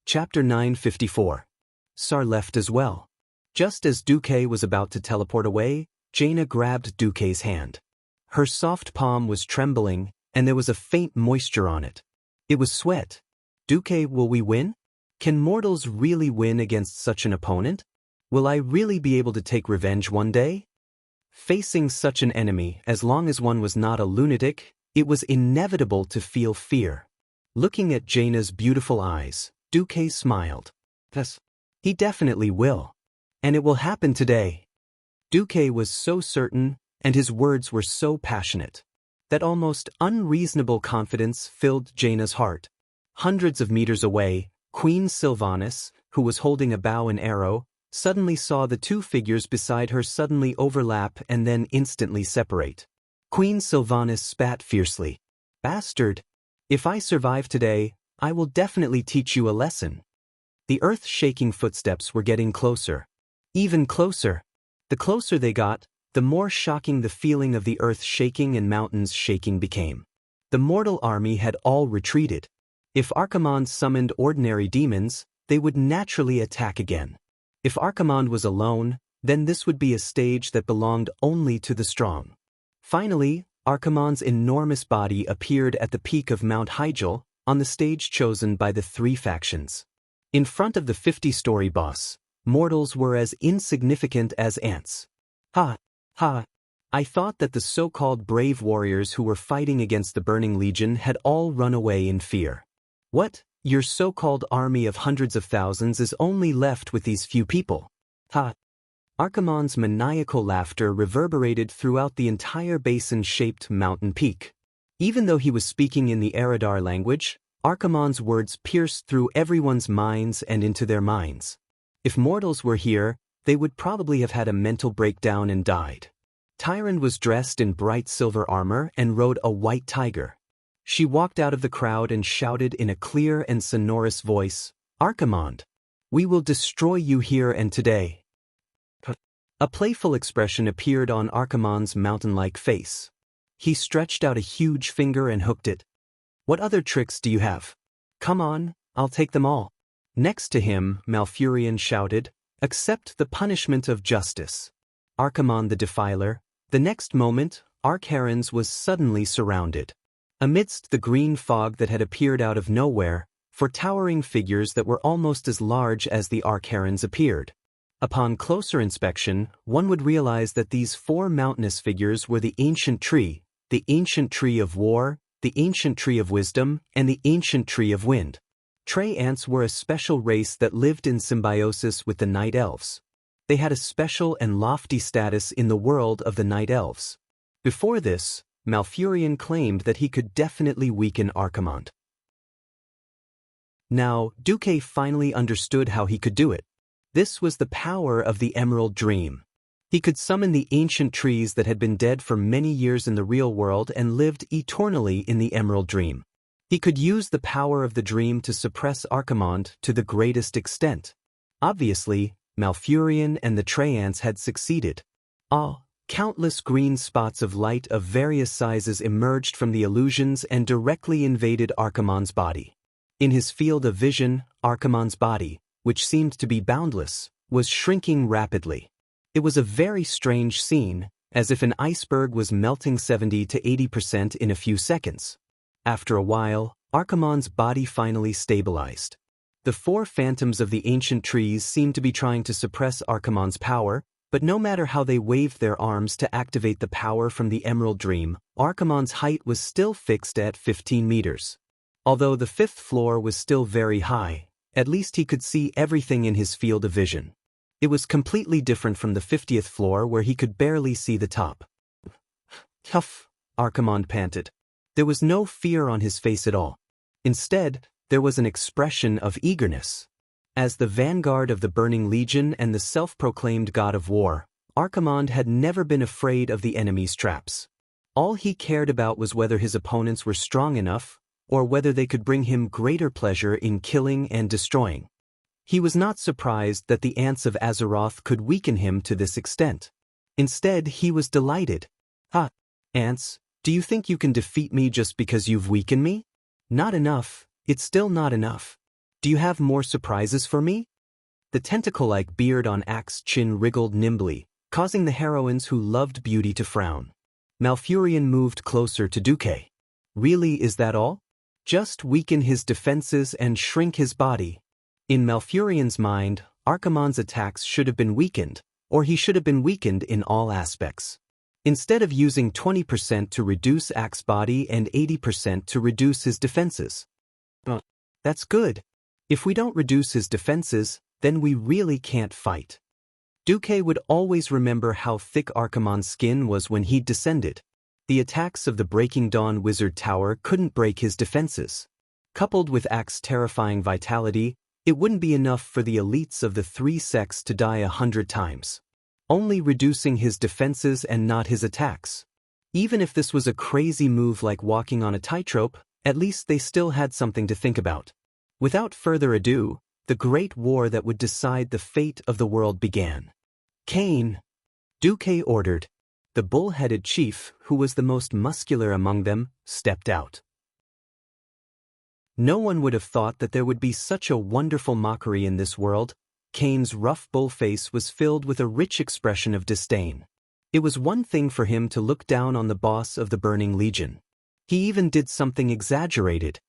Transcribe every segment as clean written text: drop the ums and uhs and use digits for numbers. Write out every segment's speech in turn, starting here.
Chapter 954. Sar left as well. Just as Duque was about to teleport away, Jaina grabbed Duque's hand. Her soft palm was trembling, and there was a faint moisture on it. It was sweat. Duque, will we win? Can mortals really win against such an opponent? Will I really be able to take revenge one day? Facing such an enemy, as long as one was not a lunatic, it was inevitable to feel fear. Looking at Jaina's beautiful eyes, Duque smiled. Yes, he definitely will. And it will happen today. Duque was so certain, and his words were so passionate, that almost unreasonable confidence filled Jaina's heart. Hundreds of meters away, Queen Sylvanas, who was holding a bow and arrow, suddenly saw the two figures beside her suddenly overlap and then instantly separate. Queen Sylvanas spat fiercely. Bastard! If I survive today, I will definitely teach you a lesson. The earth-shaking footsteps were getting closer. Even closer. The closer they got, the more shocking the feeling of the earth shaking and mountains shaking became. The mortal army had all retreated. If Archimonde summoned ordinary demons, they would naturally attack again. If Archimonde was alone, then this would be a stage that belonged only to the strong. Finally, Archimonde's enormous body appeared at the peak of Mount Hyjal, on the stage chosen by the three factions. In front of the 50-story boss, mortals were as insignificant as ants. Ha! I thought that the so-called brave warriors who were fighting against the Burning Legion had all run away in fear. What? Your so-called army of hundreds of thousands is only left with these few people. Ha! Archimonde's maniacal laughter reverberated throughout the entire basin-shaped mountain peak. Even though he was speaking in the Eridar language, Archimonde's words pierced through everyone's minds and into their minds. If mortals were here, they would probably have had a mental breakdown and died. Tyrande was dressed in bright silver armor and rode a white tiger. She walked out of the crowd and shouted in a clear and sonorous voice, Archimonde, we will destroy you here and today. A playful expression appeared on Archimonde's mountain-like face. He stretched out a huge finger and hooked it. What other tricks do you have? Come on, I'll take them all. Next to him, Malfurion shouted, accept the punishment of justice. Archimonde the Defiler. The next moment, Arkharens was suddenly surrounded. Amidst the green fog that had appeared out of nowhere, four towering figures that were almost as large as the Arkharens appeared. Upon closer inspection, one would realize that these four mountainous figures were the ancient tree of war, the ancient tree of wisdom, and the ancient tree of wind. Tree ants were a special race that lived in symbiosis with the night elves. They had a special and lofty status in the world of the night elves. Before this, Malfurion claimed that he could definitely weaken Archimonde. Now, Duque finally understood how he could do it. This was the power of the Emerald Dream. He could summon the ancient trees that had been dead for many years in the real world and lived eternally in the Emerald Dream. He could use the power of the dream to suppress Archimonde to the greatest extent. Obviously, Malfurion and the Tree ants had succeeded. Countless green spots of light of various sizes emerged from the illusions and directly invaded Archimonde's body. In his field of vision, Archimonde's body, which seemed to be boundless, was shrinking rapidly. It was a very strange scene, as if an iceberg was melting 70 to 80% in a few seconds. After a while, Archimonde's body finally stabilized. The four phantoms of the ancient trees seemed to be trying to suppress Archimonde's power, but no matter how they waved their arms to activate the power from the Emerald Dream, Archimonde's height was still fixed at 15 meters. Although the fifth floor was still very high, at least he could see everything in his field of vision. It was completely different from the 50th floor where he could barely see the top. Huff, Archimonde panted. There was no fear on his face at all. Instead, there was an expression of eagerness. As the vanguard of the Burning Legion and the self-proclaimed god of war, Archimonde had never been afraid of the enemy's traps. All he cared about was whether his opponents were strong enough, or whether they could bring him greater pleasure in killing and destroying. He was not surprised that the ants of Azeroth could weaken him to this extent. Instead, he was delighted. Ants, do you think you can defeat me just because you've weakened me? Not enough, it's still not enough. Do you have more surprises for me? The tentacle-like beard on Ax's chin wriggled nimbly, causing the heroines who loved beauty to frown. Malfurion moved closer to Duque. Really, is that all? Just weaken his defenses and shrink his body. In Malfurion's mind, Archimonde's attacks should have been weakened, or he should have been weakened in all aspects. Instead of using 20% to reduce Ax's body and 80% to reduce his defenses. But that's good. If we don't reduce his defenses, then we really can't fight. Duque would always remember how thick Archimonde's skin was when he'd descended. The attacks of the Breaking Dawn Wizard Tower couldn't break his defenses. Coupled with Ax's terrifying vitality, it wouldn't be enough for the elites of the three sects to die 100 times. Only reducing his defenses and not his attacks. Even if this was a crazy move like walking on a tightrope, at least they still had something to think about. Without further ado, the great war that would decide the fate of the world began. Cain, Duque ordered. The bull-headed chief, who was the most muscular among them, stepped out. No one would have thought that there would be such a wonderful mockery in this world. Cain's rough bull face was filled with a rich expression of disdain. It was one thing for him to look down on the boss of the Burning Legion. He even did something exaggerated.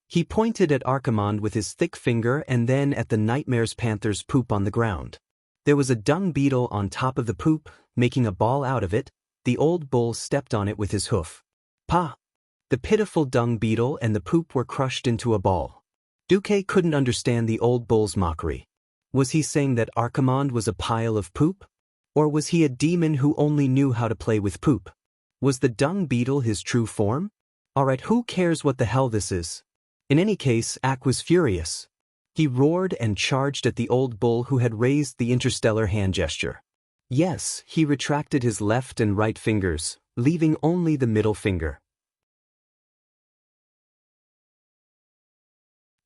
He pointed at Archimonde with his thick finger and then at the Nightmare's panther's poop on the ground. There was a dung beetle on top of the poop, making a ball out of it. The old bull stepped on it with his hoof. Pa! The pitiful dung beetle and the poop were crushed into a ball. Duque couldn't understand the old bull's mockery. Was he saying that Archimonde was a pile of poop? Or was he a demon who only knew how to play with poop? Was the dung beetle his true form? Alright, who cares what the hell this is? In any case, Ak was furious. He roared and charged at the old bull who had raised the interstellar hand gesture. Yes, he retracted his left and right fingers, leaving only the middle finger.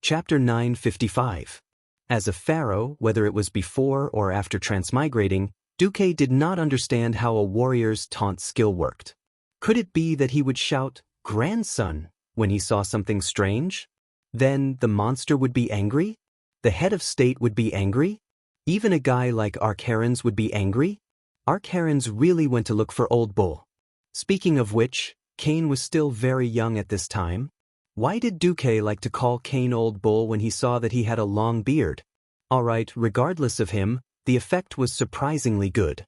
Chapter 955. As a pharaoh, whether it was before or after transmigrating, Duque did not understand how a warrior's taunt skill worked. Could it be that he would shout, "Grandson," when he saw something strange? Then the monster would be angry? The head of state would be angry? Even a guy like Archaron's would be angry? Archaron's really went to look for Old Bull. Speaking of which, Cain was still very young at this time. Why did Duque like to call Cain Old Bull when he saw that he had a long beard? Alright, regardless of him, the effect was surprisingly good.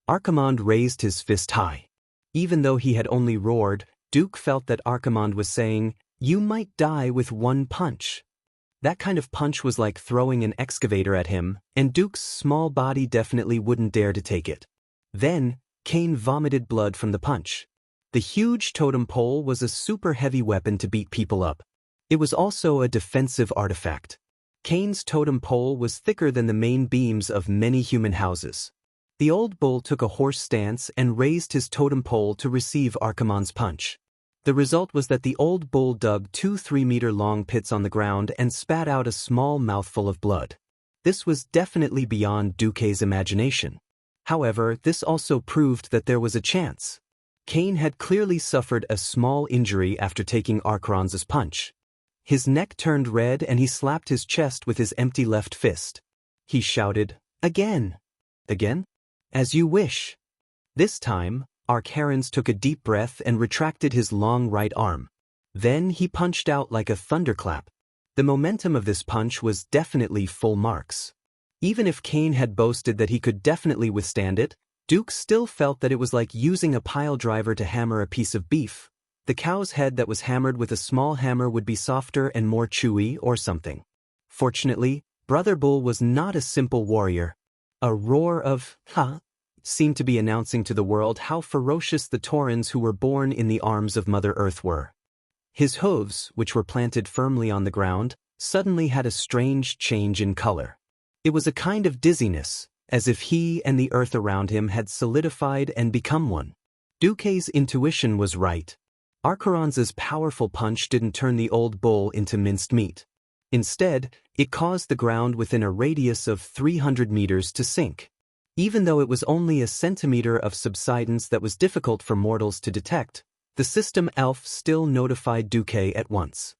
Archimonde raised his fist high. Even though he had only roared, Duque felt that Archimonde was saying, "You might die with one punch." That kind of punch was like throwing an excavator at him, and Duque's small body definitely wouldn't dare to take it. Then, Cain vomited blood from the punch. The huge totem pole was a super heavy weapon to beat people up. It was also a defensive artifact. Cain's totem pole was thicker than the main beams of many human houses. The old bull took a horse stance and raised his totem pole to receive Archimonde's punch. The result was that the old bull dug 2 3-meter-long pits on the ground and spat out a small mouthful of blood. This was definitely beyond Duque's imagination. However, this also proved that there was a chance. Cain had clearly suffered a small injury after taking Archaron's punch. His neck turned red and he slapped his chest with his empty left fist. He shouted, "Again! Again? As you wish." This time, Archaron's took a deep breath and retracted his long right arm. Then he punched out like a thunderclap. The momentum of this punch was definitely full marks. Even if Cain had boasted that he could definitely withstand it, Duque still felt that it was like using a pile driver to hammer a piece of beef. The cow's head that was hammered with a small hammer would be softer and more chewy or something. Fortunately, Brother Bull was not a simple warrior. A roar of, "Ha!" seemed to be announcing to the world how ferocious the Taurens who were born in the arms of Mother Earth were. His hooves, which were planted firmly on the ground, suddenly had a strange change in color. It was a kind of dizziness, as if he and the earth around him had solidified and become one. Duque's intuition was right. Archaron's powerful punch didn't turn the old bull into minced meat. Instead, it caused the ground within a radius of 300 meters to sink. Even though it was only a centimeter of subsidence that was difficult for mortals to detect, the system ELF still notified Duque at once.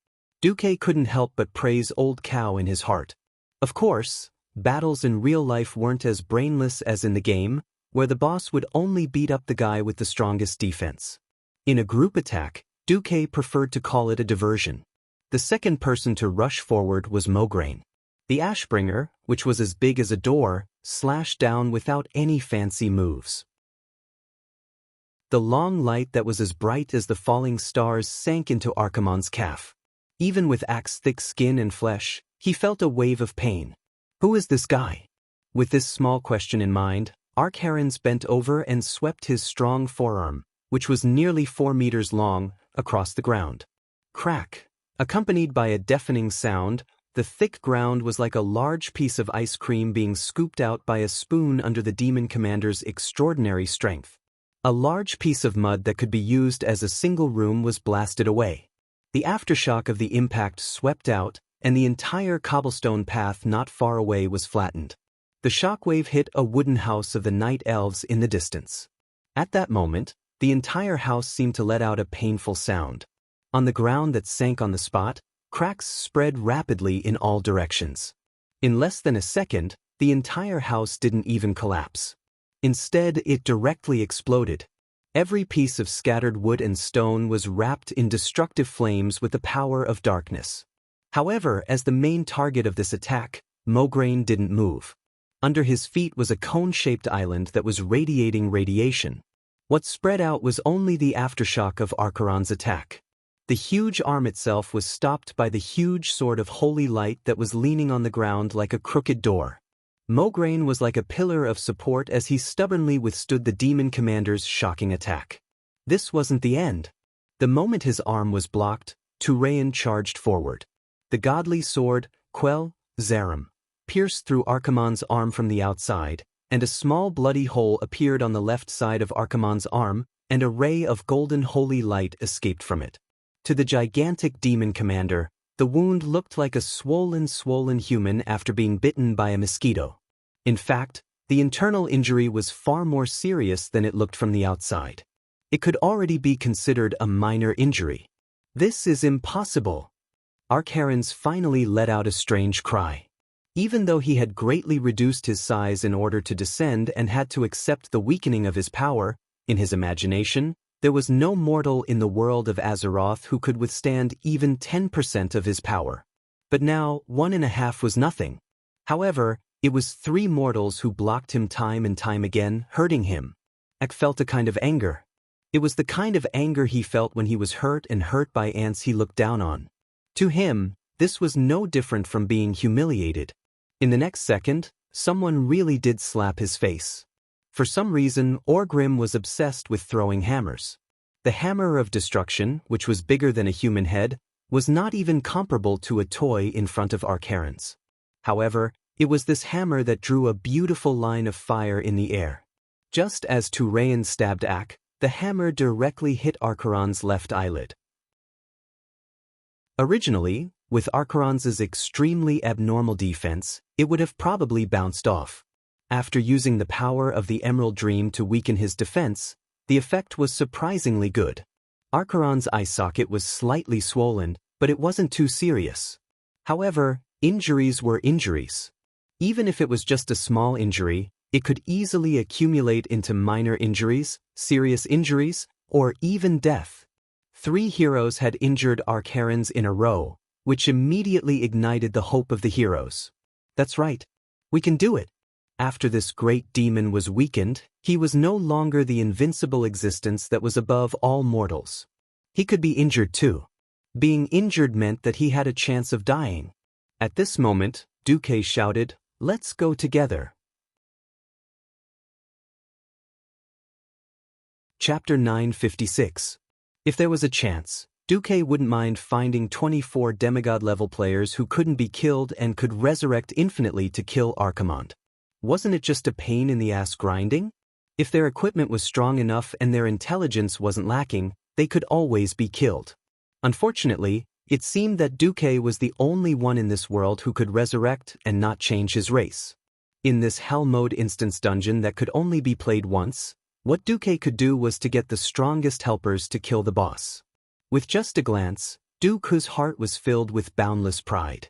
Duque couldn't help but praise Old Cow in his heart. Of course, battles in real life weren't as brainless as in the game, where the boss would only beat up the guy with the strongest defense. In a group attack, Duque preferred to call it a diversion. The second person to rush forward was Mograine. The Ashbringer, which was as big as a door, slashed down without any fancy moves. The long light that was as bright as the falling stars sank into Archimonde's calf. Even with axe-thick skin and flesh, he felt a wave of pain. Who is this guy? With this small question in mind, Arkharens bent over and swept his strong forearm, which was nearly 4 meters long, across the ground. Crack! Accompanied by a deafening sound, the thick ground was like a large piece of ice cream being scooped out by a spoon under the demon commander's extraordinary strength. A large piece of mud that could be used as a single room was blasted away. The aftershock of the impact swept out, and the entire cobblestone path not far away was flattened. The shockwave hit a wooden house of the night elves in the distance. At that moment, the entire house seemed to let out a painful sound. On the ground that sank on the spot, cracks spread rapidly in all directions. In less than a second, the entire house didn't even collapse. Instead, it directly exploded. Every piece of scattered wood and stone was wrapped in destructive flames with the power of darkness. However, as the main target of this attack, Mograine didn't move. Under his feet was a cone-shaped island that was radiating radiation. What spread out was only the aftershock of Arkharen's attack. The huge arm itself was stopped by the huge sword of holy light that was leaning on the ground like a crooked door. Mograine was like a pillar of support as he stubbornly withstood the demon commander's shocking attack. This wasn't the end. The moment his arm was blocked, Turayan charged forward. The godly sword, Quell, Zarim, pierced through Archimonde's arm from the outside, and a small bloody hole appeared on the left side of Archimonde's arm, and a ray of golden holy light escaped from it. To the gigantic demon commander, the wound looked like a swollen human after being bitten by a mosquito. In fact, the internal injury was far more serious than it looked from the outside. It could already be considered a minor injury. This is impossible. Arkharens finally let out a strange cry. Even though he had greatly reduced his size in order to descend and had to accept the weakening of his power, in his imagination, there was no mortal in the world of Azeroth who could withstand even 10% of his power. But now, 1.5 was nothing. However, it was 3 mortals who blocked him time and time again, hurting him. Ak felt a kind of anger. It was the kind of anger he felt when he was hurt by ants he looked down on. To him, this was no different from being humiliated. In the next second, someone really did slap his face. For some reason, Orgrim was obsessed with throwing hammers. The hammer of destruction, which was bigger than a human head, was not even comparable to a toy in front of Arkharens. However, it was this hammer that drew a beautiful line of fire in the air. Just as Turayan stabbed Ak, the hammer directly hit Arkharen's left eyelid. Originally, with Arkharen's extremely abnormal defense, it would have probably bounced off. After using the power of the Emerald Dream to weaken his defense, the effect was surprisingly good. Arkharen's eye socket was slightly swollen, but it wasn't too serious. However, injuries were injuries. Even if it was just a small injury, it could easily accumulate into minor injuries, serious injuries, or even death. 3 heroes had injured Arkharens in a row, which immediately ignited the hope of the heroes. That's right. We can do it. After this great demon was weakened, he was no longer the invincible existence that was above all mortals. He could be injured too. Being injured meant that he had a chance of dying. At this moment, Duque shouted, "Let's go together." Chapter 956. If there was a chance, Duque wouldn't mind finding 24 demigod-level players who couldn't be killed and could resurrect infinitely to kill Archimonde. Wasn't it just a pain in the ass grinding? If their equipment was strong enough and their intelligence wasn't lacking, they could always be killed. Unfortunately, it seemed that Duque was the only one in this world who could resurrect and not change his race. In this Hell Mode instance dungeon that could only be played once, what Duque could do was to get the strongest helpers to kill the boss. With just a glance, Dooku's heart was filled with boundless pride.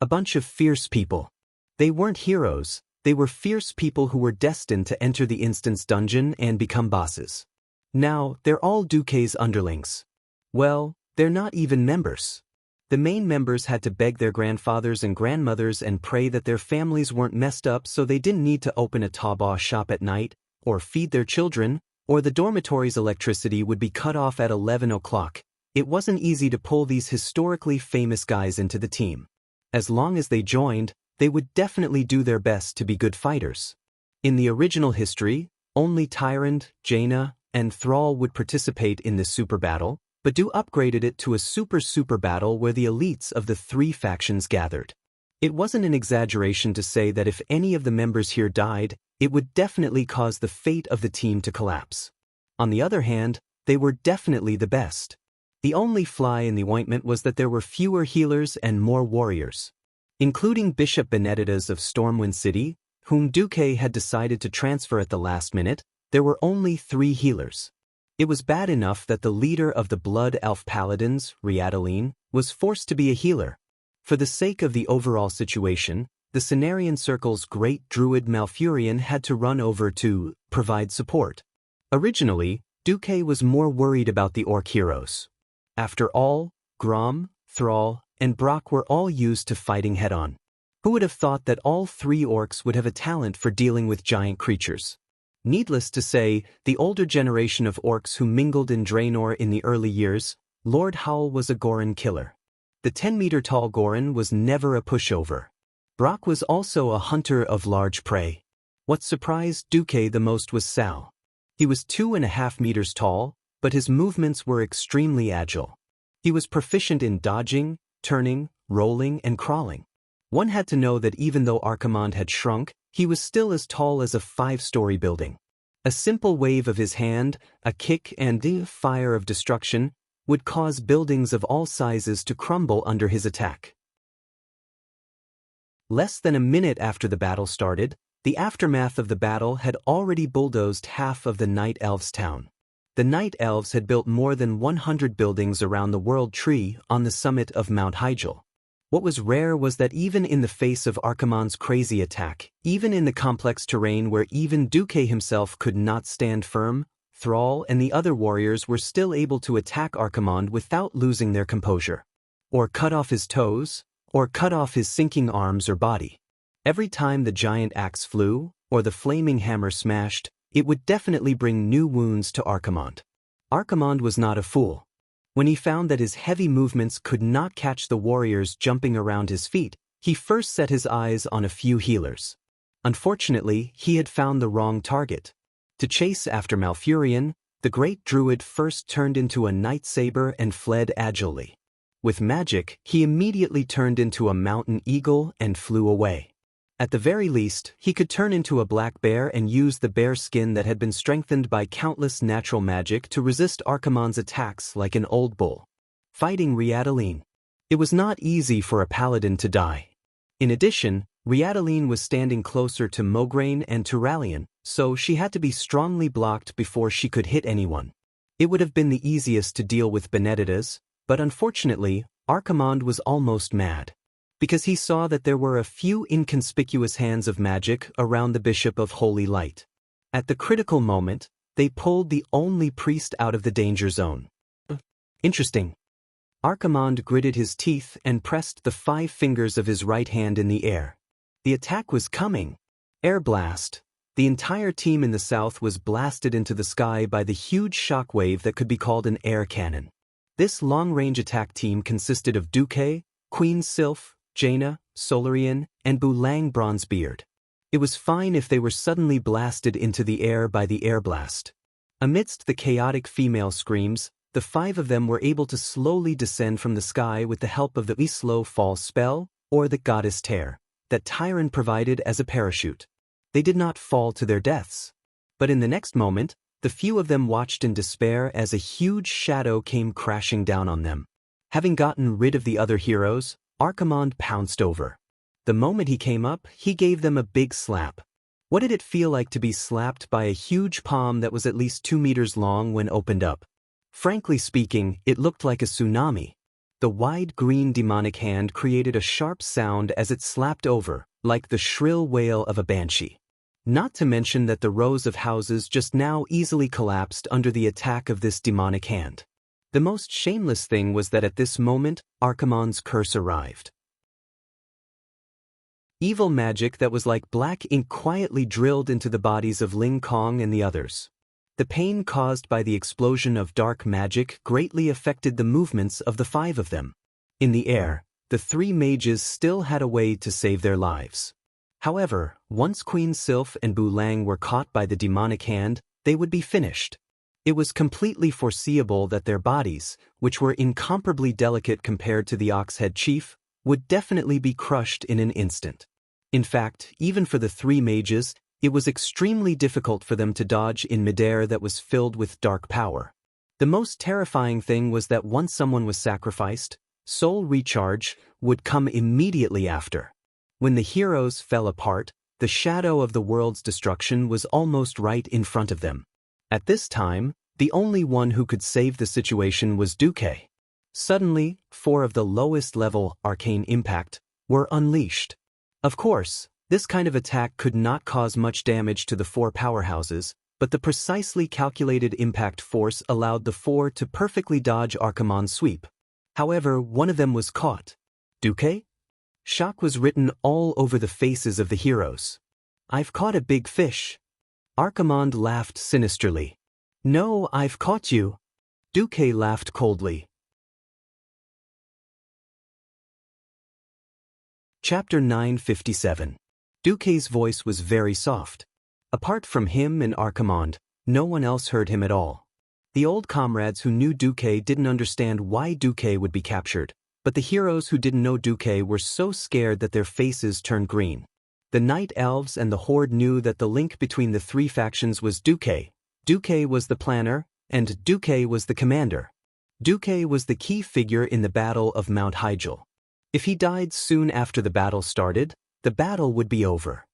A bunch of fierce people. They weren't heroes, they were fierce people who were destined to enter the instance dungeon and become bosses. Now, they're all Dooku's underlings. Well, they're not even members. The main members had to beg their grandfathers and grandmothers and pray that their families weren't messed up so they didn't need to open a Taobao shop at night, or feed their children, or the dormitory's electricity would be cut off at 11 o'clock. It wasn't easy to pull these historically famous guys into the team. As long as they joined, they would definitely do their best to be good fighters. In the original history, only Tyrant, Jaina, and Thrall would participate in this super battle, but Do upgraded it to a super battle where the elites of the three factions gathered. It wasn't an exaggeration to say that if any of the members here died, it would definitely cause the fate of the team to collapse. On the other hand, they were definitely the best. The only fly in the ointment was that there were fewer healers and more warriors. Including Bishop Benedictus of Stormwind City, whom Dooku had decided to transfer at the last minute, there were only 3 healers. It was bad enough that the leader of the Blood Elf Paladins, Riadaline, was forced to be a healer. For the sake of the overall situation, the Cenarian Circle's great druid Malfurion had to run over to provide support. Originally, Dooku was more worried about the orc heroes. After all, Grom, Thrall, and Brock were all used to fighting head-on. Who would have thought that all 3 orcs would have a talent for dealing with giant creatures? Needless to say, the older generation of orcs who mingled in Draenor in the early years, Lord Howl was a Goron killer. The 10-meter-tall Goron was never a pushover. Brock was also a hunter of large prey. What surprised Dooku the most was Sal. He was 2.5 meters tall, but his movements were extremely agile. He was proficient in dodging, turning, rolling, and crawling. One had to know that even though Archimonde had shrunk, he was still as tall as a 5-story building. A simple wave of his hand, a kick and the fire of destruction, would cause buildings of all sizes to crumble under his attack. Less than a minute after the battle started, the aftermath of the battle had already bulldozed half of the Night Elves' town. The Night Elves had built more than 100 buildings around the World Tree on the summit of Mount Hyjal. What was rare was that even in the face of Archimonde's crazy attack, even in the complex terrain where even Dooku himself could not stand firm, Thrall and the other warriors were still able to attack Archimonde without losing their composure. Or cut off his toes, or cut off his sinking arms or body. Every time the giant axe flew, or the flaming hammer smashed, it would definitely bring new wounds to Archimonde. Archimonde was not a fool. When he found that his heavy movements could not catch the warriors jumping around his feet, he first set his eyes on a few healers. Unfortunately, he had found the wrong target. To chase after Malfurion, the great druid first turned into a night saber and fled agilely. With magic, he immediately turned into a mountain eagle and flew away. At the very least, he could turn into a black bear and use the bear skin that had been strengthened by countless natural magic to resist Archimonde's attacks like an old bull. Fighting Riadaline. It was not easy for a paladin to die. In addition, Riadaline was standing closer to Mograine and Turalion, so she had to be strongly blocked before she could hit anyone. It would have been the easiest to deal with Benedictus, but unfortunately, Archimonde was almost mad. Because he saw that there were a few inconspicuous hands of magic around the Bishop of Holy Light. At the critical moment, they pulled the only priest out of the danger zone. Interesting. Archimonde gritted his teeth and pressed the 5 fingers of his right hand in the air. The attack was coming. Air blast. The entire team in the south was blasted into the sky by the huge shockwave that could be called an air cannon. This long-range attack team consisted of Dooku, Queen Sylph, Jaina, Solarian, and Bulang Bronzebeard. It was fine if they were suddenly blasted into the air by the air blast. Amidst the chaotic female screams, the 5 of them were able to slowly descend from the sky with the help of the slow fall spell, or the goddess tear, that Tyron provided as a parachute. They did not fall to their deaths. But in the next moment, the few of them watched in despair as a huge shadow came crashing down on them. Having gotten rid of the other heroes, Archimonde pounced over. The moment he came up, he gave them a big slap. What did it feel like to be slapped by a huge palm that was at least 2 meters long when opened up? Frankly speaking, it looked like a tsunami. The wide green demonic hand created a sharp sound as it slapped over, like the shrill wail of a banshee. Not to mention that the rows of houses just now easily collapsed under the attack of this demonic hand. The most shameless thing was that at this moment, Archimonde's curse arrived. Evil magic that was like black ink quietly drilled into the bodies of Ling Kong and the others. The pain caused by the explosion of dark magic greatly affected the movements of the 5 of them. In the air, the 3 mages still had a way to save their lives. However, once Queen Sylph and Bu Lang were caught by the demonic hand, they would be finished. It was completely foreseeable that their bodies, which were incomparably delicate compared to the Oxhead Chief, would definitely be crushed in an instant. In fact, even for the 3 mages, it was extremely difficult for them to dodge in midair that was filled with dark power. The most terrifying thing was that once someone was sacrificed, soul recharge would come immediately after. When the heroes fell apart, the shadow of the world's destruction was almost right in front of them. At this time, the only one who could save the situation was Duque. Suddenly, 4 of the lowest level arcane impact were unleashed. Of course, this kind of attack could not cause much damage to the 4 powerhouses, but the precisely calculated impact force allowed the 4 to perfectly dodge Archimonde's sweep. However, one of them was caught. Duque? Shock was written all over the faces of the heroes. "I've caught a big fish." Archimonde laughed sinisterly. "No, I've caught you." Duque laughed coldly. Chapter 957. Duque's voice was very soft. Apart from him and Archimonde, no one else heard him at all. The old comrades who knew Duque didn't understand why Duque would be captured, but the heroes who didn't know Duque were so scared that their faces turned green. The Night Elves and the Horde knew that the link between the 3 factions was Duque. Duque was the planner, and Duque was the commander. Duque was the key figure in the Battle of Mount Hyjal. If he died soon after the battle started, the battle would be over.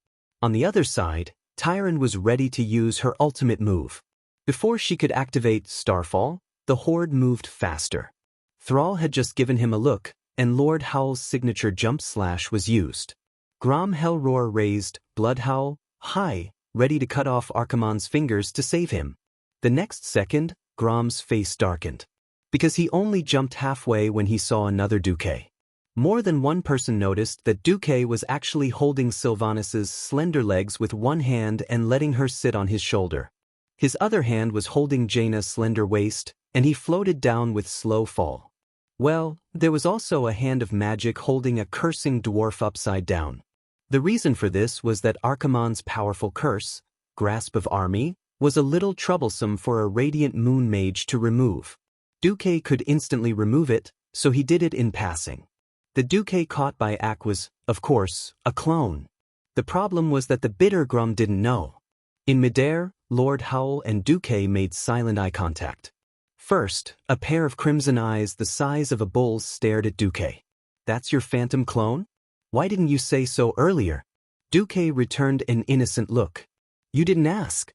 On the other side, Tyron was ready to use her ultimate move. Before she could activate Starfall, the Horde moved faster. Thrall had just given him a look, and Lord Howl's signature jump slash was used. Grom Hellroar raised, Bloodhowl, high, ready to cut off Archimonde's fingers to save him. The next second, Grom's face darkened. Because he only jumped halfway when he saw another Duque. More than one person noticed that Duque was actually holding Sylvanas' slender legs with one hand and letting her sit on his shoulder. His other hand was holding Jaina's slender waist, and he floated down with slow fall. Well, there was also a hand of magic holding a cursing dwarf upside down. The reason for this was that Archimonde's powerful curse, Grasp of Army, was a little troublesome for a Radiant Moon Mage to remove. Duque could instantly remove it, so he did it in passing. The Duque caught by Ak was, of course, a clone. The problem was that the bitter Grum didn't know. In midair, Lord Howl and Duque made silent eye contact. First, a pair of crimson eyes the size of a bull's stared at Duque. "That's your phantom clone? Why didn't you say so earlier?" Duque returned an innocent look. "You didn't ask."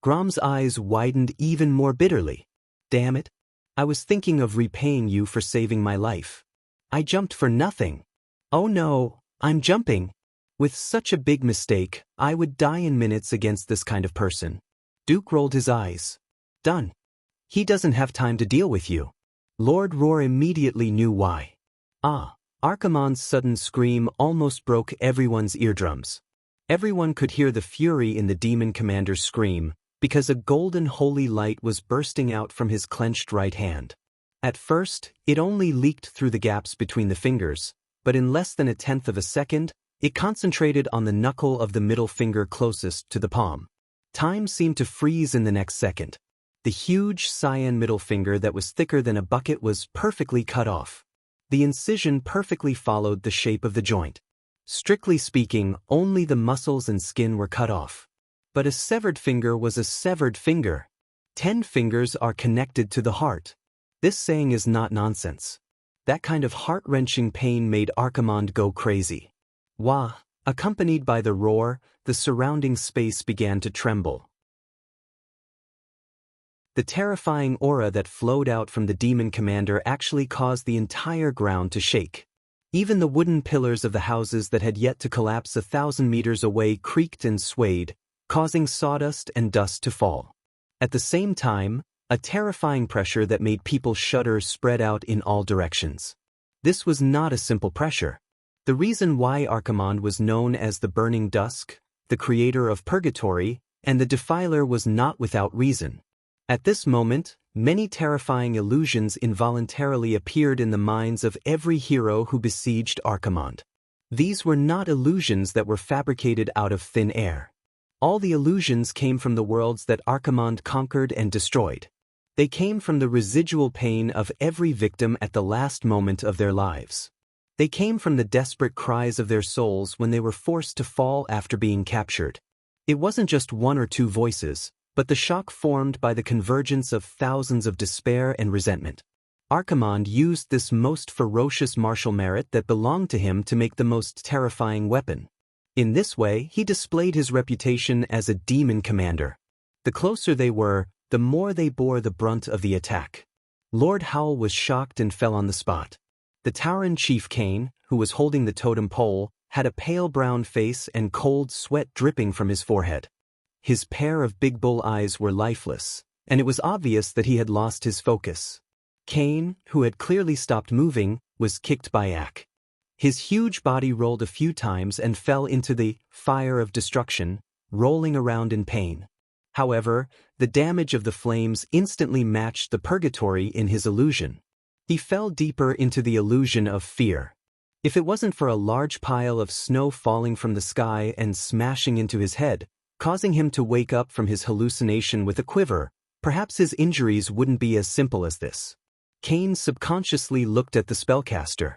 Grom's eyes widened even more bitterly. "Damn it. I was thinking of repaying you for saving my life. I jumped for nothing." "Oh no, I'm jumping. With such a big mistake, I would die in minutes against this kind of person." Duke rolled his eyes. "Done. He doesn't have time to deal with you." Lord Roar immediately knew why. Archimonde's sudden scream almost broke everyone's eardrums. Everyone could hear the fury in the demon commander's scream, because a golden holy light was bursting out from his clenched right hand. At first, it only leaked through the gaps between the fingers, but in less than a tenth of a second, it concentrated on the knuckle of the middle finger closest to the palm. Time seemed to freeze in the next second. The huge cyan middle finger that was thicker than a bucket was perfectly cut off. The incision perfectly followed the shape of the joint. Strictly speaking, only the muscles and skin were cut off. But a severed finger was a severed finger. 10 fingers are connected to the heart. This saying is not nonsense. That kind of heart-wrenching pain made Archimonde go crazy. Wah! Accompanied by the roar, the surrounding space began to tremble. The terrifying aura that flowed out from the demon commander actually caused the entire ground to shake. Even the wooden pillars of the houses that had yet to collapse 1,000 meters away creaked and swayed, causing sawdust and dust to fall. At the same time, a terrifying pressure that made people shudder spread out in all directions. This was not a simple pressure. The reason why Archimonde was known as the Burning Dusk, the creator of Purgatory, and the Defiler was not without reason. At this moment, many terrifying illusions involuntarily appeared in the minds of every hero who besieged Archimonde. These were not illusions that were fabricated out of thin air. All the illusions came from the worlds that Archimonde conquered and destroyed. They came from the residual pain of every victim at the last moment of their lives. They came from the desperate cries of their souls when they were forced to fall after being captured. It wasn't just one or two voices, but the shock formed by the convergence of thousands of despair and resentment. Archimonde used this most ferocious martial merit that belonged to him to make the most terrifying weapon. In this way, he displayed his reputation as a demon commander. The closer they were, the more they bore the brunt of the attack. Lord Howl was shocked and fell on the spot. The Tauren chief Cain, who was holding the totem pole, had a pale brown face and cold sweat dripping from his forehead. His pair of big bull eyes were lifeless, and it was obvious that he had lost his focus. Cain, who had clearly stopped moving, was kicked by Ak. His huge body rolled a few times and fell into the fire of destruction, rolling around in pain. However, the damage of the flames instantly matched the purgatory in his illusion. He fell deeper into the illusion of fear. If it wasn't for a large pile of snow falling from the sky and smashing into his head, causing him to wake up from his hallucination with a quiver, perhaps his injuries wouldn't be as simple as this. Cain subconsciously looked at the spellcaster.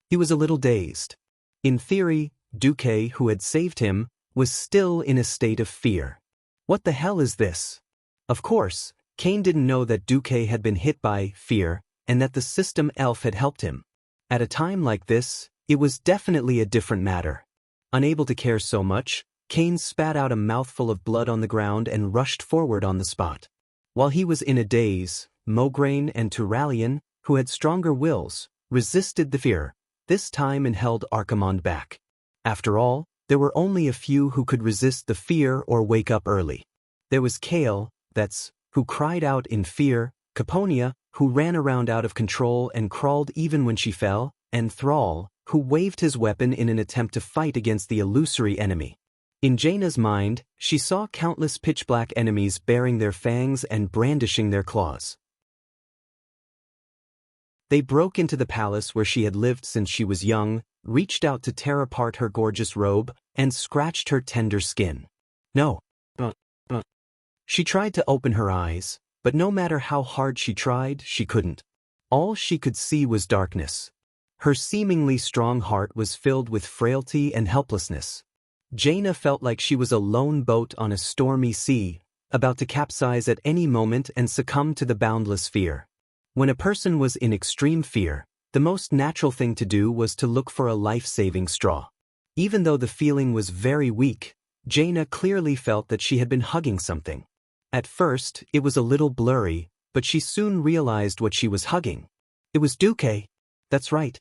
He was a little dazed. In theory, Duque, who had saved him, was still in a state of fear. What the hell is this? Of course, Cain didn't know that Duque had been hit by fear, and that the system elf had helped him. At a time like this, it was definitely a different matter. Unable to care so much, Cain spat out a mouthful of blood on the ground and rushed forward on the spot. While he was in a daze, Mograine and Turalian, who had stronger wills, resisted the fear, this time and held Archimonde back. After all, there were only a few who could resist the fear or wake up early. There was Kale, who cried out in fear, Caponia, who ran around out of control and crawled even when she fell, and Thrall, who waved his weapon in an attempt to fight against the illusory enemy. In Jaina's mind, she saw countless pitch-black enemies baring their fangs and brandishing their claws. They broke into the palace where she had lived since she was young, reached out to tear apart her gorgeous robe, and scratched her tender skin. No. She tried to open her eyes, but no matter how hard she tried, she couldn't. All she could see was darkness. Her seemingly strong heart was filled with frailty and helplessness. Jaina felt like she was a lone boat on a stormy sea, about to capsize at any moment and succumb to the boundless fear. When a person was in extreme fear, the most natural thing to do was to look for a life-saving straw. Even though the feeling was very weak, Jaina clearly felt that she had been hugging something. At first, it was a little blurry, but she soon realized what she was hugging. It was Duque. That's right.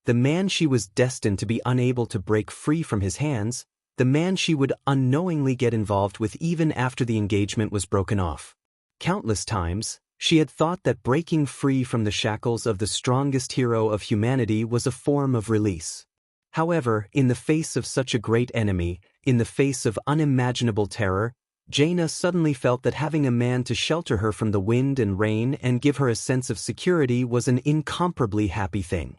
The man she was destined to be unable to break free from his hands, the man she would unknowingly get involved with even after the engagement was broken off. Countless times, she had thought that breaking free from the shackles of the strongest hero of humanity was a form of release. However, in the face of such a great enemy, in the face of unimaginable terror, Jaina suddenly felt that having a man to shelter her from the wind and rain and give her a sense of security was an incomparably happy thing.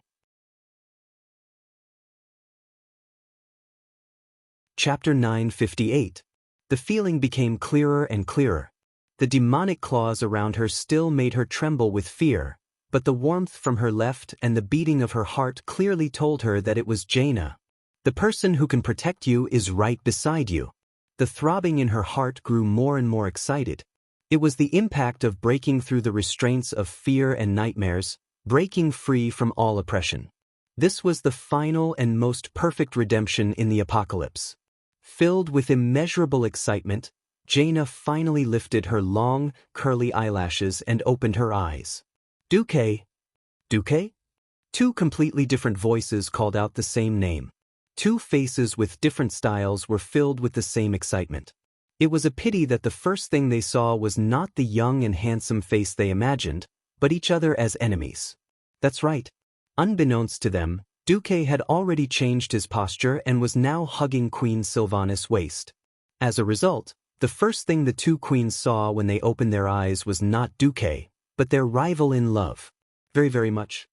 Chapter 958. The feeling became clearer and clearer. The demonic claws around her still made her tremble with fear, but the warmth from her left and the beating of her heart clearly told her that it was Jaina. The person who can protect you is right beside you. The throbbing in her heart grew more and more excited. It was the impact of breaking through the restraints of fear and nightmares, breaking free from all oppression. This was the final and most perfect redemption in the apocalypse. Filled with immeasurable excitement, Jaina finally lifted her long, curly eyelashes and opened her eyes. Duque? Duque? Two completely different voices called out the same name. Two faces with different styles were filled with the same excitement. It was a pity that the first thing they saw was not the young and handsome face they imagined, but each other as enemies. That's right. Unbeknownst to them, Duque had already changed his posture and was now hugging Queen Sylvanas' waist. As a result, the first thing the two queens saw when they opened their eyes was not Duque, but their rival in love. Very much.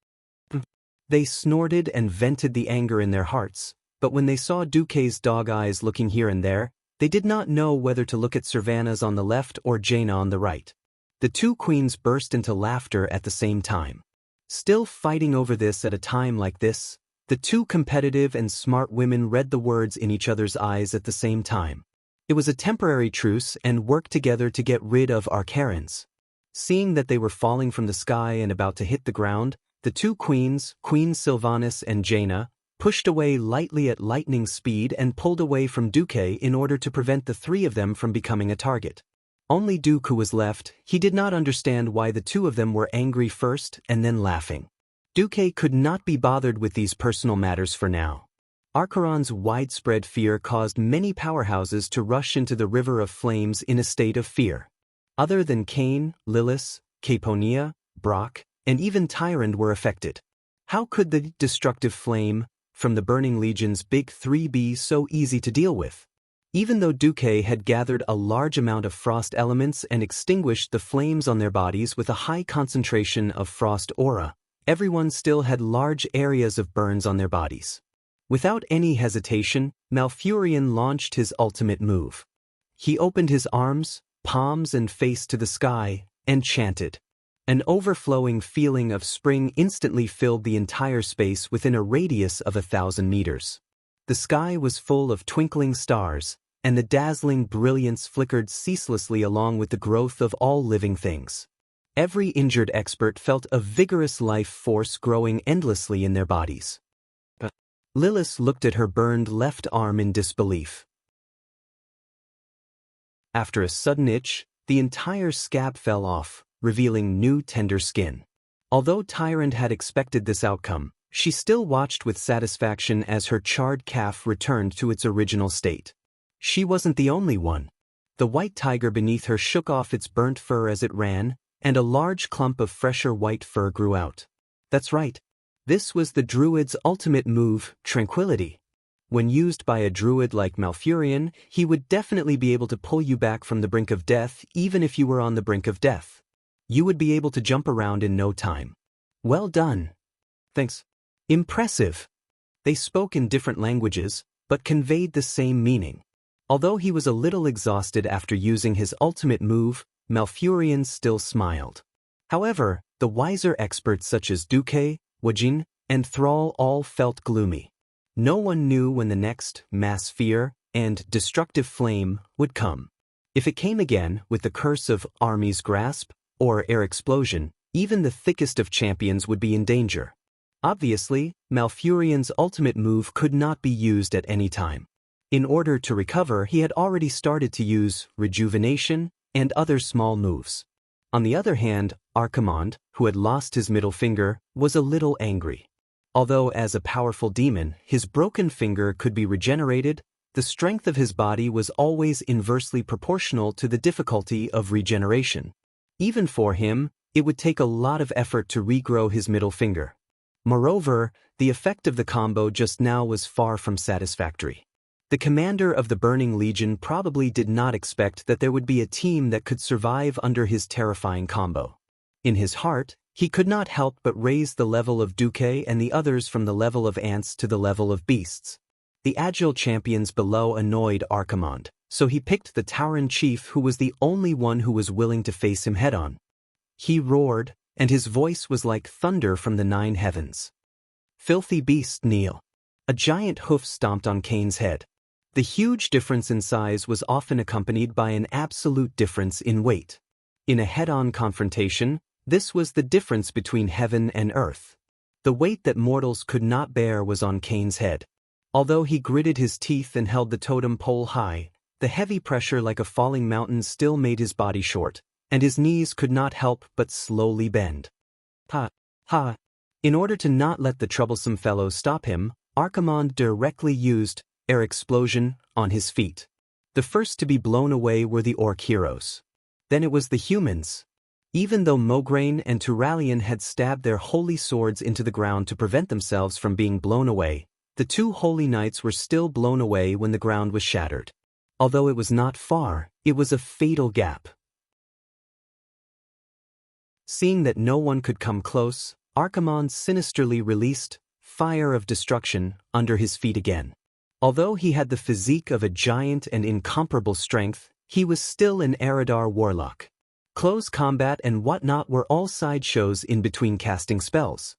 They snorted and vented the anger in their hearts, but when they saw Duque's dog eyes looking here and there, they did not know whether to look at Sylvanas on the left or Jaina on the right. The two queens burst into laughter at the same time. Still fighting over this at a time like this, the two competitive and smart women read the words in each other's eyes at the same time. It was a temporary truce and worked together to get rid of Arcarans. Seeing that they were falling from the sky and about to hit the ground, the two queens, Queen Sylvanas and Jaina, pushed away lightly at lightning speed and pulled away from Duque in order to prevent the three of them from becoming a target. Only Duque was left. He did not understand why the two of them were angry first and then laughing. Duque could not be bothered with these personal matters for now. Arcaron's widespread fear caused many powerhouses to rush into the river of flames in a state of fear. Other than Cain, Lilith, Caponia, Brock, and even Tyrant were affected. How could the destructive flame from the Burning Legion's Big Three be so easy to deal with? Even though Duque had gathered a large amount of frost elements and extinguished the flames on their bodies with a high concentration of frost aura, everyone still had large areas of burns on their bodies. Without any hesitation, Malfurion launched his ultimate move. He opened his arms, palms and face to the sky, and chanted. An overflowing feeling of spring instantly filled the entire space within a radius of 1,000 meters. The sky was full of twinkling stars, and the dazzling brilliance flickered ceaselessly along with the growth of all living things. Every injured expert felt a vigorous life force growing endlessly in their bodies. Lilith looked at her burned left arm in disbelief. After a sudden itch, the entire scab fell off, revealing new tender skin. Although Tyrant had expected this outcome, she still watched with satisfaction as her charred calf returned to its original state. She wasn't the only one. The white tiger beneath her shook off its burnt fur as it ran, and a large clump of fresher white fur grew out. That's right. This was the druid's ultimate move, Tranquility. When used by a druid like Malfurion, he would definitely be able to pull you back from the brink of death even if you were on the brink of death. You would be able to jump around in no time. Well done. Thanks. Impressive. They spoke in different languages, but conveyed the same meaning. Although he was a little exhausted after using his ultimate move, Malfurion still smiled. However, the wiser experts such as Duque, Wajin, and Thrall all felt gloomy. No one knew when the next mass fear and destructive flame would come. If it came again with the curse of Army's Grasp or Air Explosion, even the thickest of champions would be in danger. Obviously, Malfurion's ultimate move could not be used at any time. In order to recover, he had already started to use Rejuvenation and other small moves. On the other hand, Archimonde, who had lost his middle finger, was a little angry. Although as a powerful demon, his broken finger could be regenerated, the strength of his body was always inversely proportional to the difficulty of regeneration. Even for him, it would take a lot of effort to regrow his middle finger. Moreover, the effect of the combo just now was far from satisfactory. The commander of the Burning Legion probably did not expect that there would be a team that could survive under his terrifying combo. In his heart, he could not help but raise the level of Duque and the others from the level of ants to the level of beasts. The agile champions below annoyed Archimonde, so he picked the Tauren chief who was the only one who was willing to face him head-on. He roared, and his voice was like thunder from the 9 heavens. Filthy beast, kneel. A giant hoof stomped on Cain's head. The huge difference in size was often accompanied by an absolute difference in weight. In a head-on confrontation, this was the difference between heaven and earth. The weight that mortals could not bear was on Cain's head. Although he gritted his teeth and held the totem pole high, the heavy pressure like a falling mountain still made his body short, and his knees could not help but slowly bend. Ha! Ha! In order to not let the troublesome fellow stop him, Archimonde directly used air explosion on his feet. The first to be blown away were the orc heroes. Then it was the humans. Even though Mograine and Turalian had stabbed their holy swords into the ground to prevent themselves from being blown away, the two holy knights were still blown away when the ground was shattered. Although it was not far, it was a fatal gap. Seeing that no one could come close, Archimonde sinisterly released fire of destruction under his feet again. Although he had the physique of a giant and incomparable strength, he was still an Eridar warlock. Close combat and whatnot were all sideshows in between casting spells.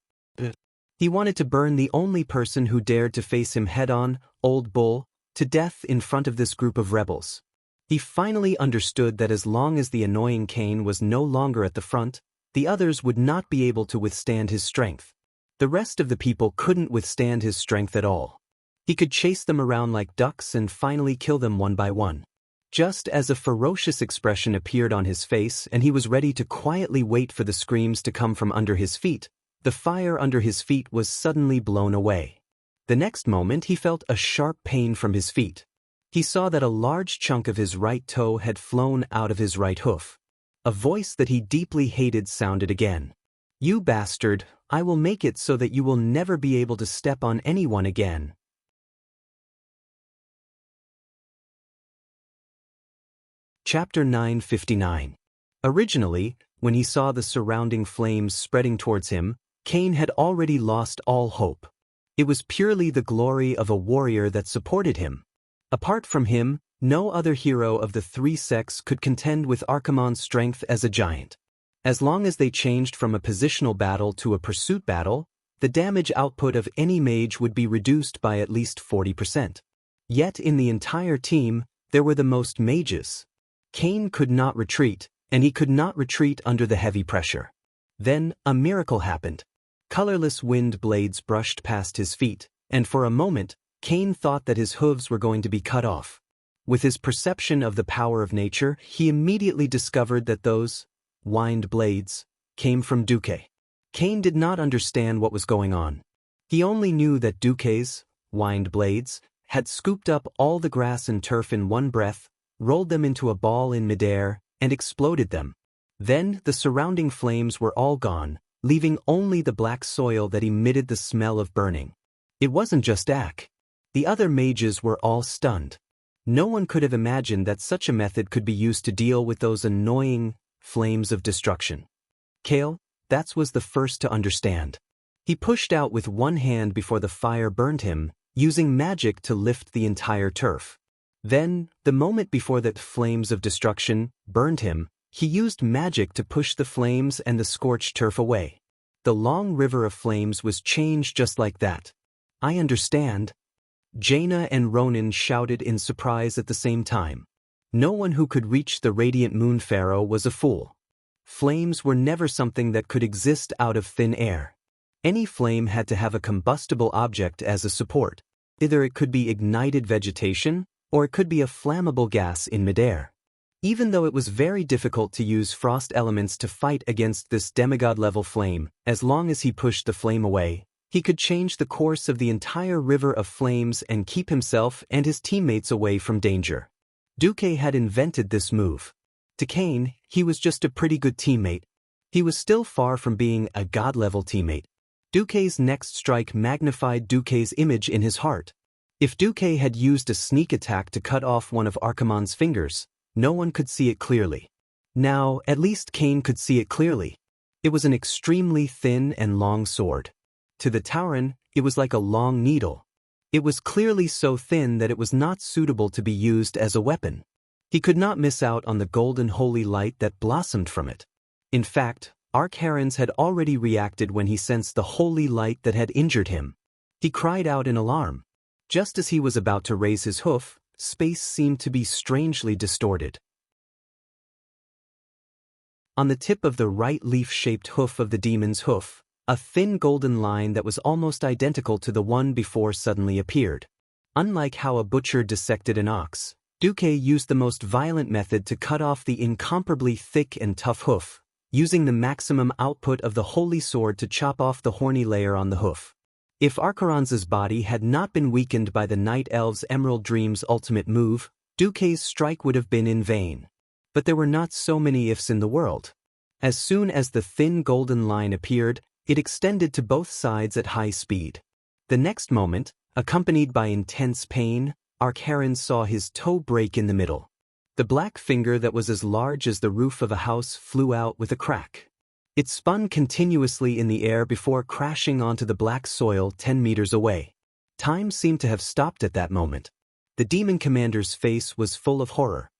He wanted to burn the only person who dared to face him head-on, Old Bull, to death in front of this group of rebels. He finally understood that as long as the annoying Cain was no longer at the front, the others would not be able to withstand his strength. The rest of the people couldn't withstand his strength at all. He could chase them around like ducks and finally kill them one by one. Just as a ferocious expression appeared on his face and he was ready to quietly wait for the screams to come from under his feet, the fire under his feet was suddenly blown away. The next moment he felt a sharp pain from his feet. He saw that a large chunk of his right toe had flown out of his right hoof. A voice that he deeply hated sounded again. "You bastard, I will make it so that you will never be able to step on anyone again." Chapter 959. Originally, when he saw the surrounding flames spreading towards him, Cain had already lost all hope. It was purely the glory of a warrior that supported him. Apart from him, no other hero of the three sects could contend with Archimonde's strength as a giant. As long as they changed from a positional battle to a pursuit battle, the damage output of any mage would be reduced by at least 40%. Yet in the entire team, there were the most mages. Cain could not retreat, and he could not retreat under the heavy pressure. Then, a miracle happened. Colorless wind blades brushed past his feet, and for a moment, Cain thought that his hooves were going to be cut off. With his perception of the power of nature, he immediately discovered that those wind blades came from Duque. Cain did not understand what was going on. He only knew that Duque's wind blades had scooped up all the grass and turf in one breath, rolled them into a ball in midair, and exploded them. Then the surrounding flames were all gone, leaving only the black soil that emitted the smell of burning. It wasn't just Ak. The other mages were all stunned. No one could have imagined that such a method could be used to deal with those annoying flames of destruction. Kale, that was the first to understand. He pushed out with one hand before the fire burned him, using magic to lift the entire turf. Then, the moment before the flames of destruction burned him, he used magic to push the flames and the scorched turf away. The long river of flames was changed just like that. "I understand." Jaina and Ronan shouted in surprise at the same time. No one who could reach the radiant moon pharaoh was a fool. Flames were never something that could exist out of thin air. Any flame had to have a combustible object as a support. Either it could be ignited vegetation, or it could be a flammable gas in midair. Even though it was very difficult to use frost elements to fight against this demigod-level flame, as long as he pushed the flame away, he could change the course of the entire river of flames and keep himself and his teammates away from danger. Duque had invented this move. To Cain, he was just a pretty good teammate. He was still far from being a god-level teammate. Duque's next strike magnified Duque's image in his heart. If Duque had used a sneak attack to cut off one of Archimonde's fingers, no one could see it clearly. Now, at least Cain could see it clearly. It was an extremely thin and long sword. To the Tauren, it was like a long needle. It was clearly so thin that it was not suitable to be used as a weapon. He could not miss out on the golden holy light that blossomed from it. In fact, Arkharens had already reacted when he sensed the holy light that had injured him. He cried out in alarm. Just as he was about to raise his hoof, space seemed to be strangely distorted. On the tip of the right leaf-shaped hoof of the demon's hoof, a thin golden line that was almost identical to the one before suddenly appeared. Unlike how a butcher dissected an ox, Duque used the most violent method to cut off the incomparably thick and tough hoof, using the maximum output of the holy sword to chop off the horny layer on the hoof. If Archeron's body had not been weakened by the Night Elf's Emerald Dream's ultimate move, Duque's strike would have been in vain. But there were not so many ifs in the world. As soon as the thin golden line appeared, it extended to both sides at high speed. The next moment, accompanied by intense pain, Archeron saw his toe break in the middle. The black finger that was as large as the roof of a house flew out with a crack. It spun continuously in the air before crashing onto the black soil 10 meters away. Time seemed to have stopped at that moment. The demon commander's face was full of horror.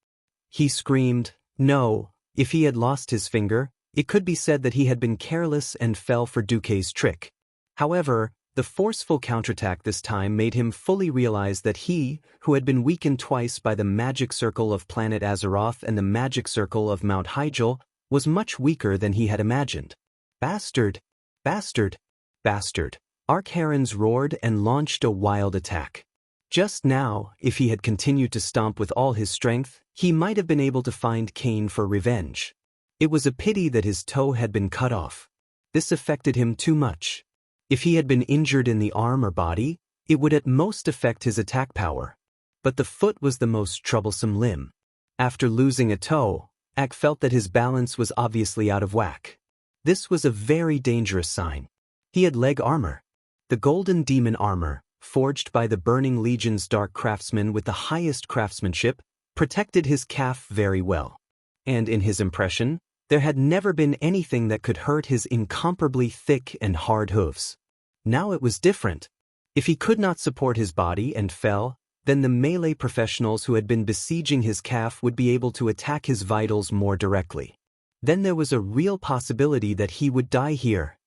He screamed, no. If he had lost his finger, it could be said that he had been careless and fell for Duque's trick. However, the forceful counterattack this time made him fully realize that he, who had been weakened twice by the magic circle of planet Azeroth and the magic circle of Mount Hyjal, was much weaker than he had imagined. Bastard! Bastard! Bastard! Archeron's roared and launched a wild attack. Just now, if he had continued to stomp with all his strength, he might have been able to find Cain for revenge. It was a pity that his toe had been cut off. This affected him too much. If he had been injured in the arm or body, it would at most affect his attack power. But the foot was the most troublesome limb. After losing a toe, Ak felt that his balance was obviously out of whack. This was a very dangerous sign. He had leg armor. The golden demon armor, forged by the Burning Legion's dark craftsman with the highest craftsmanship, protected his calf very well. And in his impression, there had never been anything that could hurt his incomparably thick and hard hooves. Now it was different. If he could not support his body and fell, then the melee professionals who had been besieging his calf would be able to attack his vitals more directly. Then there was a real possibility that he would die here.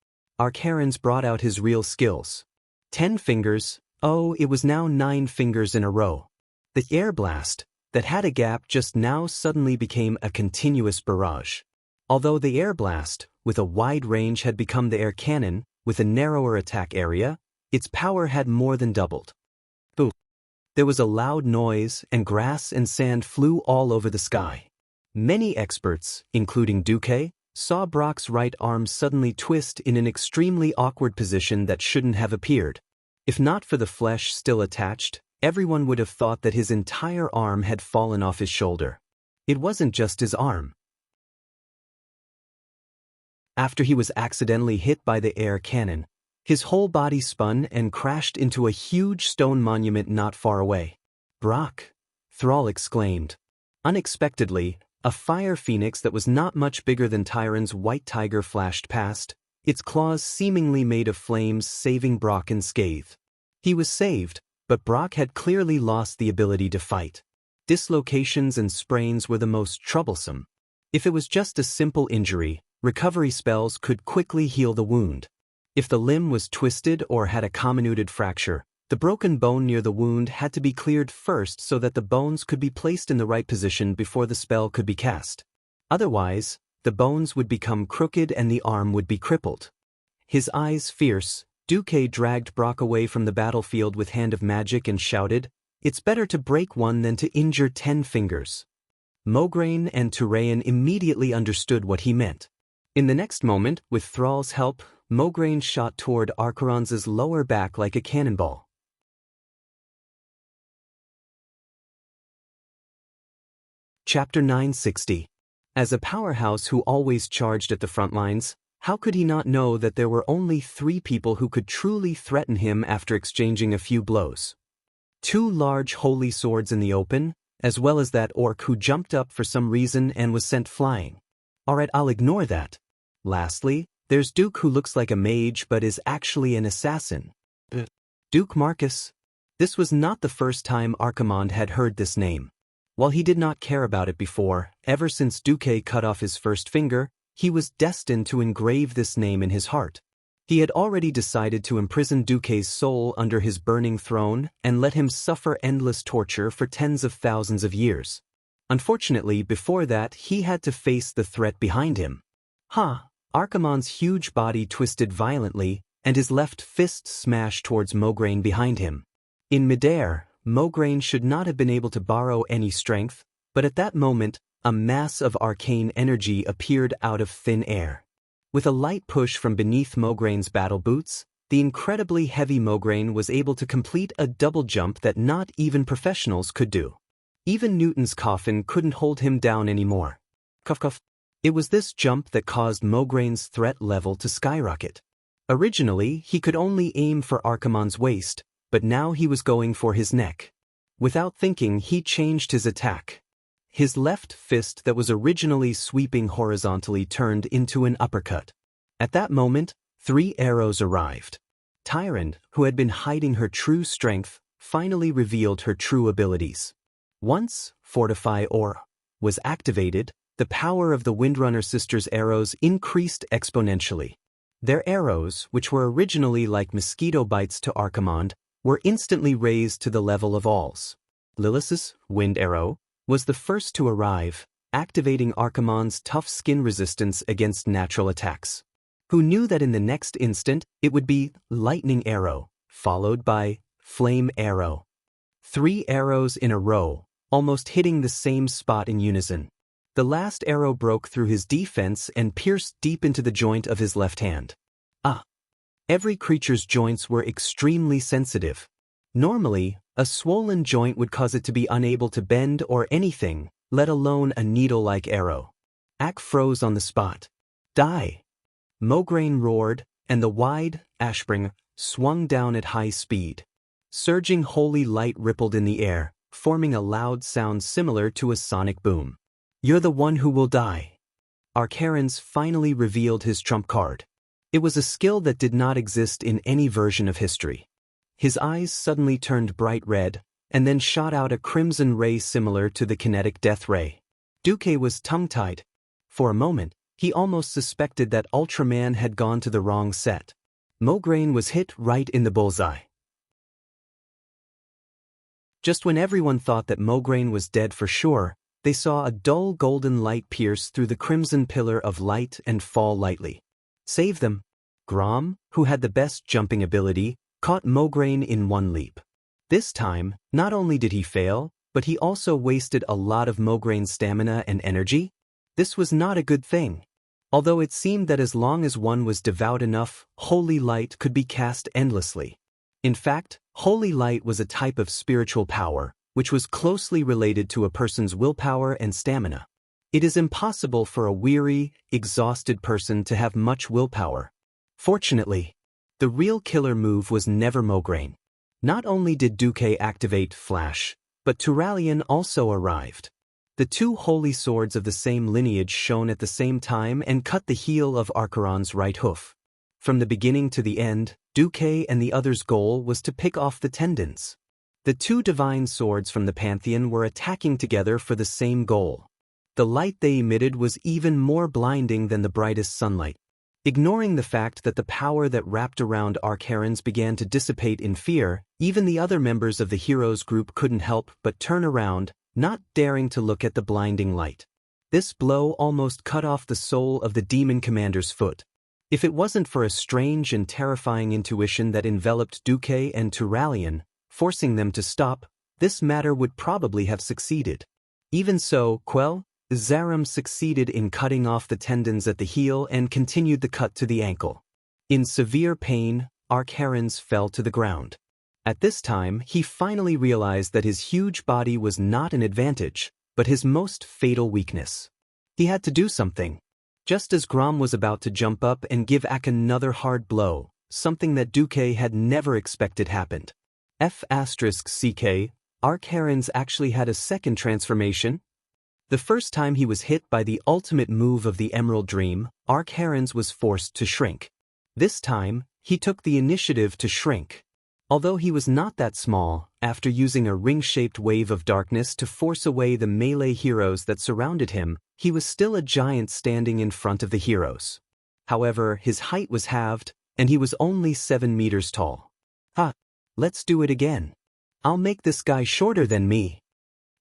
Archeron's brought out his real skills. 10 fingers, oh, it was now 9 fingers in a row. The air blast, that had a gap just now suddenly became a continuous barrage. Although the air blast, with a wide range, had become the air cannon, with a narrower attack area, its power had more than doubled. Boom! There was a loud noise, and grass and sand flew all over the sky. Many experts, including Duque, saw Brock's right arm suddenly twist in an extremely awkward position that shouldn't have appeared. If not for the flesh still attached, everyone would have thought that his entire arm had fallen off his shoulder. It wasn't just his arm. After he was accidentally hit by the air cannon, his whole body spun and crashed into a huge stone monument not far away. Brock! Thrall exclaimed. Unexpectedly, a fire phoenix that was not much bigger than Tyron's white tiger flashed past, its claws seemingly made of flames, saving Brock unscathed. He was saved, but Brock had clearly lost the ability to fight. Dislocations and sprains were the most troublesome. If it was just a simple injury, recovery spells could quickly heal the wound. If the limb was twisted or had a comminuted fracture, the broken bone near the wound had to be cleared first so that the bones could be placed in the right position before the spell could be cast. Otherwise, the bones would become crooked and the arm would be crippled. His eyes fierce, Duque dragged Brock away from the battlefield with Hand of Magic and shouted, "It's better to break one than to injure 10 fingers." Mograine and Turayan immediately understood what he meant. In the next moment, with Thrall's help, Mograine shot toward Archeron's lower back like a cannonball. Chapter 960. As a powerhouse who always charged at the front lines, how could he not know that there were only 3 people who could truly threaten him after exchanging a few blows? 2 large holy swords in the open, as well as that orc who jumped up for some reason and was sent flying. Alright, I'll ignore that. Lastly, there's Duke, who looks like a mage but is actually an assassin. Duke Marcus. This was not the first time Archimonde had heard this name. While he did not care about it before, ever since Duque cut off his first finger, he was destined to engrave this name in his heart. He had already decided to imprison Duque's soul under his burning throne and let him suffer endless torture for tens of thousands of years. Unfortunately, before that, he had to face the threat behind him. Archimonde's huge body twisted violently, and his left fist smashed towards Mograine behind him. In midair, Mograine should not have been able to borrow any strength, but at that moment, a mass of arcane energy appeared out of thin air. With a light push from beneath Mograine's battle boots, the incredibly heavy Mograine was able to complete a double jump that not even professionals could do. Even Newton's coffin couldn't hold him down anymore. Cuff cuff. It was this jump that caused Mograine's threat level to skyrocket. Originally, he could only aim for Archimonde's waist, but now he was going for his neck. Without thinking, he changed his attack. His left fist that was originally sweeping horizontally turned into an uppercut. At that moment, 3 arrows arrived. Tyrant, who had been hiding her true strength, finally revealed her true abilities. Once Fortify Aura was activated, the power of the Windrunner sisters' arrows increased exponentially. Their arrows, which were originally like mosquito bites to Archimonde, were instantly raised to the level of All's. Lilith's Wind Arrow was the first to arrive, activating Archimonde's tough skin resistance against natural attacks. Who knew that in the next instant it would be Lightning Arrow, followed by Flame Arrow. 3 arrows in a row, almost hitting the same spot in unison. The last arrow broke through his defense and pierced deep into the joint of his left hand. Every creature's joints were extremely sensitive. Normally, a swollen joint would cause it to be unable to bend or anything, let alone a needle-like arrow. Ak froze on the spot. Die! Mograine roared, and the wide Ashbringer swung down at high speed. Surging holy light rippled in the air, forming a loud sound similar to a sonic boom. You're the one who will die. Archaron's finally revealed his trump card. It was a skill that did not exist in any version of history. His eyes suddenly turned bright red, and then shot out a crimson ray similar to the kinetic death ray. Duque was tongue-tied. For a moment, he almost suspected that Ultraman had gone to the wrong set. Mograine was hit right in the bullseye. Just when everyone thought that Mograine was dead for sure, they saw a dull golden light pierce through the crimson pillar of light and fall lightly. Save them. Grom, who had the best jumping ability, caught Mograine in one leap. This time, not only did he fail, but he also wasted a lot of Mograine's stamina and energy. This was not a good thing. Although it seemed that as long as one was devout enough, holy light could be cast endlessly. In fact, holy light was a type of spiritual power, which was closely related to a person's willpower and stamina. It is impossible for a weary, exhausted person to have much willpower. Fortunately, the real killer move was never Mograine. Not only did Duque activate Flash, but Turalian also arrived. The 2 holy swords of the same lineage shone at the same time and cut the heel of Archaron's right hoof. From the beginning to the end, Duque and the others' goal was to pick off the tendons. The 2 divine swords from the Pantheon were attacking together for the same goal. The light they emitted was even more blinding than the brightest sunlight. Ignoring the fact that the power that wrapped around Archaron's began to dissipate in fear, even the other members of the heroes group couldn't help but turn around, not daring to look at the blinding light. This blow almost cut off the soul of the demon commander's foot. If it wasn't for a strange and terrifying intuition that enveloped Duque and Turalian, forcing them to stop, this matter would probably have succeeded. Even so, Zaram succeeded in cutting off the tendons at the heel and continued the cut to the ankle. In severe pain, Archaron's fell to the ground. At this time, he finally realized that his huge body was not an advantage, but his most fatal weakness. He had to do something. Just as Grom was about to jump up and give Ak another hard blow, something that Duque had never expected happened. F***CK, Archaron's actually had a second transformation. The first time he was hit by the ultimate move of the Emerald Dream, Archaron's was forced to shrink. This time, he took the initiative to shrink. Although he was not that small, after using a ring-shaped wave of darkness to force away the melee heroes that surrounded him, he was still a giant standing in front of the heroes. However, his height was halved, and he was only 7 meters tall. Let's do it again. I'll make this guy shorter than me.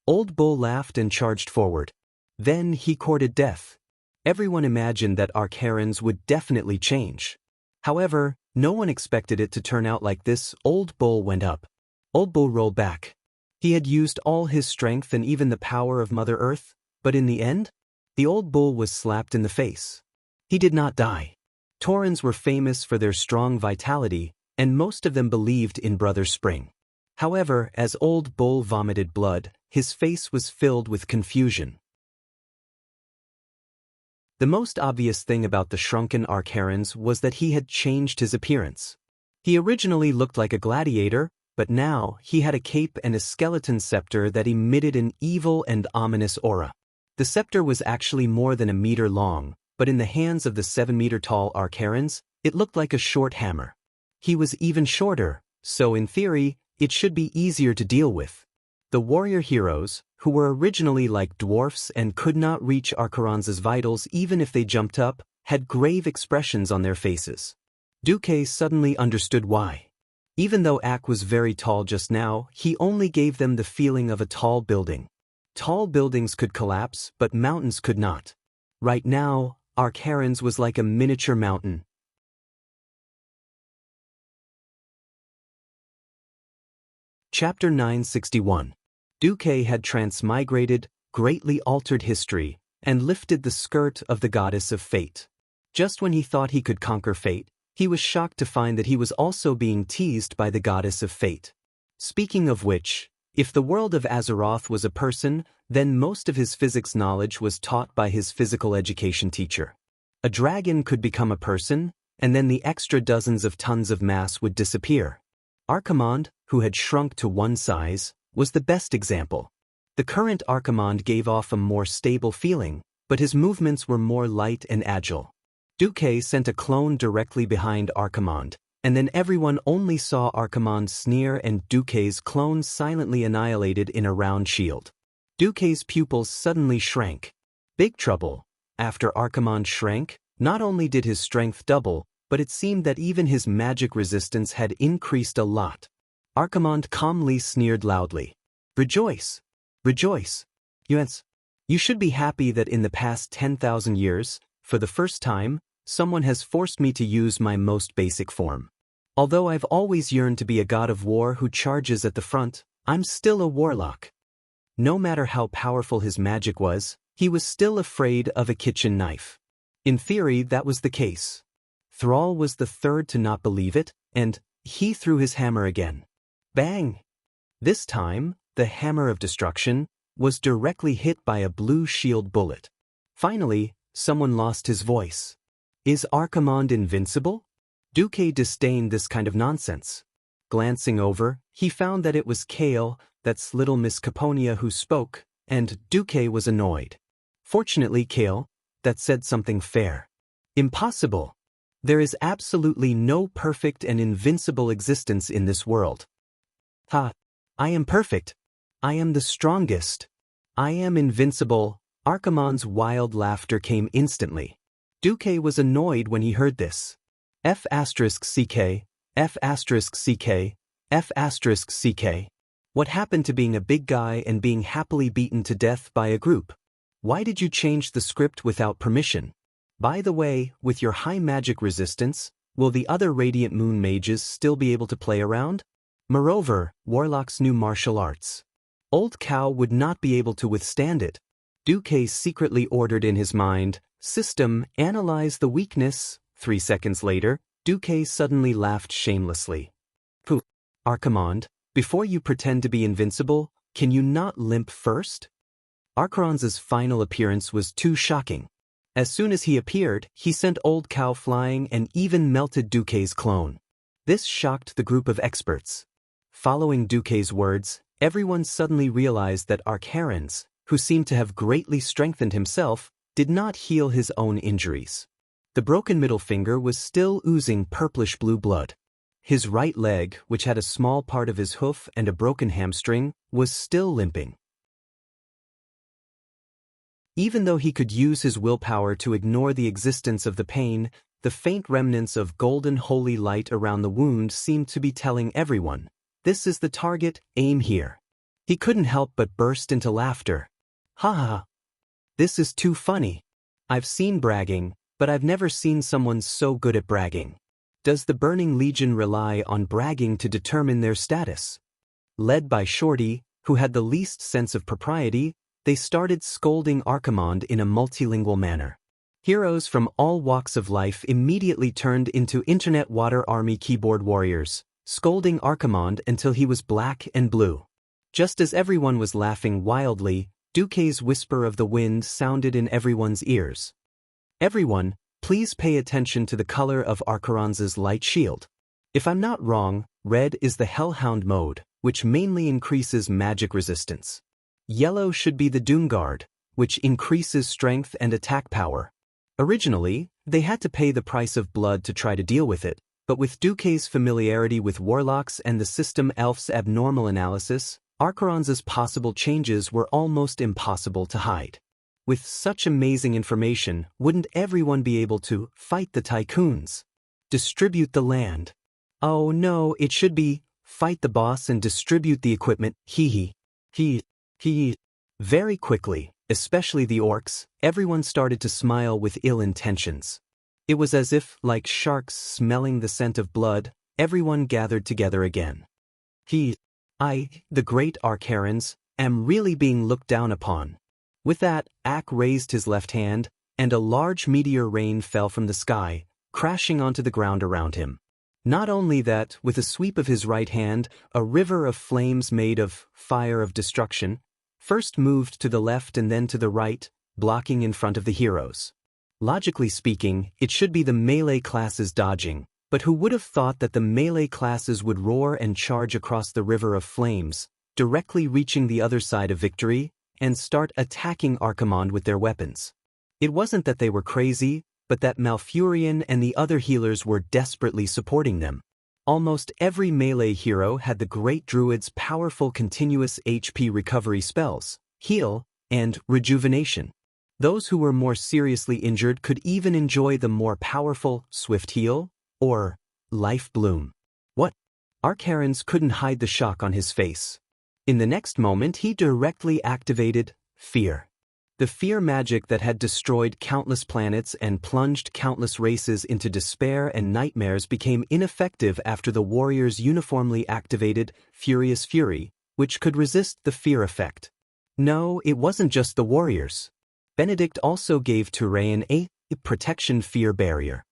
Old Bull laughed and charged forward. Then he courted death. Everyone imagined that Archaron's would definitely change. However, no one expected it to turn out like this. Old Bull went up. Old Bull rolled back. He had used all his strength and even the power of Mother Earth, but in the end, the old bull was slapped in the face. He did not die. Taurans were famous for their strong vitality, and most of them believed in Brother Spring. However, as old bull vomited blood, his face was filled with confusion. The most obvious thing about the shrunken Archaerans was that he had changed his appearance. He originally looked like a gladiator, but now he had a cape and a skeleton scepter that emitted an evil and ominous aura. The scepter was actually more than a meter long, but in the hands of the 7-meter-tall Archaerans, it looked like a short hammer. He was even shorter, so in theory, it should be easier to deal with. The warrior heroes, who were originally like dwarfs and could not reach Archaeran's vitals even if they jumped up, had grave expressions on their faces. Duque suddenly understood why. Even though Ak was very tall just now, he only gave them the feeling of a tall building. Tall buildings could collapse, but mountains could not. Right now, Archaeran's was like a miniature mountain. Chapter 961. Duque had transmigrated, greatly altered history, and lifted the skirt of the goddess of fate. Just when he thought he could conquer fate, he was shocked to find that he was also being teased by the goddess of fate. Speaking of which, if the world of Azeroth was a person, then most of his physics knowledge was taught by his physical education teacher. A dragon could become a person, and then the extra dozens of tons of mass would disappear. Archimonde, who had shrunk to one size, was the best example. The current Archimonde gave off a more stable feeling, but his movements were more light and agile. Duque sent a clone directly behind Archimonde, and then everyone only saw Archimonde sneer and Duque's clone silently annihilated in a round shield. Duque's pupils suddenly shrank. Big trouble. After Archimonde shrank, not only did his strength double, but it seemed that even his magic resistance had increased a lot. Archimonde calmly sneered loudly. Rejoice! Rejoice! Yes. You should be happy that in the past 10,000 years, for the first time, someone has forced me to use my most basic form. Although I've always yearned to be a god of war who charges at the front, I'm still a warlock. No matter how powerful his magic was, he was still afraid of a kitchen knife. In theory, that was the case. Thrall was the third to not believe it, and he threw his hammer again. Bang! This time, the hammer of destruction was directly hit by a blue shield bullet. Finally, someone lost his voice. Is Archimonde invincible? Duque disdained this kind of nonsense. Glancing over, he found that it was Kale, that's little Miss Caponia, who spoke, and Duque was annoyed. Fortunately, Kale, that said something fair. Impossible. There is absolutely no perfect and invincible existence in this world. Ha! I am perfect. I am the strongest. I am invincible. Archimonde's wild laughter came instantly. Duque was annoyed when he heard this. F***CK, F***CK, F***CK. What happened to being a big guy and being happily beaten to death by a group? Why did you change the script without permission? By the way, with your high magic resistance, will the other Radiant Moon mages still be able to play around? Moreover, Warlock's new martial arts. Old Cow would not be able to withstand it. Duque secretly ordered in his mind, System, analyze the weakness. 3 seconds later, Duque suddenly laughed shamelessly. Pooh! Archimonde, before you pretend to be invincible, can you not limp first? Archaeran's final appearance was too shocking. As soon as he appeared, he sent Old Cow flying and even melted Duque's clone. This shocked the group of experts. Following Duque's words, everyone suddenly realized that Archaeran's, who seemed to have greatly strengthened himself, did not heal his own injuries. The broken middle finger was still oozing purplish-blue blood. His right leg, which had a small part of his hoof and a broken hamstring, was still limping. Even though he could use his willpower to ignore the existence of the pain, the faint remnants of golden holy light around the wound seemed to be telling everyone, "This is the target, aim here." He couldn't help but burst into laughter. Ha ha! This is too funny. I've seen bragging, but I've never seen someone so good at bragging. Does the Burning Legion rely on bragging to determine their status? Led by Shorty, who had the least sense of propriety, they started scolding Archimonde in a multilingual manner. Heroes from all walks of life immediately turned into Internet Water Army keyboard warriors, scolding Archimonde until he was black and blue. Just as everyone was laughing wildly, Duque's whisper of the wind sounded in everyone's ears. "Everyone, please pay attention to the color of Archiron's light shield. If I'm not wrong, red is the Hellhound mode, which mainly increases magic resistance. Yellow should be the Doomguard, which increases strength and attack power." Originally, they had to pay the price of blood to try to deal with it, but with Duque's familiarity with warlocks and the system Elf's abnormal analysis, Archiron's possible changes were almost impossible to hide. With such amazing information, wouldn't everyone be able to fight the tycoons? Distribute the land. Oh no, it should be fight the boss and distribute the equipment, hee. Very quickly, especially the orcs, everyone started to smile with ill intentions. It was as if, like sharks smelling the scent of blood, everyone gathered together again. I, the great Archerons, am really being looked down upon. With that, Ak raised his left hand, and a large meteor rain fell from the sky, crashing onto the ground around him. Not only that, with a sweep of his right hand, a river of flames made of fire of destruction first moved to the left and then to the right, blocking in front of the heroes. Logically speaking, it should be the melee classes dodging, but who would have thought that the melee classes would roar and charge across the river of flames, directly reaching the other side of victory, and start attacking Archimonde with their weapons? It wasn't that they were crazy, but that Malfurion and the other healers were desperately supporting them. Almost every melee hero had the Great Druid's powerful continuous HP recovery spells, heal, and rejuvenation. Those who were more seriously injured could even enjoy the more powerful Swift Heal or Life Bloom. What? Archerons couldn't hide the shock on his face. In the next moment he directly activated Fear. The fear magic that had destroyed countless planets and plunged countless races into despair and nightmares became ineffective after the warriors uniformly activated Furious Fury, which could resist the fear effect. No, it wasn't just the warriors. Benedict also gave Turayan a protection fear barrier.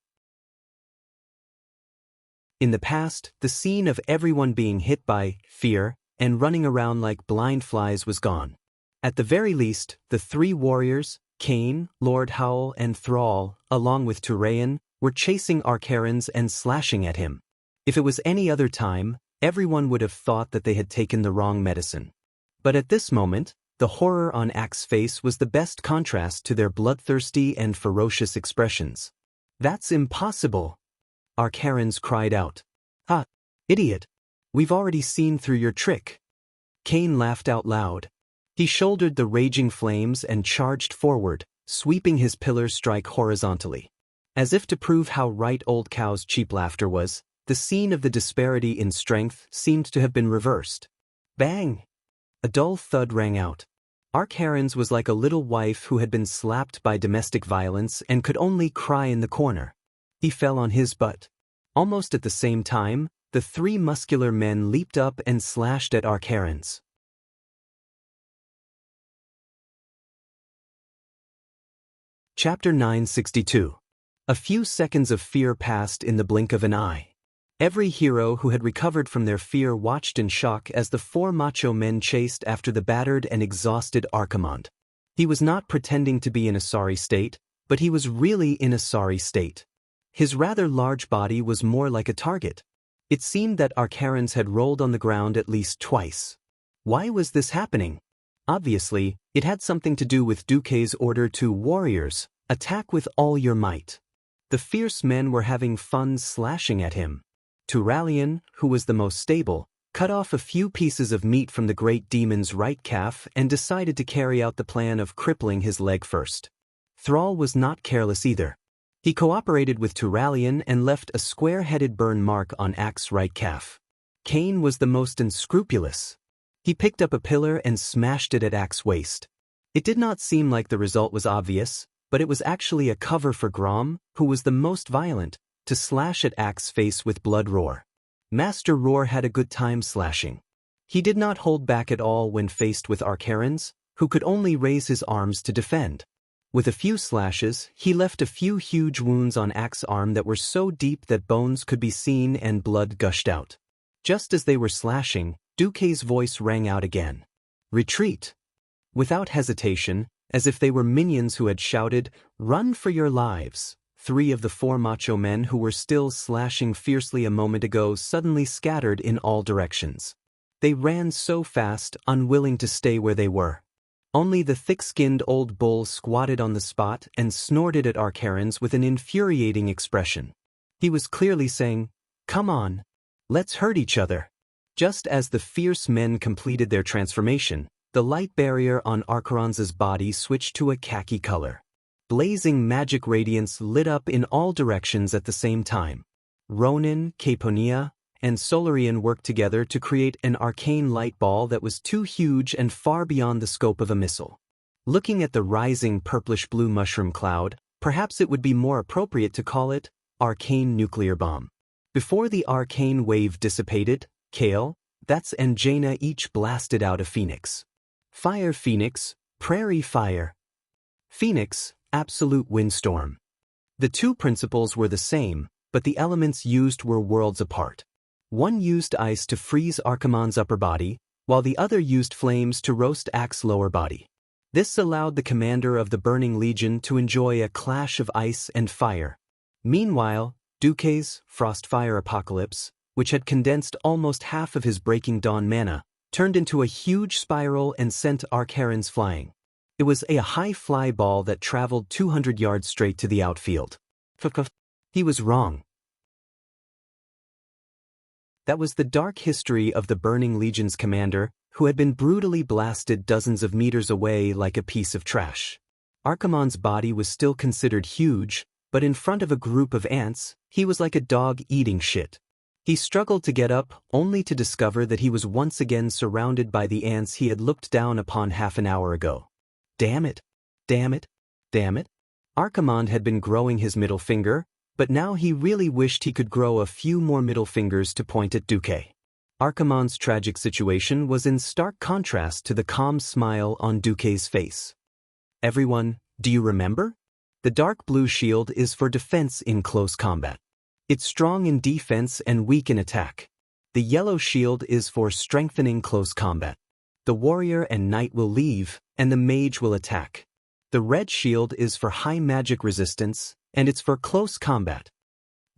In the past, the scene of everyone being hit by fear and running around like blind flies was gone. At the very least, the three warriors, Cain, Lord Howl, and Thrall, along with Turayan, were chasing Archerons and slashing at him. If it was any other time, everyone would have thought that they had taken the wrong medicine. But at this moment, the horror on Ak's face was the best contrast to their bloodthirsty and ferocious expressions. "That's impossible!" Archerons cried out. "Ha! Idiot! We've already seen through your trick." Cain laughed out loud. He shouldered the raging flames and charged forward, sweeping his pillar strike horizontally. As if to prove how right Old Cow's cheap laughter was, the scene of the disparity in strength seemed to have been reversed. Bang! A dull thud rang out. Archerons was like a little wife who had been slapped by domestic violence and could only cry in the corner. He fell on his butt. Almost at the same time, the three muscular men leaped up and slashed at Archerons. Chapter 962. A few seconds of fear passed in the blink of an eye. Every hero who had recovered from their fear watched in shock as the four macho men chased after the battered and exhausted Archimonde. He was not pretending to be in a sorry state, but he was really in a sorry state. His rather large body was more like a target. It seemed that Archerons had rolled on the ground at least twice. Why was this happening? Obviously, it had something to do with Duque's order to warriors, attack with all your might. The fierce men were having fun slashing at him. Turalian, who was the most stable, cut off a few pieces of meat from the great demon's right calf and decided to carry out the plan of crippling his leg first. Thrall was not careless either. He cooperated with Turalian and left a square-headed burn mark on Ak's right calf. Cain was the most unscrupulous. He picked up a pillar and smashed it at Ak's waist. It did not seem like the result was obvious, but it was actually a cover for Grom, who was the most violent, to slash at Ak's face with Blood Roar. Master Roar had a good time slashing. He did not hold back at all when faced with Archerons, who could only raise his arms to defend. With a few slashes, he left a few huge wounds on Ak's arm that were so deep that bones could be seen and blood gushed out. Just as they were slashing, Duque's voice rang out again. Retreat! Without hesitation, as if they were minions who had shouted, Run for your lives! 3 of the 4 macho men who were still slashing fiercely a moment ago suddenly scattered in all directions. They ran so fast, unwilling to stay where they were. Only the thick-skinned old bull squatted on the spot and snorted at Archerons with an infuriating expression. He was clearly saying, Come on, let's hurt each other. Just as the fierce men completed their transformation, the light barrier on Archerons' body switched to a khaki color. Blazing magic radiance lit up in all directions at the same time. Ronin, Caponia, and Solarian worked together to create an arcane light ball that was too huge and far beyond the scope of a missile. Looking at the rising purplish-blue mushroom cloud, perhaps it would be more appropriate to call it arcane nuclear bomb. Before the arcane wave dissipated, Kale, That's and Jaina each blasted out a phoenix. Fire Phoenix, Prairie Fire. Phoenix, Absolute Windstorm. The 2 principles were the same, but the elements used were worlds apart. One used ice to freeze Archimonde's upper body, while the other used flames to roast Ak's lower body. This allowed the commander of the Burning Legion to enjoy a clash of ice and fire. Meanwhile, Duque's Frostfire Apocalypse, which had condensed almost half of his Breaking Dawn mana, turned into a huge spiral and sent Archerons flying. It was a high fly ball that traveled 200 yards straight to the outfield. He was wrong. That was the dark history of the Burning Legion's commander, who had been brutally blasted dozens of meters away like a piece of trash. Archimonde's body was still considered huge, but in front of a group of ants, he was like a dog eating shit. He struggled to get up, only to discover that he was once again surrounded by the ants he had looked down upon half an hour ago. Damn it! Damn it! Damn it! Archimonde had been growing his middle finger, but now he really wished he could grow a few more middle fingers to point at Duque. Archimonde's tragic situation was in stark contrast to the calm smile on Duque's face. Everyone, do you remember? The dark blue shield is for defense in close combat. It's strong in defense and weak in attack. The yellow shield is for strengthening close combat. The warrior and knight will leave, and the mage will attack. The red shield is for high magic resistance, and it's for close combat.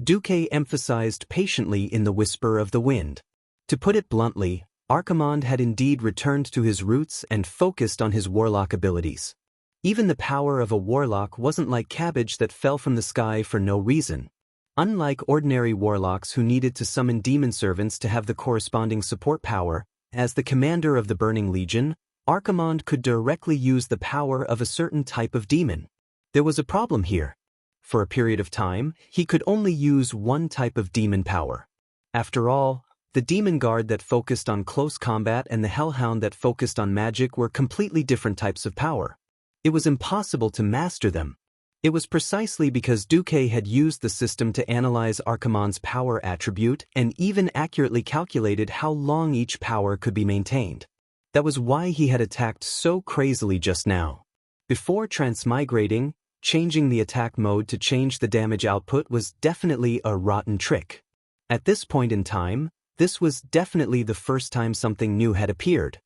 Duque emphasized patiently in the whisper of the wind. To put it bluntly, Archimonde had indeed returned to his roots and focused on his warlock abilities. Even the power of a warlock wasn't like cabbage that fell from the sky for no reason. Unlike ordinary warlocks who needed to summon demon servants to have the corresponding support power, as the commander of the Burning Legion, Archimonde could directly use the power of a certain type of demon. There was a problem here. For a period of time, he could only use one type of demon power. After all, the demon guard that focused on close combat and the hellhound that focused on magic were completely different types of power. It was impossible to master them. It was precisely because Duque had used the system to analyze Archimonde's power attribute and even accurately calculated how long each power could be maintained. That was why he had attacked so crazily just now. Before transmigrating, changing the attack mode to change the damage output was definitely a rotten trick. At this point in time, this was definitely the first time something new had appeared.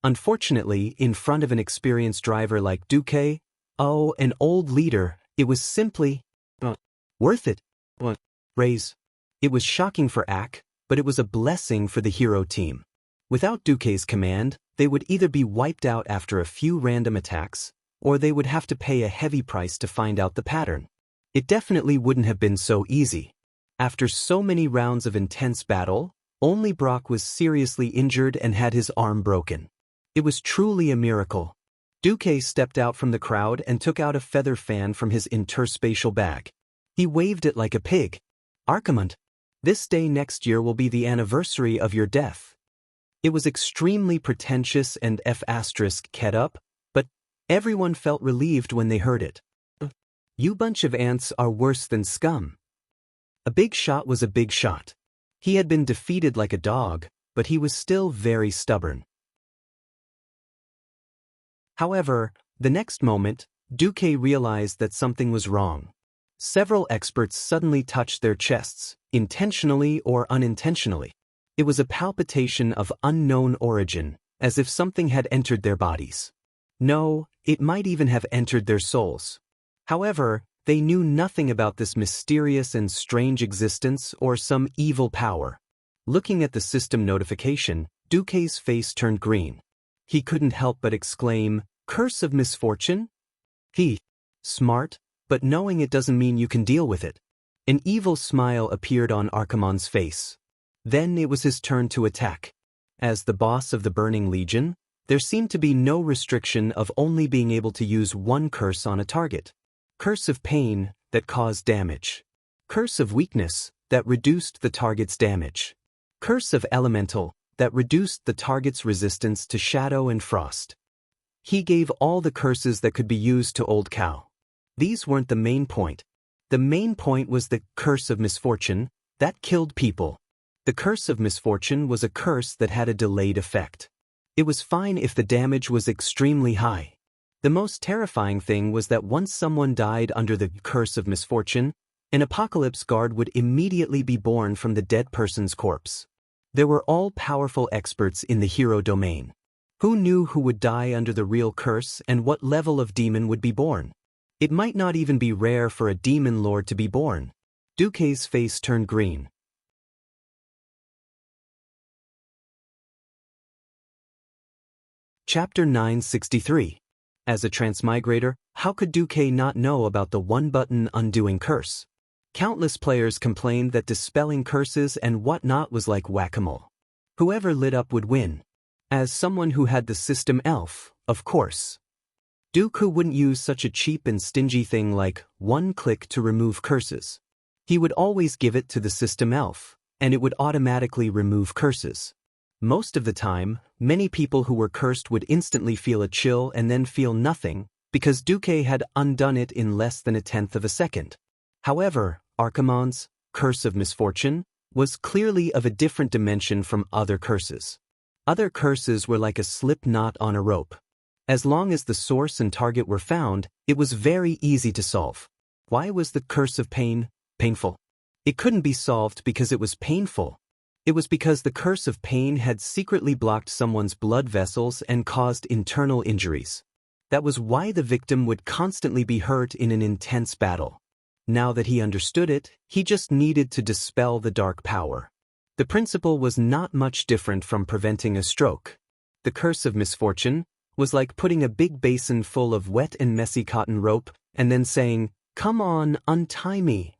Unfortunately, in front of an experienced driver like Duque, an old leader, it was simply worth it. Raise. It was shocking for Ak, but it was a blessing for the hero team. Without Duque's command, they would either be wiped out after a few random attacks, or they would have to pay a heavy price to find out the pattern. It definitely wouldn't have been so easy. After so many rounds of intense battle, only Brock was seriously injured and had his arm broken. It was truly a miracle. Duque stepped out from the crowd and took out a feather fan from his interspatial bag. He waved it like a pig. Archimonde, this day next year will be the anniversary of your death. It was extremely pretentious and F***ed up, but everyone felt relieved when they heard it. You bunch of ants are worse than scum. A big shot was a big shot. He had been defeated like a dog, but he was still very stubborn. However, the next moment, Duque realized that something was wrong. Several experts suddenly touched their chests, intentionally or unintentionally. It was a palpitation of unknown origin, as if something had entered their bodies. No, it might even have entered their souls. However, they knew nothing about this mysterious and strange existence or some evil power. Looking at the system notification, Duque's face turned green. He couldn't help but exclaim, "Curse of misfortune?" Smart, but knowing it doesn't mean you can deal with it. An evil smile appeared on Archimonde's face. Then it was his turn to attack. As the boss of the Burning Legion, there seemed to be no restriction of only being able to use one curse on a target. Curse of pain, that caused damage. Curse of weakness, that reduced the target's damage. Curse of elemental, that reduced the target's resistance to shadow and frost. He gave all the curses that could be used to Old Cow. These weren't the main point. The main point was the curse of misfortune, that killed people. The curse of misfortune was a curse that had a delayed effect. It was fine if the damage was extremely high. The most terrifying thing was that once someone died under the curse of misfortune, an apocalypse guard would immediately be born from the dead person's corpse. There were all-powerful experts in the hero domain. Who knew who would die under the real curse and what level of demon would be born? It might not even be rare for a demon lord to be born. Duque's face turned green. Chapter 963. As a transmigrator, how could Duque not know about the one-button undoing curse? Countless players complained that dispelling curses and whatnot was like whack-a-mole. Whoever lit up would win. As someone who had the system elf, of course. Duque wouldn't use such a cheap and stingy thing like one click to remove curses. He would always give it to the system elf, and it would automatically remove curses. Most of the time, many people who were cursed would instantly feel a chill and then feel nothing, because Duque had undone it in less than 1/10 of a second. However, Archimonde's curse of misfortune was clearly of a different dimension from other curses. Other curses were like a slip knot on a rope. As long as the source and target were found, it was very easy to solve. Why was the curse of pain painful? It couldn't be solved because it was painful. It was because the curse of pain had secretly blocked someone's blood vessels and caused internal injuries. That was why the victim would constantly be hurt in an intense battle. Now that he understood it, he just needed to dispel the dark power. The principle was not much different from preventing a stroke. The curse of misfortune was like putting a big basin full of wet and messy cotton rope and then saying, "Come on, untie me."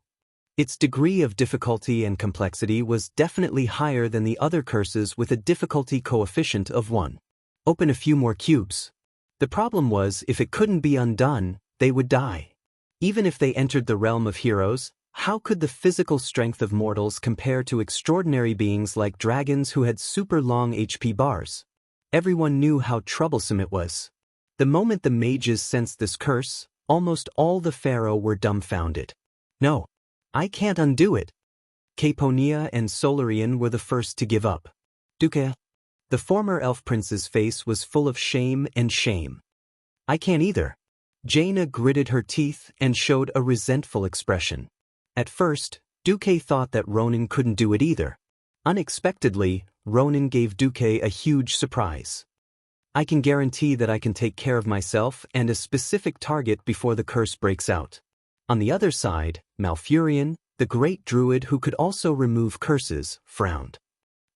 Its degree of difficulty and complexity was definitely higher than the other curses with a difficulty coefficient of 1. Open a few more cubes. The problem was, if it couldn't be undone, they would die. Even if they entered the realm of heroes, how could the physical strength of mortals compare to extraordinary beings like dragons who had super long HP bars? Everyone knew how troublesome it was. The moment the mages sensed this curse, almost all the pharaoh were dumbfounded. "No. I can't undo it." Caponia and Solarian were the first to give up. Duque, the former elf prince's face was full of shame and shame. "I can't either." Jaina gritted her teeth and showed a resentful expression. At first, Duque thought that Ronan couldn't do it either. Unexpectedly, Ronan gave Duque a huge surprise. "I can guarantee that I can take care of myself and a specific target before the curse breaks out." On the other side, Malfurion, the great druid who could also remove curses, frowned.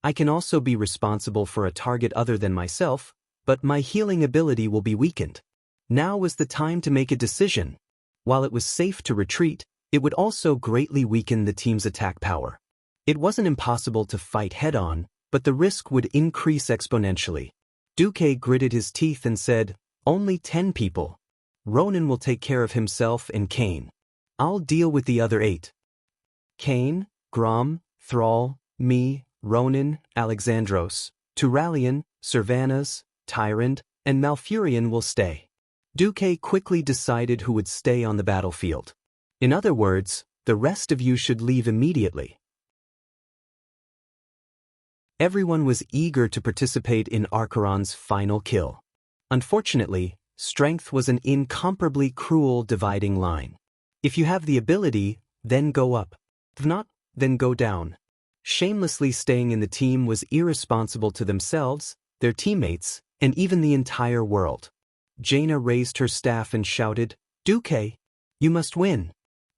"I can also be responsible for a target other than myself, but my healing ability will be weakened." Now was the time to make a decision. While it was safe to retreat, it would also greatly weaken the team's attack power. It wasn't impossible to fight head-on, but the risk would increase exponentially. Duque gritted his teeth and said, "Only 10 people. Ronan will take care of himself and Kane. I'll deal with the other 8. Kane, Grom, Thrall, me, Ronan, Alexandros, Turalian, Servanas, Tyrant, and Malfurion will stay." Duque quickly decided who would stay on the battlefield. In other words, the rest of you should leave immediately. Everyone was eager to participate in Archeron's final kill. Unfortunately, strength was an incomparably cruel dividing line. If you have the ability, then go up. If not, then go down. Shamelessly staying in the team was irresponsible to themselves, their teammates, and even the entire world. Jaina raised her staff and shouted, "Duque, you must win.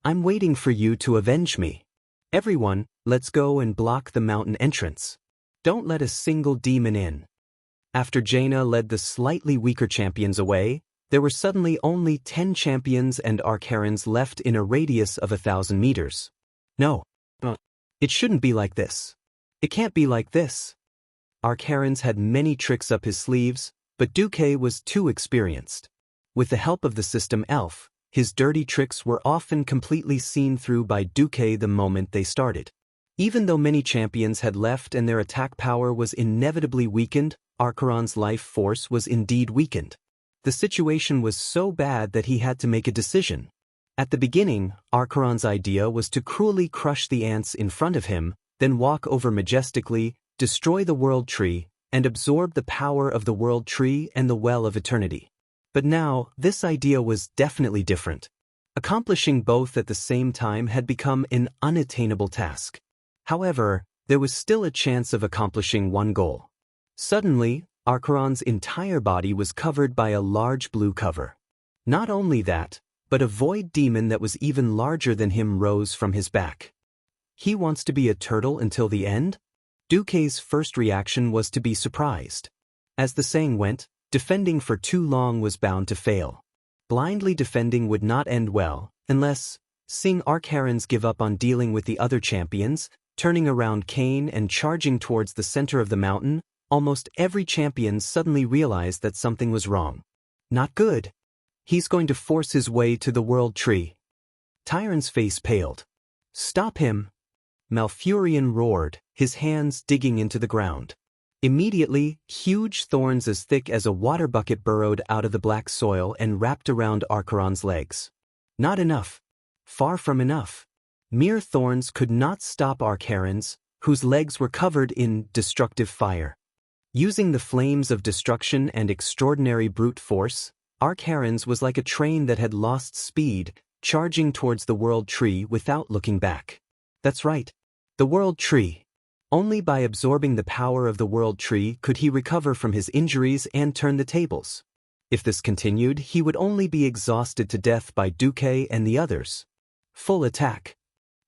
I'm waiting for you to avenge me. Everyone, let's go and block the mountain entrance. Don't let a single demon in." After Jaina led the slightly weaker champions away, there were suddenly only 10 champions and Archerons left in a radius of 1,000 meters. No. It shouldn't be like this. It can't be like this. Archerons had many tricks up his sleeves, but Duque was too experienced. With the help of the system elf, his dirty tricks were often completely seen through by Duque the moment they started. Even though many champions had left and their attack power was inevitably weakened, Archeron's life force was indeed weakened. The situation was so bad that he had to make a decision. At the beginning, Archeron's idea was to cruelly crush the ants in front of him, then walk over majestically, destroy the World Tree, and absorb the power of the World Tree and the Well of Eternity. But now, this idea was definitely different. Accomplishing both at the same time had become an unattainable task. However, there was still a chance of accomplishing one goal. Suddenly, Archeron's entire body was covered by a large blue cover. Not only that, but a void demon that was even larger than him rose from his back. He wants to be a turtle until the end? Duque's first reaction was to be surprised. As the saying went, defending for too long was bound to fail. Blindly defending would not end well, unless, seeing Archerons give up on dealing with the other champions, turning around Cain and charging towards the center of the mountain, almost every champion suddenly realized that something was wrong. Not good. He's going to force his way to the World Tree. Tyron's face paled. "Stop him!" Malfurion roared, his hands digging into the ground. Immediately, huge thorns as thick as a water bucket burrowed out of the black soil and wrapped around Archeron's legs. Not enough. Far from enough. Mere thorns could not stop Archerons, whose legs were covered in destructive fire. Using the flames of destruction and extraordinary brute force, Archerons was like a train that had lost speed, charging towards the World Tree without looking back. That's right. The World Tree. Only by absorbing the power of the World Tree could he recover from his injuries and turn the tables. If this continued, he would only be exhausted to death by Duque and the others. Full attack.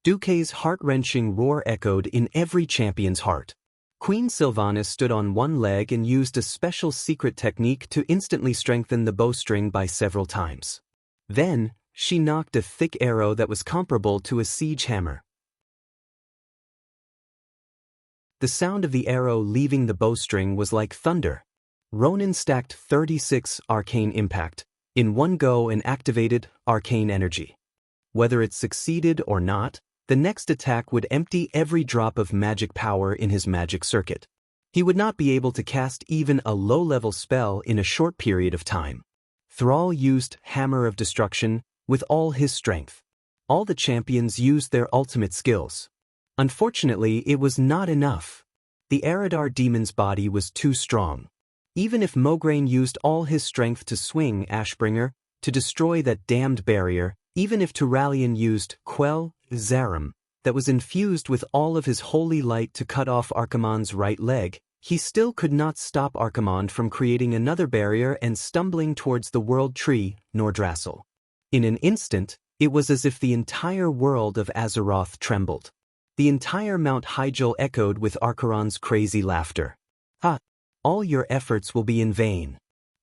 Duque's heart-wrenching roar echoed in every champion's heart. Queen Sylvanas stood on one leg and used a special secret technique to instantly strengthen the bowstring by several times. Then, she knocked a thick arrow that was comparable to a siege hammer. The sound of the arrow leaving the bowstring was like thunder. Ronan stacked 36 arcane impact in one go and activated arcane energy. Whether it succeeded or not, the next attack would empty every drop of magic power in his magic circuit. He would not be able to cast even a low-level spell in a short period of time. Thrall used Hammer of Destruction with all his strength. All the champions used their ultimate skills. Unfortunately, it was not enough. The Eridar demon's body was too strong. Even if Mograine used all his strength to swing Ashbringer, to destroy that damned barrier, even if Turalion used Quell Zarum, that was infused with all of his holy light to cut off Archimonde's right leg, he still could not stop Archimonde from creating another barrier and stumbling towards the World Tree, Nordrassil. In an instant, it was as if the entire world of Azeroth trembled. The entire Mount Hyjal echoed with Archeron's crazy laughter. "Ha! All your efforts will be in vain.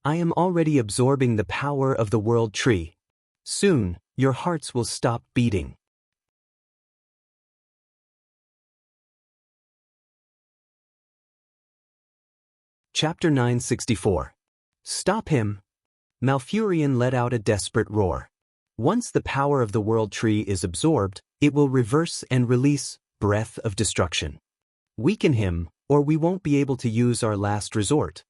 I am already absorbing the power of the World Tree. Soon, your hearts will stop beating." Chapter 964. Stop him! Malfurion let out a desperate roar. Once the power of the World Tree is absorbed, it will reverse and release Breath of Destruction. Weaken him, or we won't be able to use our last resort.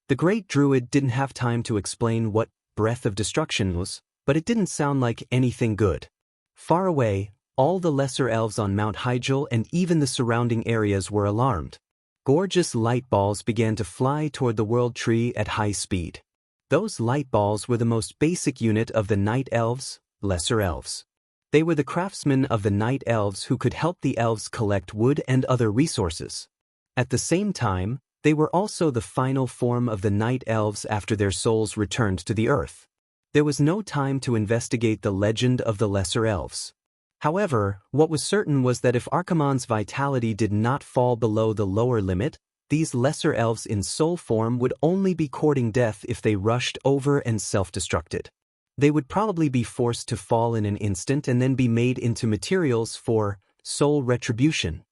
The great druid didn't have time to explain what Breath of Destruction was, but it didn't sound like anything good. Far away, all the lesser elves on Mount Hyjal and even the surrounding areas were alarmed. Gorgeous light balls began to fly toward the world tree at high speed. Those light balls were the most basic unit of the night elves, lesser elves. They were the craftsmen of the night elves who could help the elves collect wood and other resources. At the same time, they were also the final form of the night elves after their souls returned to the earth. There was no time to investigate the legend of the lesser elves. However, what was certain was that if Archimonde's vitality did not fall below the lower limit, these lesser elves in soul form would only be courting death if they rushed over and self-destructed. They would probably be forced to fall in an instant and then be made into materials for soul retribution.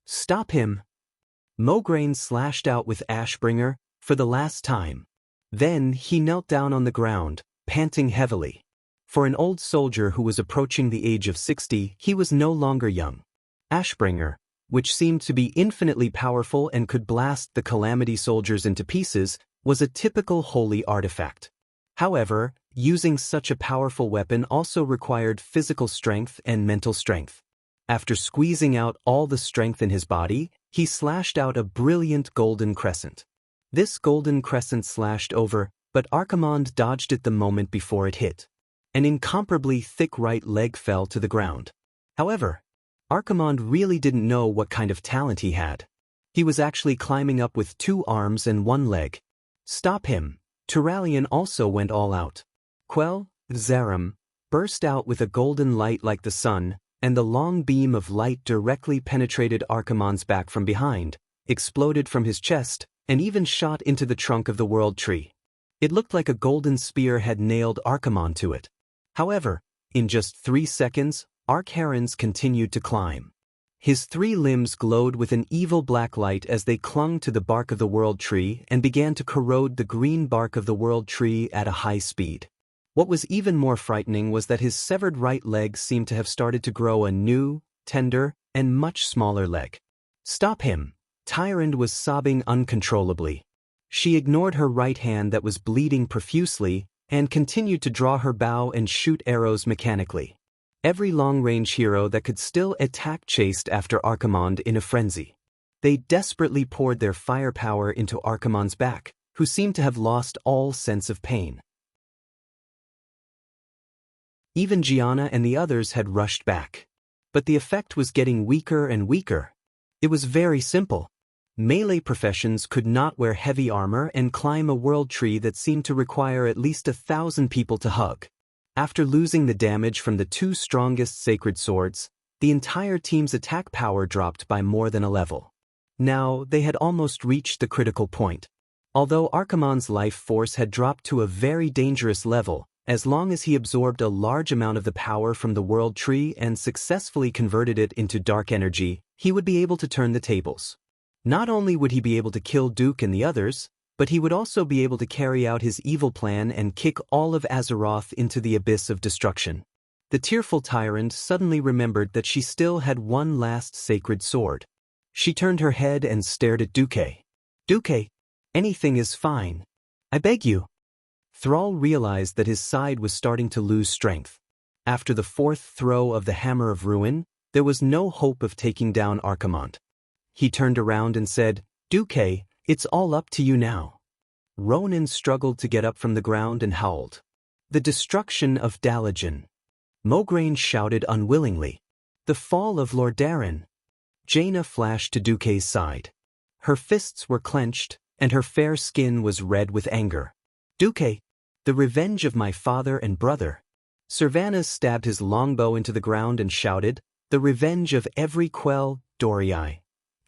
Stop him! Mograine slashed out with Ashbringer for the last time. Then he knelt down on the ground, panting heavily. For an old soldier who was approaching the age of 60, he was no longer young. Ashbringer, which seemed to be infinitely powerful and could blast the Calamity soldiers into pieces, was a typical holy artifact. However, using such a powerful weapon also required physical strength and mental strength. After squeezing out all the strength in his body, he slashed out a brilliant golden crescent. This golden crescent slashed over, but Archimonde dodged it the moment before it hit. An incomparably thick right leg fell to the ground. However, Archimonde really didn't know what kind of talent he had. He was actually climbing up with 2 arms and 1 leg. Stop him! Turalyon also went all out. Quell, Zarim, burst out with a golden light like the sun, and the long beam of light directly penetrated Archimonde's back from behind, exploded from his chest, and even shot into the trunk of the world tree. It looked like a golden spear had nailed Archimonde to it. However, in just 3 seconds, Arkharons continued to climb. His 3 limbs glowed with an evil black light as they clung to the bark of the world tree and began to corrode the green bark of the world tree at a high speed. What was even more frightening was that his severed right leg seemed to have started to grow a new, tender, and much smaller leg. Stop him! Tyrande was sobbing uncontrollably. She ignored her right hand that was bleeding profusely and continued to draw her bow and shoot arrows mechanically. Every long-range hero that could still attack chased after Archimonde in a frenzy. They desperately poured their firepower into Archimonde's back, who seemed to have lost all sense of pain. Even Gianna and the others had rushed back. But the effect was getting weaker and weaker. It was very simple. Melee professions could not wear heavy armor and climb a world tree that seemed to require at least 1,000 people to hug. After losing the damage from the 2 strongest sacred swords, the entire team's attack power dropped by more than a level. Now, they had almost reached the critical point. Although Archimonde's life force had dropped to a very dangerous level, as long as he absorbed a large amount of the power from the world tree and successfully converted it into dark energy, he would be able to turn the tables. Not only would he be able to kill Duke and the others, but he would also be able to carry out his evil plan and kick all of Azeroth into the abyss of destruction. The tearful Tyrande suddenly remembered that she still had one last sacred sword. She turned her head and stared at Duque. Duque, anything is fine. I beg you. Thrall realized that his side was starting to lose strength. After the 4th throw of the Hammer of Ruin, there was no hope of taking down Archimonde. He turned around and said, Duque, it's all up to you now. Ronan struggled to get up from the ground and howled. The destruction of Dalajan. Mograine shouted unwillingly. The fall of Lordaeron. Jaina flashed to Duque's side. Her fists were clenched, and her fair skin was red with anger. Duque, the revenge of my father and brother. Servanas stabbed his longbow into the ground and shouted, the revenge of every Quell, Dorii.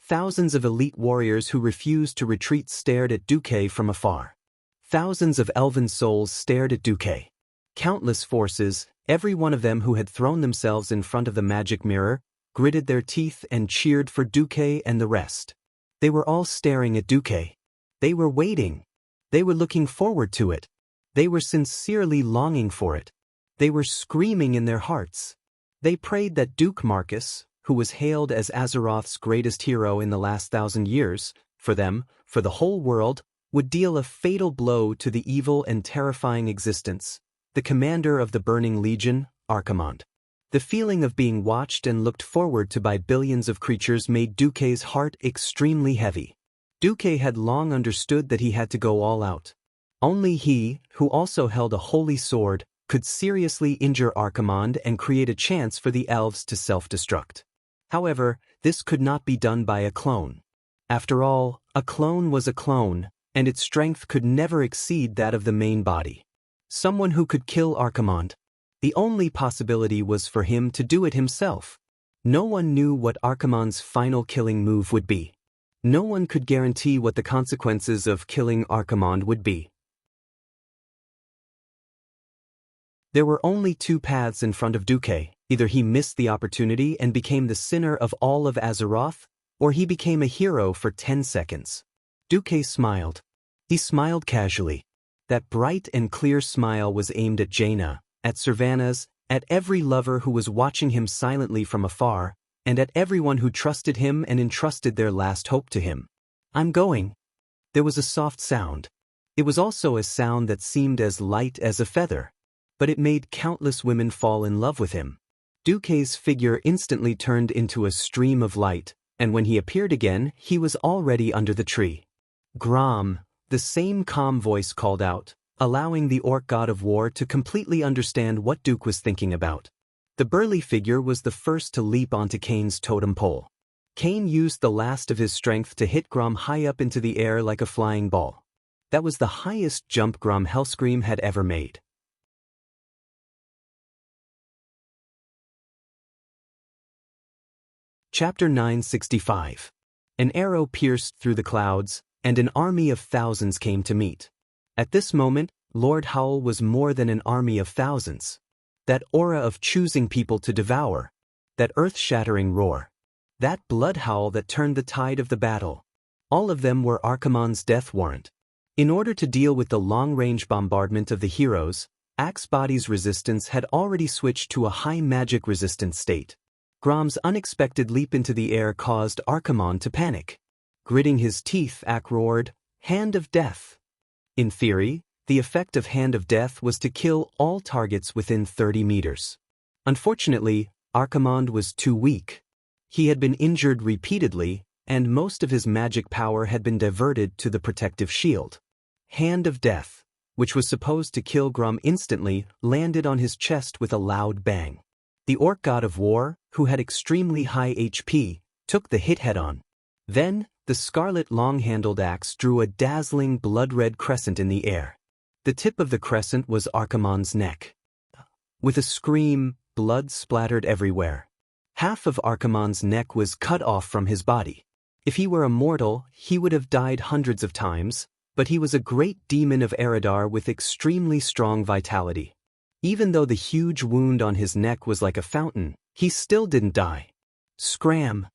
Thousands of elite warriors who refused to retreat stared at Duque from afar. Thousands of elven souls stared at Duque. Countless forces, every one of them who had thrown themselves in front of the magic mirror, gritted their teeth and cheered for Duque and the rest. They were all staring at Duque. They were waiting. They were looking forward to it. They were sincerely longing for it. They were screaming in their hearts. They prayed that Duke Marcus, who was hailed as Azeroth's greatest hero in the last 1,000 years, for them, for the whole world, would deal a fatal blow to the evil and terrifying existence, the commander of the Burning Legion, Archimonde. The feeling of being watched and looked forward to by billions of creatures made Duque's heart extremely heavy. Duque had long understood that he had to go all out. Only he, who also held a holy sword, could seriously injure Archimonde and create a chance for the elves to self-destruct. However, this could not be done by a clone. After all, a clone was a clone, and its strength could never exceed that of the main body. Someone who could kill Archimonde. The only possibility was for him to do it himself. No one knew what Archimonde's final killing move would be. No one could guarantee what the consequences of killing Archimonde would be. There were only two paths in front of Duque. Either he missed the opportunity and became the sinner of all of Azeroth, or he became a hero for 10 seconds. Duque smiled. He smiled casually. That bright and clear smile was aimed at Jaina, at Sylvanas, at every lover who was watching him silently from afar, and at everyone who trusted him and entrusted their last hope to him. "I'm going." There was a soft sound. It was also a sound that seemed as light as a feather, but it made countless women fall in love with him. Duque's figure instantly turned into a stream of light, and when he appeared again, he was already under the tree. "Grom," the same calm voice called out, allowing the orc god of war to completely understand what Duque was thinking about. The burly figure was the first to leap onto Kane's totem pole. Kane used the last of his strength to hit Grom high up into the air like a flying ball. That was the highest jump Grom Hellscream had ever made. Chapter 965. An arrow pierced through the clouds, and an army of thousands came to meet. At this moment, Lord Howl was more than an army of thousands. That aura of choosing people to devour, that earth-shattering roar, that blood howl that turned the tide of the battle, all of them were Archimonde's death warrant. In order to deal with the long-range bombardment of the heroes, Axebody's resistance had already switched to a high magic resistant state. Grom's unexpected leap into the air caused Archimonde to panic. Gritting his teeth, Ak roared, "Hand of Death." In theory, the effect of Hand of Death was to kill all targets within 30 meters. Unfortunately, Archimonde was too weak. He had been injured repeatedly, and most of his magic power had been diverted to the protective shield. Hand of Death, which was supposed to kill Grom instantly, landed on his chest with a loud bang. The orc god of war, who had extremely high HP, took the hit head-on. Then, the scarlet long-handled axe drew a dazzling blood-red crescent in the air. The tip of the crescent was Archimonde's neck. With a scream, blood splattered everywhere. Half of Archimonde's neck was cut off from his body. If he were immortal, he would have died hundreds of times, but he was a great demon of Eridar with extremely strong vitality. Even though the huge wound on his neck was like a fountain, he still didn't die. Scram!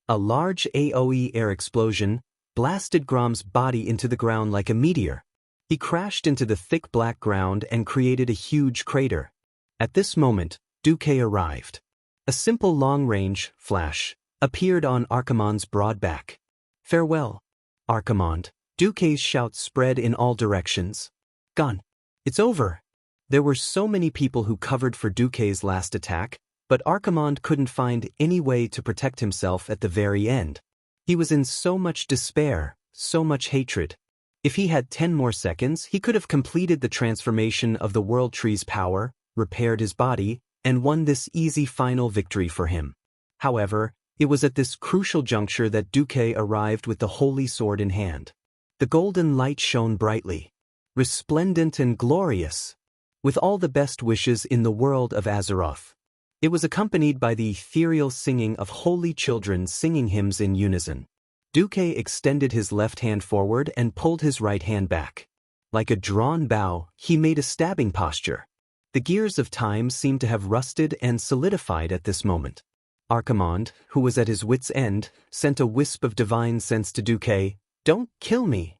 A large AoE air explosion blasted Grom's body into the ground like a meteor. He crashed into the thick black ground and created a huge crater. At this moment, Duque arrived. A simple long-range flash appeared on Archimonde's broad back. "Farewell, Archimonde." Duque's shout spread in all directions. "Gone. It's over." There were so many people who covered for Duque's last attack, but Archimonde couldn't find any way to protect himself at the very end. He was in so much despair, so much hatred. If he had 10 more seconds, he could have completed the transformation of the World Tree's power, repaired his body, and won this easy final victory for him. However, it was at this crucial juncture that Duque arrived with the holy sword in hand. The golden light shone brightly, resplendent and glorious, with all the best wishes in the world of Azeroth. It was accompanied by the ethereal singing of holy children singing hymns in unison. Duque extended his left hand forward and pulled his right hand back. Like a drawn bow, he made a stabbing posture. The gears of time seemed to have rusted and solidified at this moment. Archimonde, who was at his wit's end, sent a wisp of divine sense to Duque. "Don't kill me.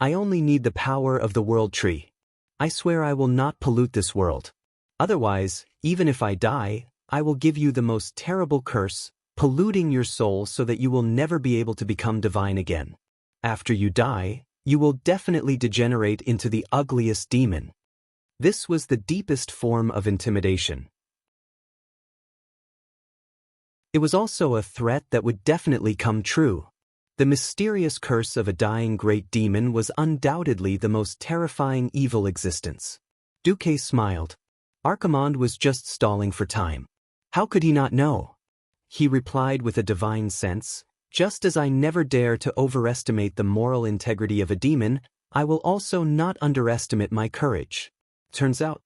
I only need the power of the World Tree. I swear I will not pollute this world. Otherwise, even if I die, I will give you the most terrible curse, polluting your soul so that you will never be able to become divine again. After you die, you will definitely degenerate into the ugliest demon." This was the deepest form of intimidation. It was also a threat that would definitely come true. The mysterious curse of a dying great demon was undoubtedly the most terrifying evil existence. Duque smiled. Archimonde was just stalling for time. How could he not know? He replied with a divine sense, just as I never dare to overestimate the moral integrity of a demon, I will also not underestimate my courage. Turns out,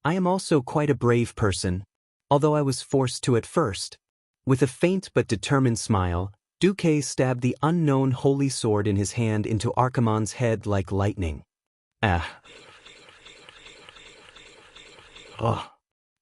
I am also quite a brave person, although I was forced to at first. With a faint but determined smile, Duque stabbed the unknown holy sword in his hand into Archimonde's head like lightning. Ah. Oh.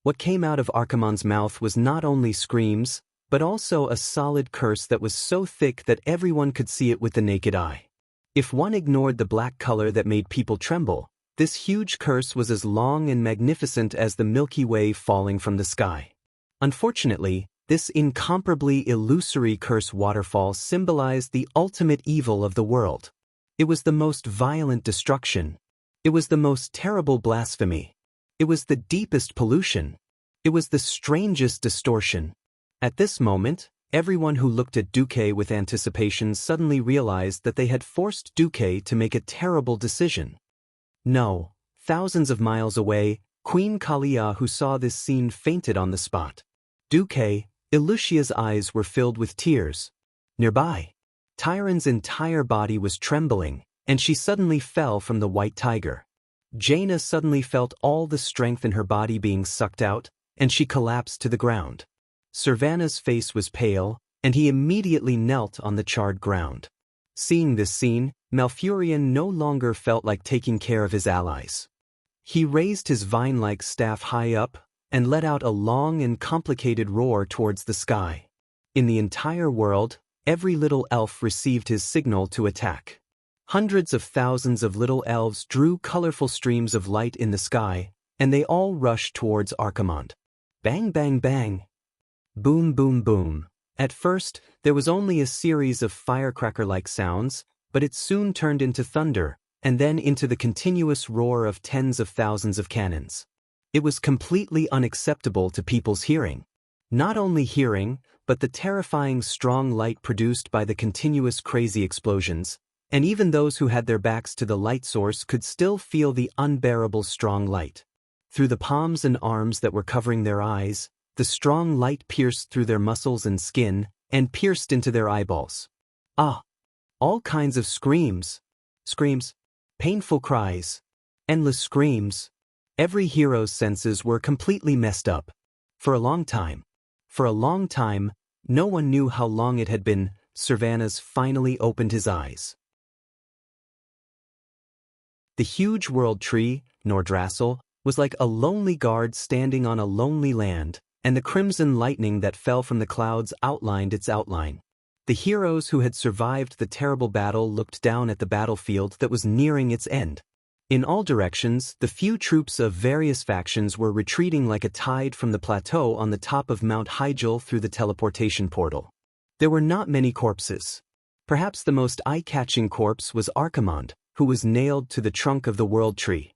What came out of Archimonde's mouth was not only screams, but also a solid curse that was so thick that everyone could see it with the naked eye. If one ignored the black color that made people tremble, this huge curse was as long and magnificent as the Milky Way falling from the sky. Unfortunately, this incomparably illusory curse waterfall symbolized the ultimate evil of the world. It was the most violent destruction. It was the most terrible blasphemy. It was the deepest pollution. It was the strangest distortion. At this moment, everyone who looked at Duque with anticipation suddenly realized that they had forced Duque to make a terrible decision. No, thousands of miles away, Queen Kalia, who saw this scene, fainted on the spot. Duque, Ilusia's eyes were filled with tears. Nearby, Tyron's entire body was trembling, and she suddenly fell from the white tiger. Jaina suddenly felt all the strength in her body being sucked out, and she collapsed to the ground. Servana's face was pale, and he immediately knelt on the charred ground. Seeing this scene, Malfurion no longer felt like taking care of his allies. He raised his vine-like staff high up, and let out a long and complicated roar towards the sky. In the entire world, every little elf received his signal to attack. Hundreds of thousands of little elves drew colorful streams of light in the sky, and they all rushed towards Archimonde. Bang, bang, bang. Boom, boom, boom. At first, there was only a series of firecracker-like sounds, but it soon turned into thunder, and then into the continuous roar of tens of thousands of cannons. It was completely unacceptable to people's hearing. Not only hearing, but the terrifying strong light produced by the continuous crazy explosions, and even those who had their backs to the light source could still feel the unbearable strong light. Through the palms and arms that were covering their eyes, the strong light pierced through their muscles and skin, and pierced into their eyeballs. Ah! All kinds of screams. Screams. Painful cries. Endless screams. Every hero's senses were completely messed up. For a long time, no one knew how long it had been, Servanas finally opened his eyes. The huge world tree, Nordrassil, was like a lonely guard standing on a lonely land, and the crimson lightning that fell from the clouds outlined its outline. The heroes who had survived the terrible battle looked down at the battlefield that was nearing its end. In all directions, the few troops of various factions were retreating like a tide from the plateau on the top of Mount Hyjal through the teleportation portal. There were not many corpses. Perhaps the most eye-catching corpse was Archimonde, who was nailed to the trunk of the world tree.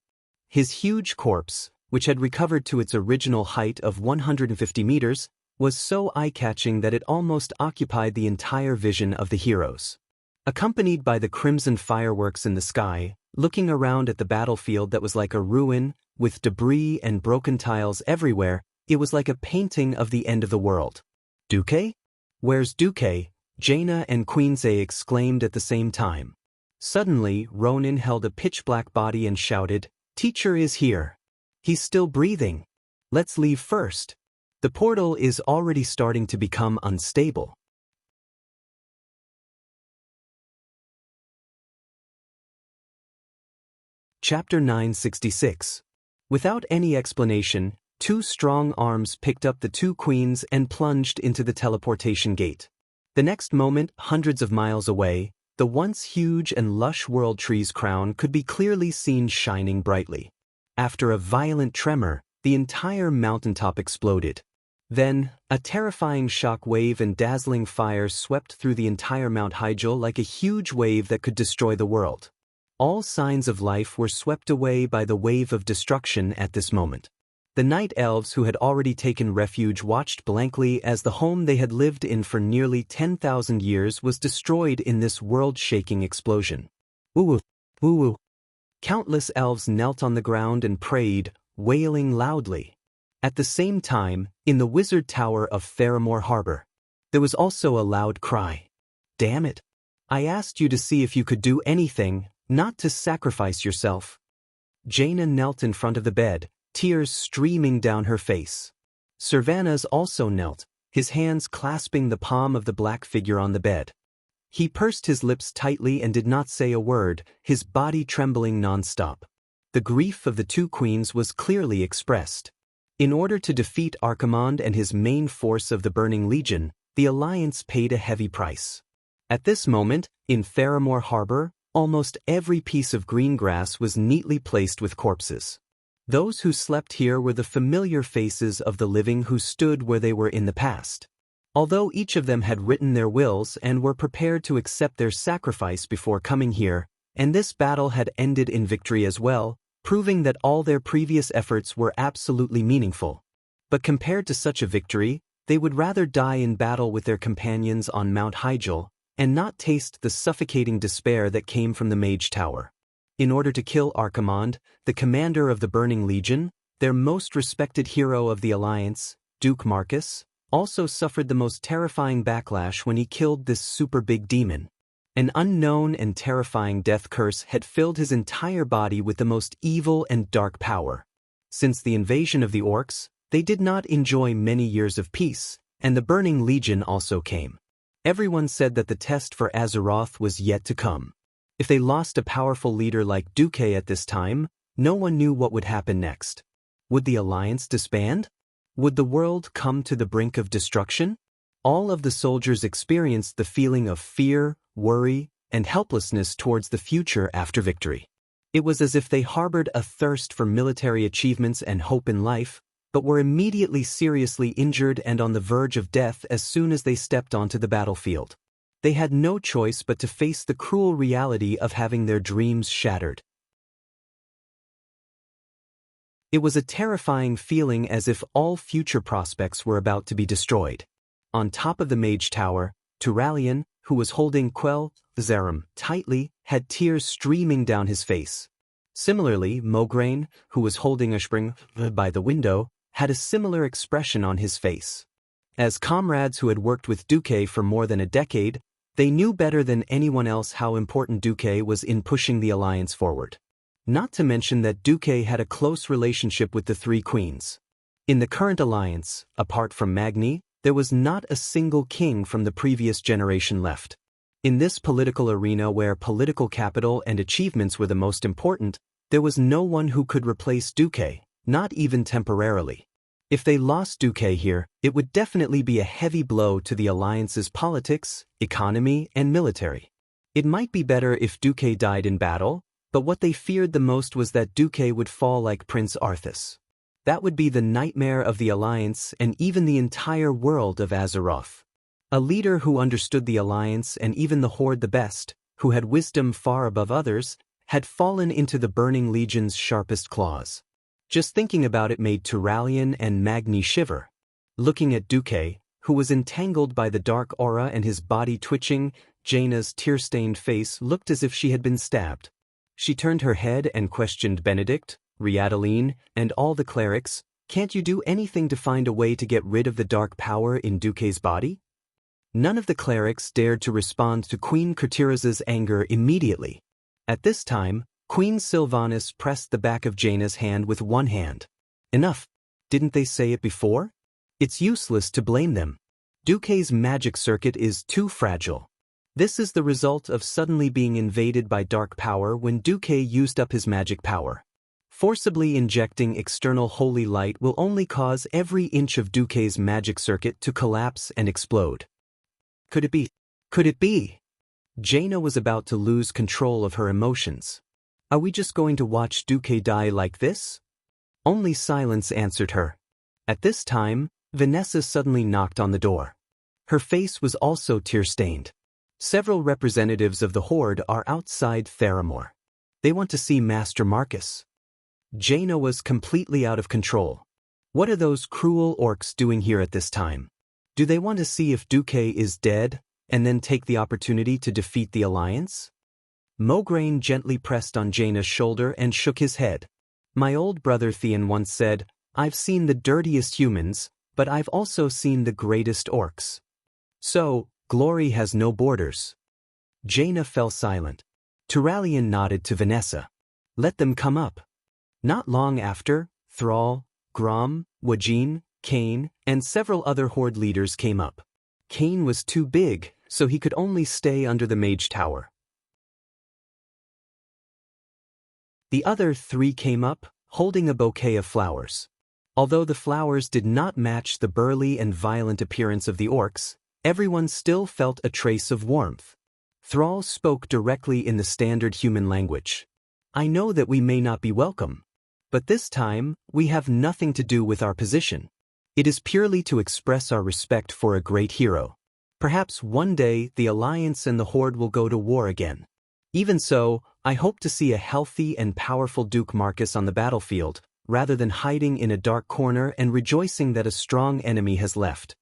His huge corpse, which had recovered to its original height of 150 meters, was so eye-catching that it almost occupied the entire vision of the heroes. Accompanied by the crimson fireworks in the sky, looking around at the battlefield that was like a ruin, with debris and broken tiles everywhere, it was like a painting of the end of the world. Duque? Where's Duque? Jaina and Queen's exclaimed at the same time. Suddenly, Ronin held a pitch-black body and shouted, "Teacher is here. He's still breathing. Let's leave first. The portal is already starting to become unstable." Chapter 966. Without any explanation, two strong arms picked up the two queens and plunged into the teleportation gate. The next moment, hundreds of miles away, the once huge and lush world tree's crown could be clearly seen shining brightly. After a violent tremor, the entire mountaintop exploded. Then, a terrifying shock wave and dazzling fire swept through the entire Mount Hyjal like a huge wave that could destroy the world. All signs of life were swept away by the wave of destruction at this moment. The night elves who had already taken refuge watched blankly as the home they had lived in for nearly 10,000 years was destroyed in this world-shaking explosion. Woo-woo, woo-woo. Countless elves knelt on the ground and prayed, wailing loudly. At the same time, in the wizard tower of Faramore Harbor, there was also a loud cry. Damn it. I asked you to see if you could do anything, not to sacrifice yourself. Jaina knelt in front of the bed, tears streaming down her face. Servanas also knelt, his hands clasping the palm of the black figure on the bed. He pursed his lips tightly and did not say a word, his body trembling non-stop. The grief of the two queens was clearly expressed. In order to defeat Archimonde and his main force of the Burning Legion, the Alliance paid a heavy price. At this moment, in Faramore Harbor, almost every piece of green grass was neatly placed with corpses. Those who slept here were the familiar faces of the living who stood where they were in the past. Although each of them had written their wills and were prepared to accept their sacrifice before coming here, and this battle had ended in victory as well, proving that all their previous efforts were absolutely meaningful. But compared to such a victory, they would rather die in battle with their companions on Mount Hyjal, and not taste the suffocating despair that came from the Mage Tower. In order to kill Archimonde, the commander of the Burning Legion, their most respected hero of the Alliance, Duke Marcus, also suffered the most terrifying backlash when he killed this super big demon. An unknown and terrifying death curse had filled his entire body with the most evil and dark power. Since the invasion of the orcs, they did not enjoy many years of peace, and the Burning Legion also came. Everyone said that the test for Azeroth was yet to come. If they lost a powerful leader like Duque at this time, no one knew what would happen next. Would the Alliance disband? Would the world come to the brink of destruction? All of the soldiers experienced the feeling of fear, worry, and helplessness towards the future after victory. It was as if they harbored a thirst for military achievements and hope in life, but were immediately seriously injured and on the verge of death as soon as they stepped onto the battlefield. They had no choice but to face the cruel reality of having their dreams shattered. It was a terrifying feeling, as if all future prospects were about to be destroyed. On top of the Mage Tower, Turalian, who was holding Quell Zerum tightly, had tears streaming down his face. Similarly, Mograine, who was holding Ashspring by the window, had a similar expression on his face. As comrades who had worked with Duque for more than a decade, they knew better than anyone else how important Duque was in pushing the Alliance forward. Not to mention that Duque had a close relationship with the three queens. In the current Alliance, apart from Magni, there was not a single king from the previous generation left. In this political arena where political capital and achievements were the most important, there was no one who could replace Duque, not even temporarily. If they lost Duque here, it would definitely be a heavy blow to the Alliance's politics, economy, and military. It might be better if Duque died in battle, but what they feared the most was that Duque would fall like Prince Arthas. That would be the nightmare of the Alliance and even the entire world of Azeroth. A leader who understood the Alliance and even the Horde the best, who had wisdom far above others, had fallen into the Burning Legion's sharpest claws. Just thinking about it made Turalian and Magni shiver. Looking at Duque, who was entangled by the dark aura and his body twitching, Jaina's tear-stained face looked as if she had been stabbed. She turned her head and questioned Benedict, Riadaline, and all the clerics. Can't you do anything to find a way to get rid of the dark power in Duque's body? None of the clerics dared to respond to Queen Kurtiraz's anger immediately. At this time, Queen Sylvanas pressed the back of Jaina's hand with one hand. Enough. Didn't they say it before? It's useless to blame them. Duque's magic circuit is too fragile. This is the result of suddenly being invaded by dark power when Duque used up his magic power. Forcibly injecting external holy light will only cause every inch of Duque's magic circuit to collapse and explode. Could it be? Could it be? Jaina was about to lose control of her emotions. Are we just going to watch Duque die like this? Only silence answered her. At this time, Vanessa suddenly knocked on the door. Her face was also tear-stained. Several representatives of the Horde are outside Faramore. They want to see Master Marcus. Jaina was completely out of control. What are those cruel orcs doing here at this time? Do they want to see if Duque is dead, and then take the opportunity to defeat the Alliance? Mograine gently pressed on Jaina's shoulder and shook his head. My old brother Theon once said, I've seen the dirtiest humans, but I've also seen the greatest orcs. So, glory has no borders. Jaina fell silent. Turallion nodded to Vanessa. Let them come up. Not long after, Thrall, Grom, Wajin, Kane, and several other Horde leaders came up. Kane was too big, so he could only stay under the Mage Tower. The other 3 came up, holding a bouquet of flowers. Although the flowers did not match the burly and violent appearance of the orcs, everyone still felt a trace of warmth. Thrall spoke directly in the standard human language. I know that we may not be welcome, but this time, we have nothing to do with our position. It is purely to express our respect for a great hero. Perhaps one day the Alliance and the Horde will go to war again. Even so, I hope to see a healthy and powerful Duke Marcus on the battlefield, rather than hiding in a dark corner and rejoicing that a strong enemy has left.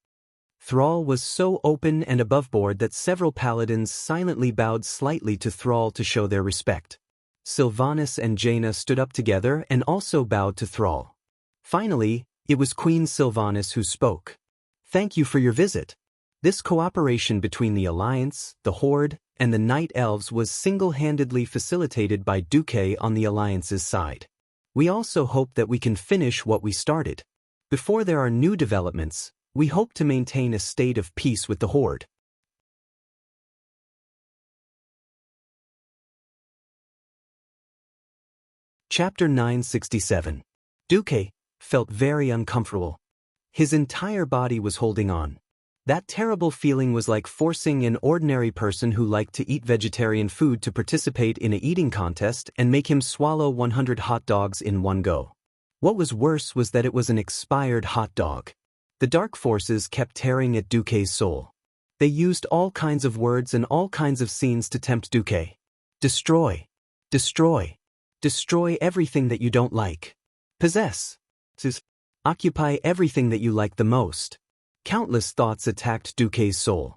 Thrall was so open and aboveboard that several paladins silently bowed slightly to Thrall to show their respect. Sylvanas and Jaina stood up together and also bowed to Thrall. Finally, it was Queen Sylvanas who spoke. Thank you for your visit. This cooperation between the Alliance, the Horde, and the Night Elves was single-handedly facilitated by Duque on the Alliance's side. We also hope that we can finish what we started. Before there are new developments, we hope to maintain a state of peace with the Horde. Chapter 967. Duque felt very uncomfortable. His entire body was holding on. That terrible feeling was like forcing an ordinary person who liked to eat vegetarian food to participate in a eating contest and make him swallow 100 hot dogs in one go. What was worse was that it was an expired hot dog. The dark forces kept tearing at Duque's soul. They used all kinds of words and all kinds of scenes to tempt Duque. Destroy. Destroy. Destroy everything that you don't like. Possess. Occupy everything that you like the most. Countless thoughts attacked Duque's soul.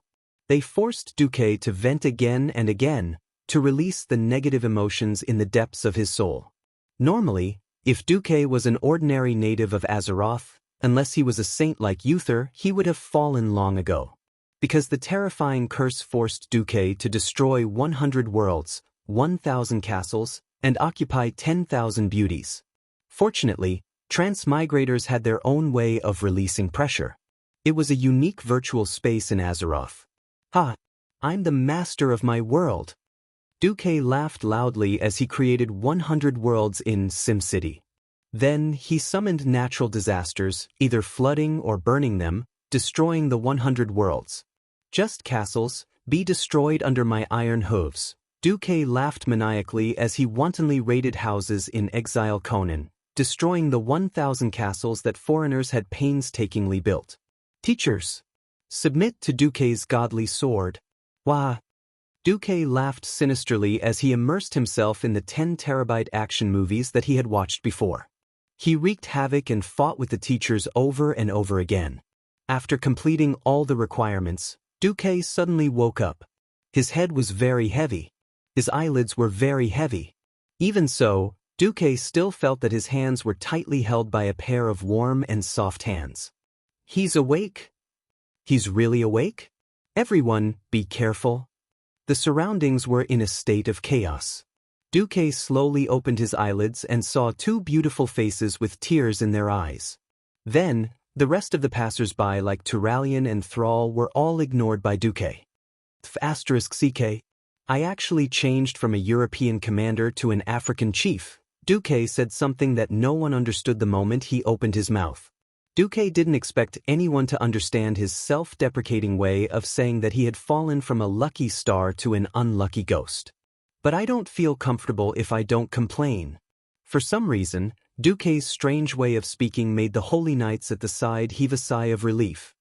They forced Duque to vent again and again, to release the negative emotions in the depths of his soul. Normally, if Duque was an ordinary native of Azeroth, unless he was a saint like Uther, he would have fallen long ago. Because the terrifying curse forced Duque to destroy 100 worlds, 1,000 castles, and occupy 10,000 beauties. Fortunately, transmigrators had their own way of releasing pressure. It was a unique virtual space in Azeroth. Ha! I'm the master of my world. Duque laughed loudly as he created 100 worlds in SimCity. Then he summoned natural disasters, either flooding or burning them, destroying the 100 worlds. Just castles, be destroyed under my iron hooves. Duque laughed maniacally as he wantonly raided houses in Exile Conan, destroying the 1,000 castles that foreigners had painstakingly built. Teachers, submit to Duque's godly sword. Wah! Duque laughed sinisterly as he immersed himself in the 10-terabyte action movies that he had watched before. He wreaked havoc and fought with the teachers over and over again. After completing all the requirements, Duque suddenly woke up. His head was very heavy. His eyelids were very heavy. Even so, Duque still felt that his hands were tightly held by a pair of warm and soft hands. He's awake? He's really awake? Everyone, be careful. The surroundings were in a state of chaos. Duque slowly opened his eyelids and saw 2 beautiful faces with tears in their eyes. Then, the rest of the passers-by like Turallion and Thrall were all ignored by Duque. *CK. I actually changed from a European commander to an African chief. Duque said something that no one understood the moment he opened his mouth. Duque didn't expect anyone to understand his self-deprecating way of saying that he had fallen from a lucky star to an unlucky ghost. But I don't feel comfortable if I don't complain. For some reason, Duque's strange way of speaking made the holy knights at the side heave a sigh of relief.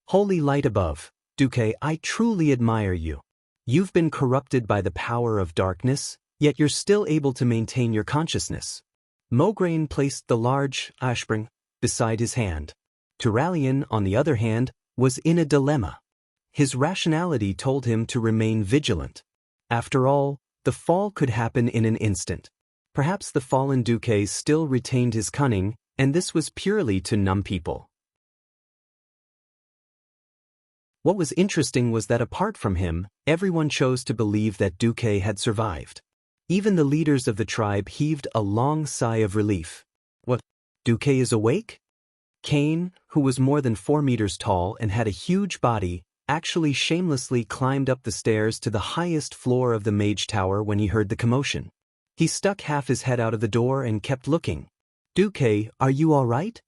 Holy light above, Duque, I truly admire you. You've been corrupted by the power of darkness, yet you're still able to maintain your consciousness. Mograine placed the large ashspring beside his hand. Turalian, on the other hand, was in a dilemma. His rationality told him to remain vigilant. After all, the fall could happen in an instant. Perhaps the fallen Duque still retained his cunning, and this was purely to numb people. What was interesting was that apart from him, everyone chose to believe that Duque had survived. Even the leaders of the tribe heaved a long sigh of relief. What? Duque is awake? Cain, who was more than 4 meters tall and had a huge body, actually shamelessly climbed up the stairs to the highest floor of the mage tower when he heard the commotion. He stuck half his head out of the door and kept looking. Duque, are you all right?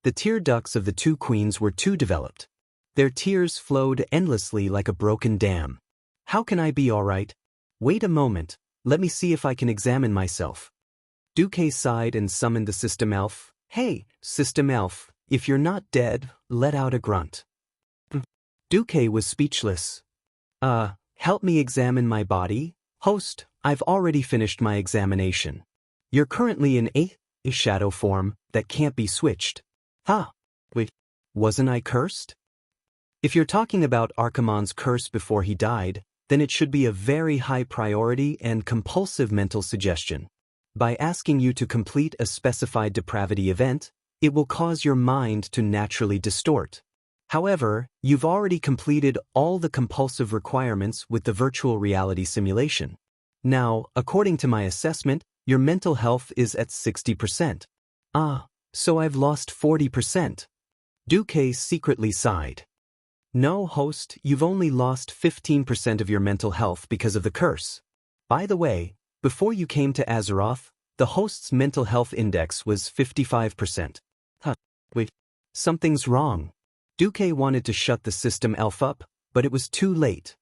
The tear ducts of the two queens were too developed. Their tears flowed endlessly like a broken dam. How can I be all right? Wait a moment, let me see if I can examine myself. Duque sighed and summoned the system elf. Hey, system elf, if you're not dead, let out a grunt. Duque was speechless. Help me examine my body? Host, I've already finished my examination. You're currently in a shadow form that can't be switched. Wait, wasn't I cursed? If you're talking about Archimonde's curse before he died, then it should be a very high priority and compulsive mental suggestion. By asking you to complete a specified depravity event, it will cause your mind to naturally distort. However, you've already completed all the compulsive requirements with the virtual reality simulation. Now, according to my assessment, your mental health is at 60%. So I've lost 40%. Duque secretly sighed. No, host, you've only lost 15% of your mental health because of the curse. By the way, before you came to Azeroth, the host's mental health index was 55%. Wait, something's wrong. Duque wanted to shut the system elf up, but it was too late.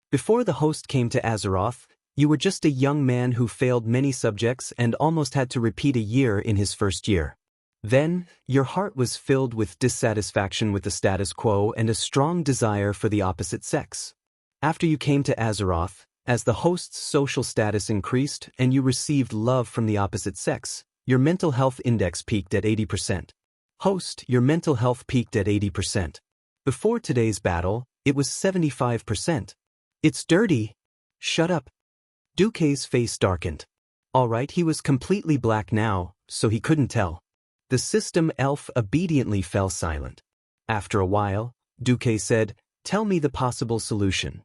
Before the host came to Azeroth, you were just a young man who failed many subjects and almost had to repeat a year in his first year. Then, your heart was filled with dissatisfaction with the status quo and a strong desire for the opposite sex. After you came to Azeroth, as the host's social status increased and you received love from the opposite sex, your mental health index peaked at 80%. Host, your mental health peaked at 80%. Before today's battle, it was 75%. It's dirty. Shut up. Duque's face darkened. All right, he was completely black now, so he couldn't tell. The system elf obediently fell silent. After a while, Duque said, "Tell me the possible solution."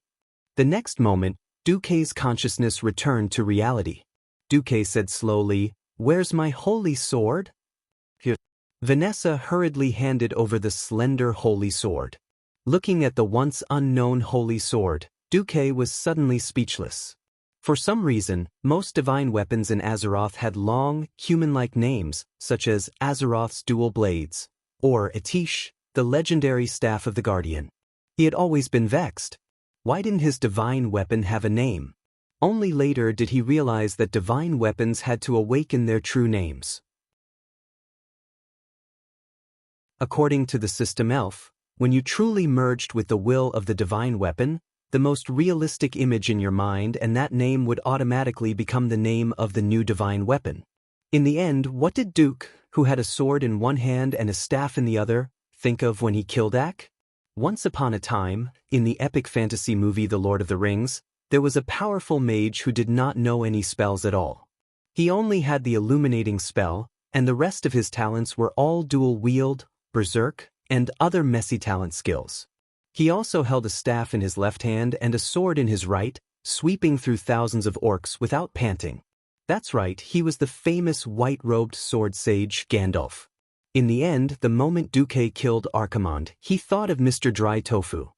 The next moment, Duque's consciousness returned to reality. Duque said slowly, "Where's my holy sword?" Here. Vanessa hurriedly handed over the slender holy sword. Looking at the once unknown holy sword, Duque was suddenly speechless. For some reason, most divine weapons in Azeroth had long, human-like names, such as Azeroth's dual blades, or Atish, the legendary staff of the Guardian. He had always been vexed. Why didn't his divine weapon have a name? Only later did he realize that divine weapons had to awaken their true names. According to the system elf, when you truly merged with the will of the divine weapon, the most realistic image in your mind and that name would automatically become the name of the new divine weapon. In the end, what did Duke, who had a sword in one hand and a staff in the other, think of when he killed Ak? Once upon a time, in the epic fantasy movie The Lord of the Rings, there was a powerful mage who did not know any spells at all. He only had the illuminating spell, and the rest of his talents were all dual wield, berserk, and other messy talent skills. He also held a staff in his left hand and a sword in his right, sweeping through thousands of orcs without panting. That's right, he was the famous white-robed sword sage Gandalf. In the end, the moment Duque killed Archimonde, he thought of Mr. Dry Tofu.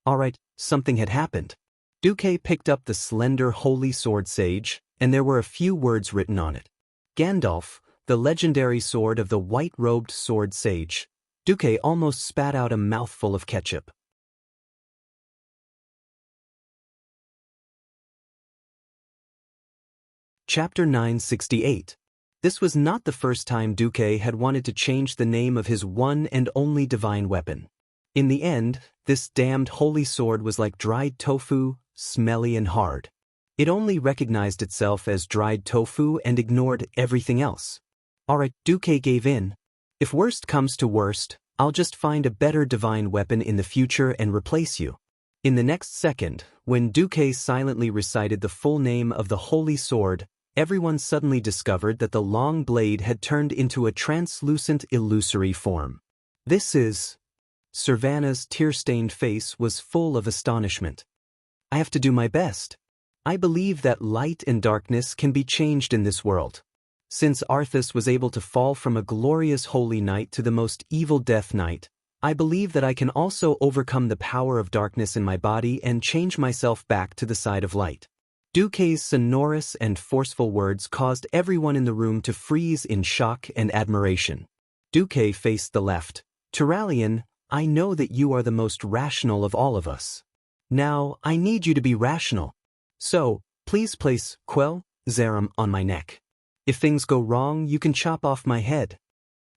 Alright, something had happened. Duque picked up the slender holy sword sage, and there were a few words written on it. Gandalf, the legendary sword of the white-robed sword sage. Duque almost spat out a mouthful of ketchup. Chapter 968. This was not the first time Duque had wanted to change the name of his one and only divine weapon. In the end, this damned holy sword was like dried tofu, smelly and hard. It only recognized itself as dried tofu and ignored everything else. Alright, Duque gave in. If worst comes to worst, I'll just find a better divine weapon in the future and replace you. In the next second, when Duque silently recited the full name of the holy sword, everyone suddenly discovered that the long blade had turned into a translucent illusory form. This is... Servana's tear-stained face was full of astonishment. I have to do my best. I believe that light and darkness can be changed in this world. Since Arthas was able to fall from a glorious holy knight to the most evil death knight, I believe that I can also overcome the power of darkness in my body and change myself back to the side of light. Duque's sonorous and forceful words caused everyone in the room to freeze in shock and admiration. Duque faced the left. Turalyon, I know that you are the most rational of all of us. Now, I need you to be rational. So, please place Quell Zerum on my neck. If things go wrong, you can chop off my head.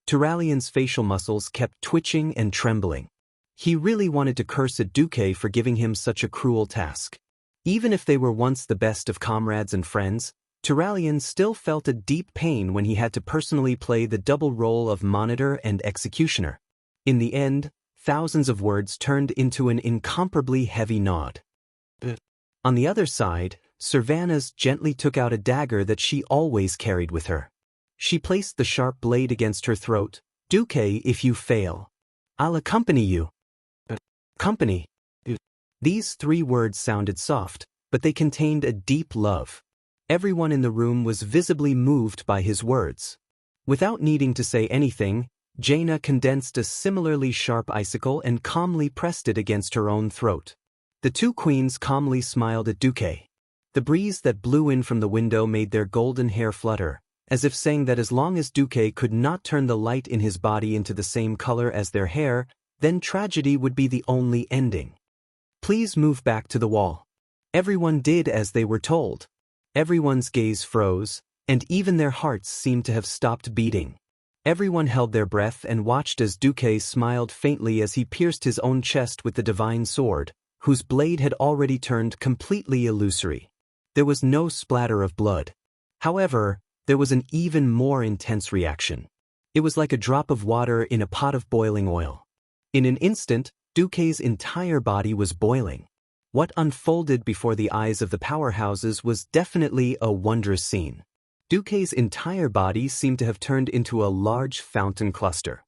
Turalyon's facial muscles kept twitching and trembling. He really wanted to curse at Duque for giving him such a cruel task. Even if they were once the best of comrades and friends, Turalyon still felt a deep pain when he had to personally play the double role of monitor and executioner. In the end, thousands of words turned into an incomparably heavy nod. On the other side, Servana gently took out a dagger that she always carried with her. She placed the sharp blade against her throat. Duque, if you fail, I'll accompany you. Company. These 3 words sounded soft, but they contained a deep love. Everyone in the room was visibly moved by his words. Without needing to say anything, Jaina condensed a similarly sharp icicle and calmly pressed it against her own throat. The 2 queens calmly smiled at Duque. The breeze that blew in from the window made their golden hair flutter, as if saying that as long as Duque could not turn the light in his body into the same color as their hair, then tragedy would be the only ending. Please move back to the wall. Everyone did as they were told. Everyone's gaze froze, and even their hearts seemed to have stopped beating. Everyone held their breath and watched as Duque smiled faintly as he pierced his own chest with the divine sword, whose blade had already turned completely illusory. There was no splatter of blood. However, there was an even more intense reaction. It was like a drop of water in a pot of boiling oil. In an instant, Duque's entire body was boiling. What unfolded before the eyes of the powerhouses was definitely a wondrous scene. Duque's entire body seemed to have turned into a large fountain cluster.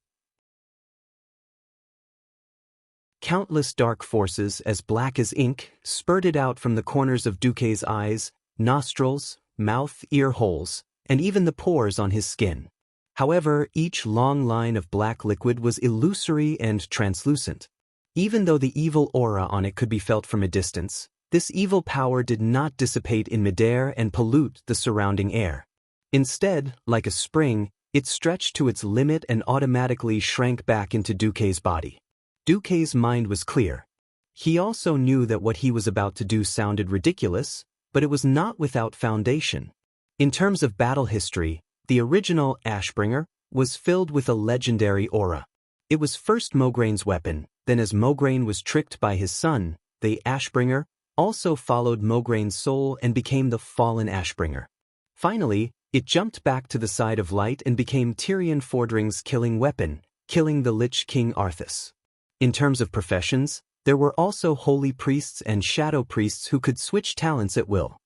Countless dark forces as black as ink spurted out from the corners of Duque's eyes, nostrils, mouth, ear holes, and even the pores on his skin. However, each long line of black liquid was illusory and translucent. Even though the evil aura on it could be felt from a distance, this evil power did not dissipate in midair and pollute the surrounding air. Instead, like a spring, it stretched to its limit and automatically shrank back into Duque's body. Duque's mind was clear. He also knew that what he was about to do sounded ridiculous, but it was not without foundation. In terms of battle history, the original Ashbringer was filled with a legendary aura. It was first Moghraine's weapon, then as Moghraine was tricked by his son, the Ashbringer also followed Moghraine's soul and became the fallen Ashbringer. Finally, it jumped back to the side of light and became Tyrion Fordring's killing weapon, killing the Lich King Arthas. In terms of professions, there were also holy priests and shadow priests who could switch talents at will.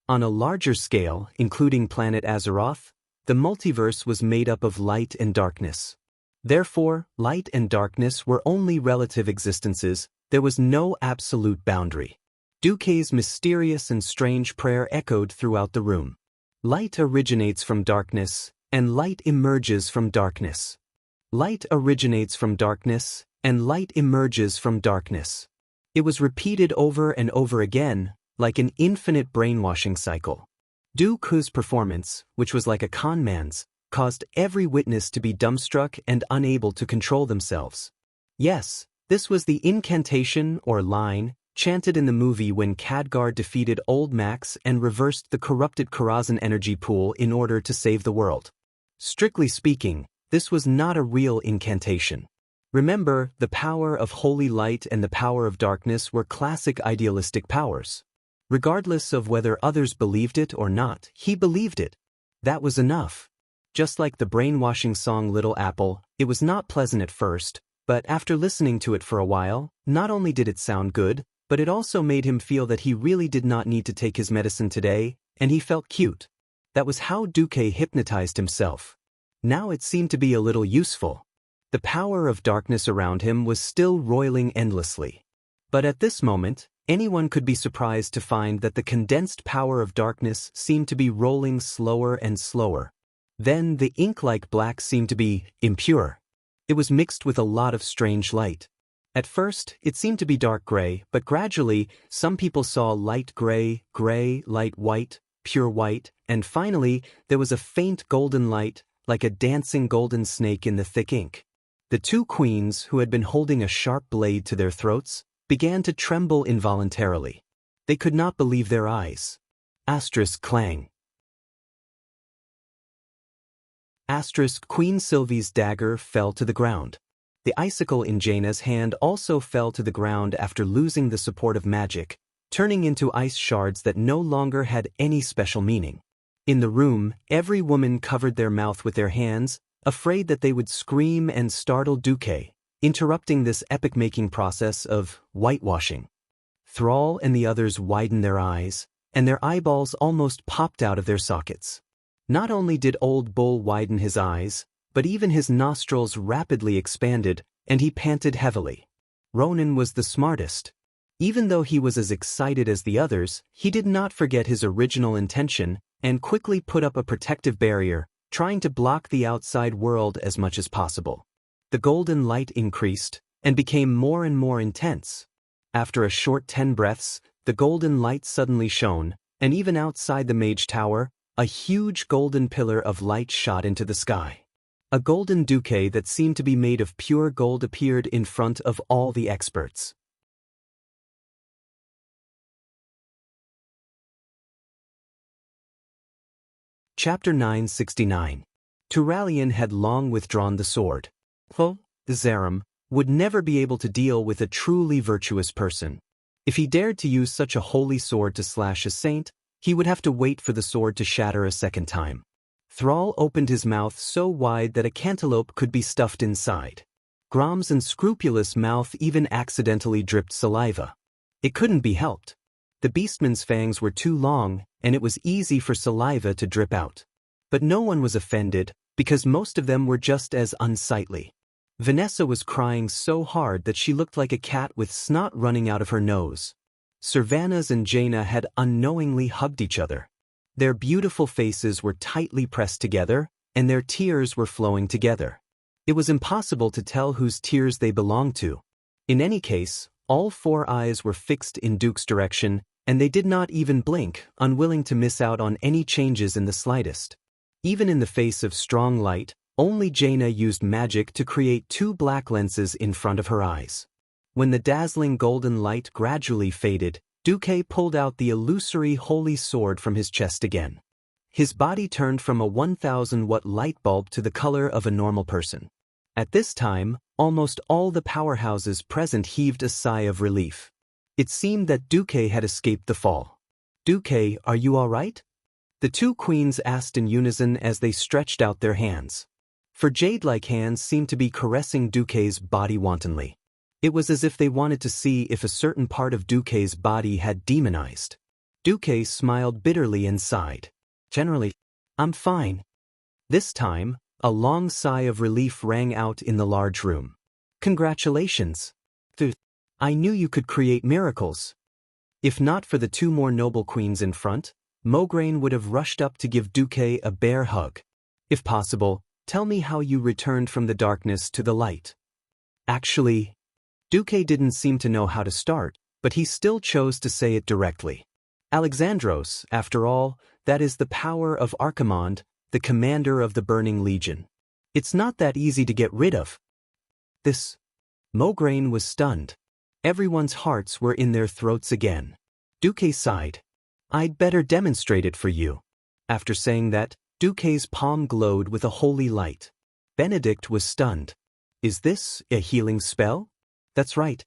On a larger scale, including planet Azeroth, the multiverse was made up of light and darkness. Therefore, light and darkness were only relative existences, there was no absolute boundary. Duque's mysterious and strange prayer echoed throughout the room. Light originates from darkness, and light emerges from darkness. Light originates from darkness, and light emerges from darkness. It was repeated over and over again, like an infinite brainwashing cycle. Duque's performance, which was like a con man's, caused every witness to be dumbstruck and unable to control themselves. Yes, this was the incantation or line chanted in the movie when Khadgar defeated Old Max and reversed the corrupted Karazhan energy pool in order to save the world. Strictly speaking, this was not a real incantation. Remember, the power of holy light and the power of darkness were classic idealistic powers. Regardless of whether others believed it or not, he believed it. That was enough. Just like the brainwashing song Little Apple, It was not pleasant at first, but after listening to it for a while, not only did it sound good, but it also made him feel that he really did not need to take his medicine today, and he felt cute. That was how Duque hypnotized himself. Now it seemed to be a little useful. The power of darkness around him was still roiling endlessly. But at this moment, anyone could be surprised to find that the condensed power of darkness seemed to be rolling slower and slower. Then the ink-like black seemed to be impure. It was mixed with a lot of strange light. At first, it seemed to be dark gray, but gradually, some people saw light gray, light white, pure white, and finally, there was a faint golden light, like a dancing golden snake in the thick ink. The two queens, who had been holding a sharp blade to their throats, began to tremble involuntarily. They could not believe their eyes. Asterisk clang. Asterisk Queen Sylvie's dagger fell to the ground. The icicle in Jaina's hand also fell to the ground after losing the support of magic, turning into ice shards that no longer had any special meaning. In the room, every woman covered their mouth with their hands, afraid that they would scream and startle Duque, interrupting this epic-making process of whitewashing. Thrall and the others widened their eyes, and their eyeballs almost popped out of their sockets. Not only did Old Bull widen his eyes, but even his nostrils rapidly expanded, and he panted heavily. Ronan was the smartest. Even though he was as excited as the others, he did not forget his original intention and quickly put up a protective barrier, trying to block the outside world as much as possible. The golden light increased and became more and more intense. After a short 10 breaths, the golden light suddenly shone, and even outside the mage tower, a huge golden pillar of light shot into the sky. A golden Duque that seemed to be made of pure gold appeared in front of all the experts. Chapter 969. Turalian had long withdrawn the sword. Zaram would never be able to deal with a truly virtuous person. If he dared to use such a holy sword to slash a saint, he would have to wait for the sword to shatter a second time. Thrall opened his mouth so wide that a cantaloupe could be stuffed inside. Grom's unscrupulous mouth even accidentally dripped saliva. It couldn't be helped. The beastman's fangs were too long, and it was easy for saliva to drip out. But no one was offended, because most of them were just as unsightly. Vanessa was crying so hard that she looked like a cat with snot running out of her nose. Servanas and Jaina had unknowingly hugged each other. Their beautiful faces were tightly pressed together, and their tears were flowing together. It was impossible to tell whose tears they belonged to. In any case, all four eyes were fixed in Duke's direction, and they did not even blink, unwilling to miss out on any changes in the slightest. Even in the face of strong light, only Jaina used magic to create 2 black lenses in front of her eyes. When the dazzling golden light gradually faded, Duque pulled out the illusory holy sword from his chest again. His body turned from a 1,000-watt light bulb to the color of a normal person. At this time, almost all the powerhouses present heaved a sigh of relief. It seemed that Duque had escaped the fall. "Duque, are you all right?" The 2 queens asked in unison as they stretched out their hands. For jade-like hands seemed to be caressing Duque's body wantonly. It was as if they wanted to see if a certain part of Duque's body had demonized. Duque smiled bitterly and sighed. "Generally, I'm fine." This time, a long sigh of relief rang out in the large room. "Congratulations. I knew you could create miracles." If not for the 2 more noble queens in front, Mograine would have rushed up to give Duque a bear hug. "If possible, tell me how you returned from the darkness to the light." Actually, Duque didn't seem to know how to start, but he still chose to say it directly. Alexandros, after all, that is the power of Archimond, the commander of the Burning Legion. It's not that easy to get rid of. This. Mograine was stunned. Everyone's hearts were in their throats again. Duque sighed. "I'd better demonstrate it for you." After saying that, Duque's palm glowed with a holy light. Benedict was stunned. "Is this a healing spell?" That's right.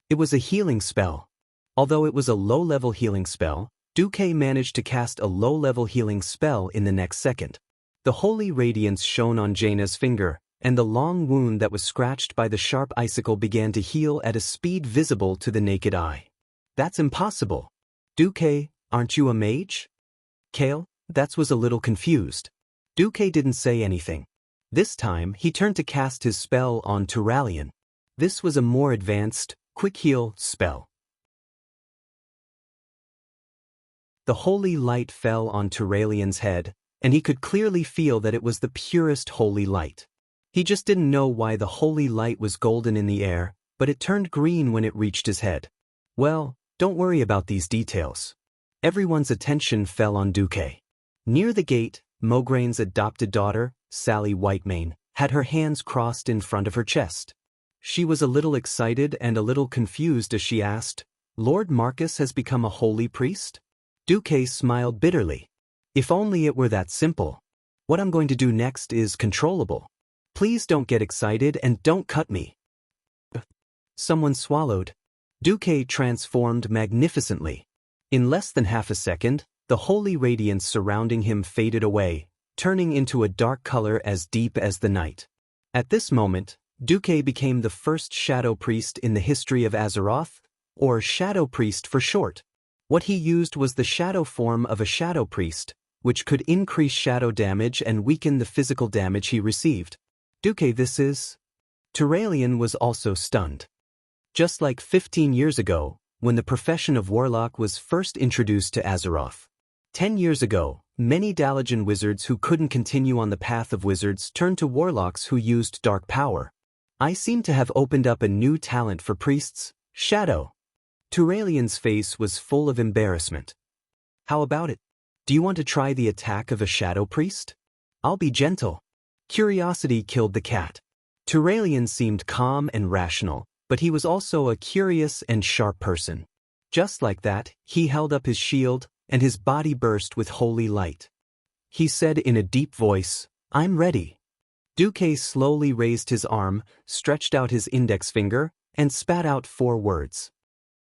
It was a healing spell. Although it was a low-level healing spell, Duque managed to cast a low-level healing spell in the next second. The holy radiance shone on Jaina's finger, and the long wound that was scratched by the sharp icicle began to heal at a speed visible to the naked eye. That's impossible. Duque, aren't you a mage? Kale, that was a little confused. Duque didn't say anything. This time, he turned to cast his spell on Turalian. This was a more advanced, quick heal spell. The holy light fell on Turalian's head, and he could clearly feel that it was the purest holy light. He just didn't know why the holy light was golden in the air, but it turned green when it reached his head. Well, don't worry about these details. Everyone's attention fell on Duque. Near the gate, Mograine's adopted daughter, Sally Whitemane, had her hands crossed in front of her chest. She was a little excited and a little confused as she asked, "Lord Marcus has become a holy priest?" Duque smiled bitterly. "If only it were that simple. What I'm going to do next is controllable. Please don't get excited and don't cut me." Someone swallowed. Duque transformed magnificently. In less than half a second, the holy radiance surrounding him faded away, turning into a dark color as deep as the night. At this moment, Duque became the first shadow priest in the history of Azeroth, or shadow priest for short. What he used was the shadow form of a shadow priest, which could increase shadow damage and weaken the physical damage he received. Duque, this is... Turalian was also stunned. Just like 15 years ago, when the profession of warlock was first introduced to Azeroth. 10 years ago, many Dalajan wizards who couldn't continue on the path of wizards turned to warlocks who used dark power. I seem to have opened up a new talent for priests, shadow. Turalian's face was full of embarrassment. How about it? Do you want to try the attack of a shadow priest? I'll be gentle. Curiosity killed the cat. Turalian seemed calm and rational, but he was also a curious and sharp person. Just like that, he held up his shield, and his body burst with holy light. He said in a deep voice, "I'm ready." Duque slowly raised his arm, stretched out his index finger, and spat out 4 words.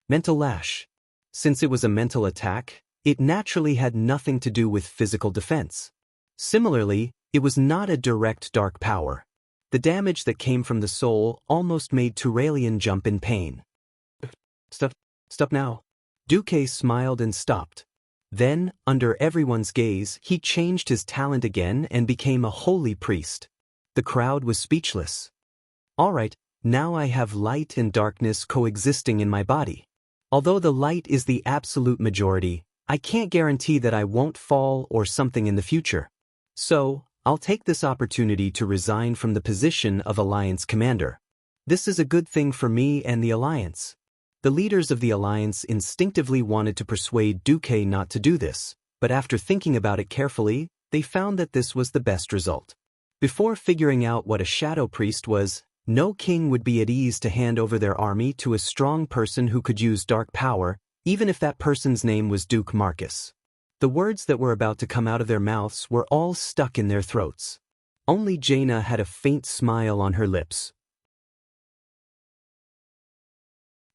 Mental lash. Since it was a mental attack, it naturally had nothing to do with physical defense. Similarly, it was not a direct dark power. The damage that came from the soul almost made Turalian jump in pain. Stop now. Duque smiled and stopped. Then, under everyone's gaze, he changed his talent again and became a holy priest. The crowd was speechless. All right, now I have light and darkness coexisting in my body. Although the light is the absolute majority, I can't guarantee that I won't fall or something in the future. So, I'll take this opportunity to resign from the position of Alliance Commander. This is a good thing for me and the Alliance. The leaders of the Alliance instinctively wanted to persuade Duque not to do this, but after thinking about it carefully, they found that this was the best result. Before figuring out what a shadow priest was, no king would be at ease to hand over their army to a strong person who could use dark power, even if that person's name was Duke Marcus. The words that were about to come out of their mouths were all stuck in their throats. Only Jaina had a faint smile on her lips.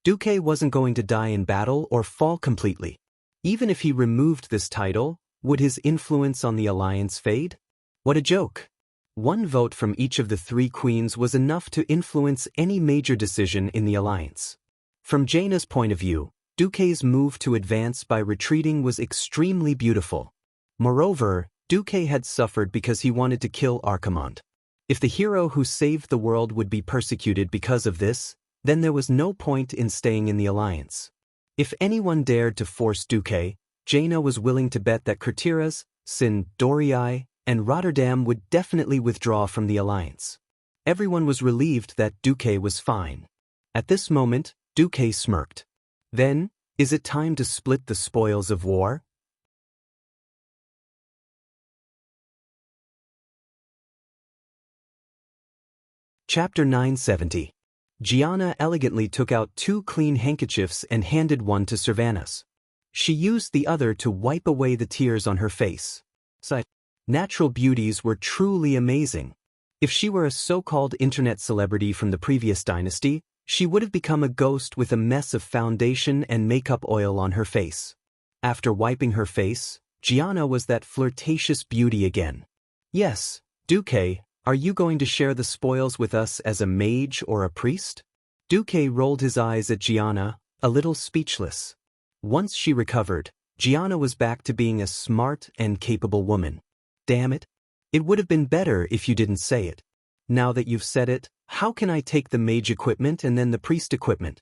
Duque wasn't going to die in battle or fall completely. Even if he removed this title, would his influence on the Alliance fade? What a joke. 1 vote from each of the 3 queens was enough to influence any major decision in the Alliance. From Jaina's point of view, Duque's move to advance by retreating was extremely beautiful. Moreover, Duque had suffered because he wanted to kill Archimonde. If the hero who saved the world would be persecuted because of this, then there was no point in staying in the Alliance. If anyone dared to force Duque, Jaina was willing to bet that Kurtiras, Sin, Dorii, and Rotterdam would definitely withdraw from the Alliance. Everyone was relieved that Duque was fine. At this moment, Duque smirked. Then, is it time to split the spoils of war? Chapter 970. Gianna elegantly took out 2 clean handkerchiefs and handed one to Servanas. She used the other to wipe away the tears on her face. Natural beauties were truly amazing. If she were a so-called internet celebrity from the previous dynasty, she would have become a ghost with a mess of foundation and makeup oil on her face. After wiping her face, Gianna was that flirtatious beauty again. Yes, Duque, Are you going to share the spoils with us as a mage or a priest? Duque rolled his eyes at Gianna, a little speechless. Once she recovered, Gianna was back to being a smart and capable woman. Damn it. It would have been better if you didn't say it. Now that you've said it, how can I take the mage equipment and then the priest equipment?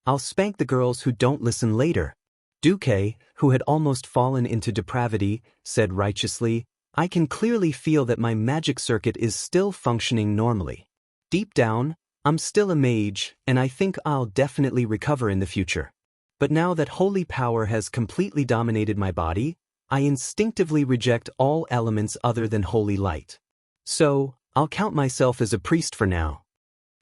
I'll spank the girls who don't listen later. Duque, who had almost fallen into depravity, said righteously, I can clearly feel that my magic circuit is still functioning normally. Deep down, I'm still a mage, and I think I'll definitely recover in the future. But now that holy power has completely dominated my body, I instinctively reject all elements other than holy light. So, I'll count myself as a priest for now.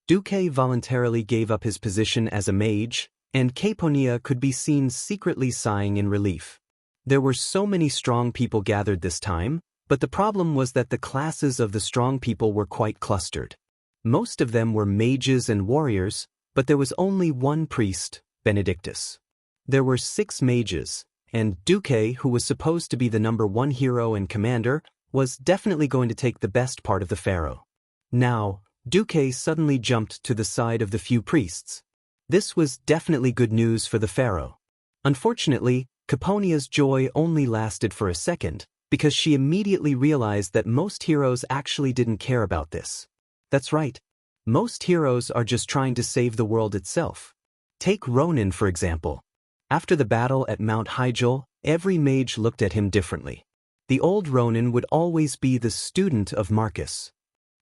Duque voluntarily gave up his position as a mage, and Caponia could be seen secretly sighing in relief. There were so many strong people gathered this time, but the problem was that the classes of the strong people were quite clustered. Most of them were mages and warriors, but there was only one priest, Benedictus. There were 6 mages, and Duque, who was supposed to be the #1 hero and commander, was definitely going to take the best part of the pharaoh. Now, Duque suddenly jumped to the side of the few priests. This was definitely good news for the pharaoh. Unfortunately, Caponia's joy only lasted for a second, because she immediately realized that most heroes actually didn't care about this. That's right. Most heroes are just trying to save the world itself. Take Ronin, for example. After the battle at Mount Hyjal, every mage looked at him differently. The old Ronin would always be the student of Marcus.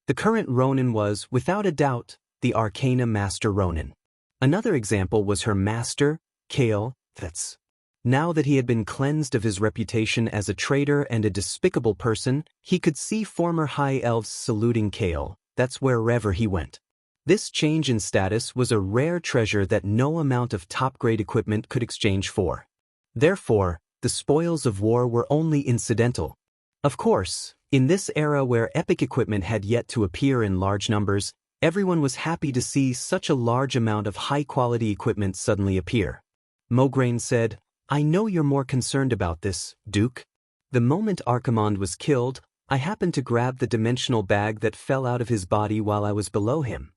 The current Ronin was, without a doubt, the Arcana Master Ronin. Another example was her master, Kale, Thets. Now that he had been cleansed of his reputation as a traitor and a despicable person, he could see former high elves saluting Kale, that's wherever he went. This change in status was a rare treasure that no amount of top-grade equipment could exchange for. Therefore, the spoils of war were only incidental. Of course, in this era where epic equipment had yet to appear in large numbers, everyone was happy to see such a large amount of high-quality equipment suddenly appear. Mograine said, I know you're more concerned about this, Duke. The moment Archimond was killed, I happened to grab the dimensional bag that fell out of his body while I was below him.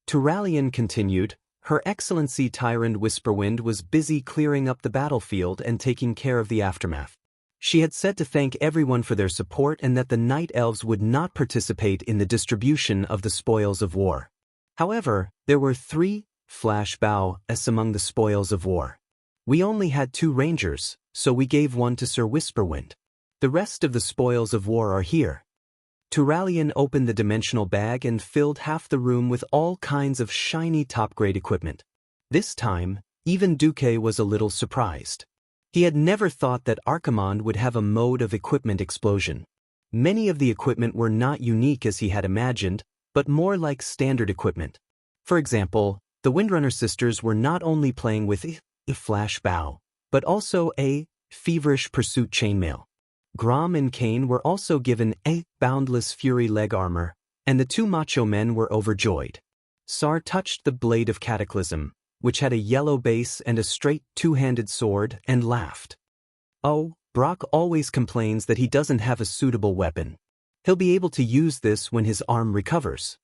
Turalian continued, Her Excellency Tyrant Whisperwind was busy clearing up the battlefield and taking care of the aftermath. She had said to thank everyone for their support and that the Night Elves would not participate in the distribution of the spoils of war. However, there were 3 flashbow-s among the spoils of war. We only had 2 rangers, so we gave one to Sir Whisperwind. The rest of the spoils of war are here. Turalian opened the dimensional bag and filled half the room with all kinds of shiny top-grade equipment. This time, even Duque was a little surprised. He had never thought that Archimond would have a mode of equipment explosion. Many of the equipment were not unique as he had imagined, but more like standard equipment. For example, the Windrunner sisters were not only playing with a flash bow, but also a feverish pursuit chainmail. Grom and Kane were also given a boundless fury leg armor, and the 2 macho men were overjoyed. Sar touched the blade of Cataclysm, which had a yellow base and a straight 2-handed sword, and laughed. Oh, Brock always complains that he doesn't have a suitable weapon. He'll be able to use this when his arm recovers.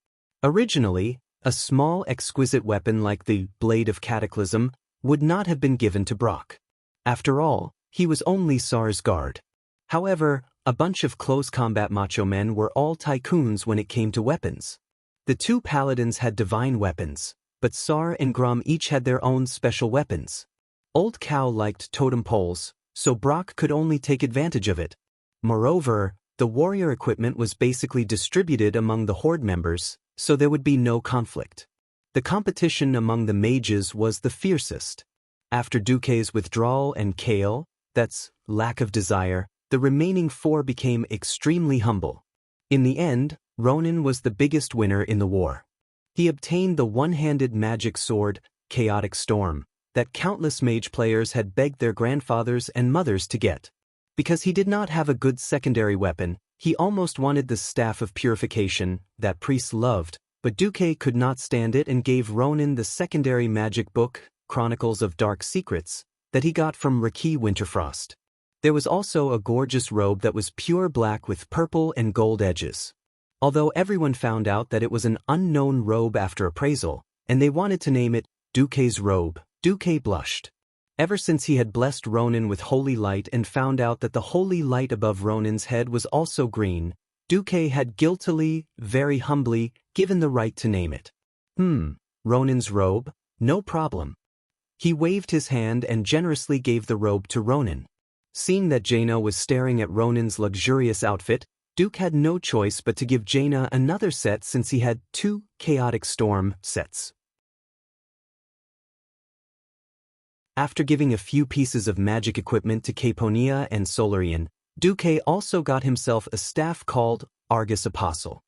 Originally, a small exquisite weapon like the Blade of Cataclysm would not have been given to Brock. After all, he was only Sar's guard. However, a bunch of close combat macho men were all tycoons when it came to weapons. The 2 paladins had divine weapons, but Sar and Grom each had their own special weapons. Old Cow liked totem poles, so Brock could only take advantage of it. Moreover, the warrior equipment was basically distributed among the Horde members, so there would be no conflict. The competition among the mages was the fiercest. After Duque's withdrawal and Kale, that's lack of desire, the remaining 4 became extremely humble. In the end, Ronin was the biggest winner in the war. He obtained the one-handed magic sword, Chaotic Storm, that countless mage players had begged their grandfathers and mothers to get. Because he did not have a good secondary weapon, he almost wanted the Staff of Purification, that priests loved, but Duque could not stand it and gave Ronin the secondary magic book, Chronicles of Dark Secrets, that he got from Raki Winterfrost. There was also a gorgeous robe that was pure black with purple and gold edges. Although everyone found out that it was an unknown robe after appraisal, and they wanted to name it Duke's robe, Duke blushed. Ever since he had blessed Ronin with holy light and found out that the holy light above Ronin's head was also green, Duke had guiltily, very humbly, given the right to name it. Ronin's robe? No problem. He waved his hand and generously gave the robe to Ronin. Seeing that Jaina was staring at Ronin's luxurious outfit, Duke had no choice but to give Jaina another set since he had 2 Chaotic Storm sets. After giving a few pieces of magic equipment to Caponia and Solarian, Duke also got himself a staff called Argus Apostle.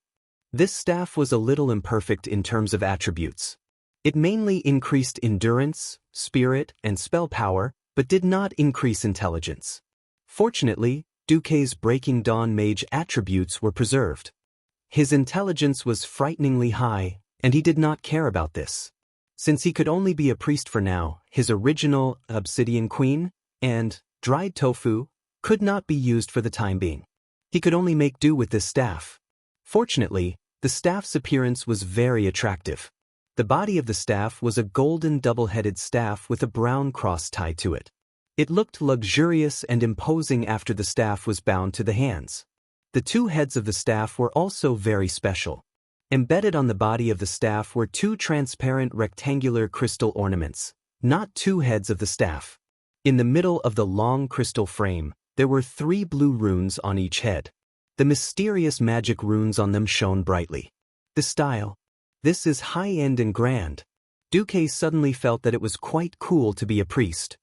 This staff was a little imperfect in terms of attributes. It mainly increased endurance, spirit, and spell power, but did not increase intelligence. Fortunately, Duke's Breaking Dawn mage attributes were preserved. His intelligence was frighteningly high, and he did not care about this. Since he could only be a priest for now, his original Obsidian Queen and dried tofu could not be used for the time being. He could only make do with this staff. Fortunately, the staff's appearance was very attractive. The body of the staff was a golden double-headed staff with a brown cross tied to it. It looked luxurious and imposing after the staff was bound to the hands. The 2 heads of the staff were also very special. Embedded on the body of the staff were 2 transparent rectangular crystal ornaments, not 2 heads of the staff. In the middle of the long crystal frame, there were 3 blue runes on each head. The mysterious magic runes on them shone brightly. The style. This is high-end and grand. Duke suddenly felt that it was quite cool to be a priest.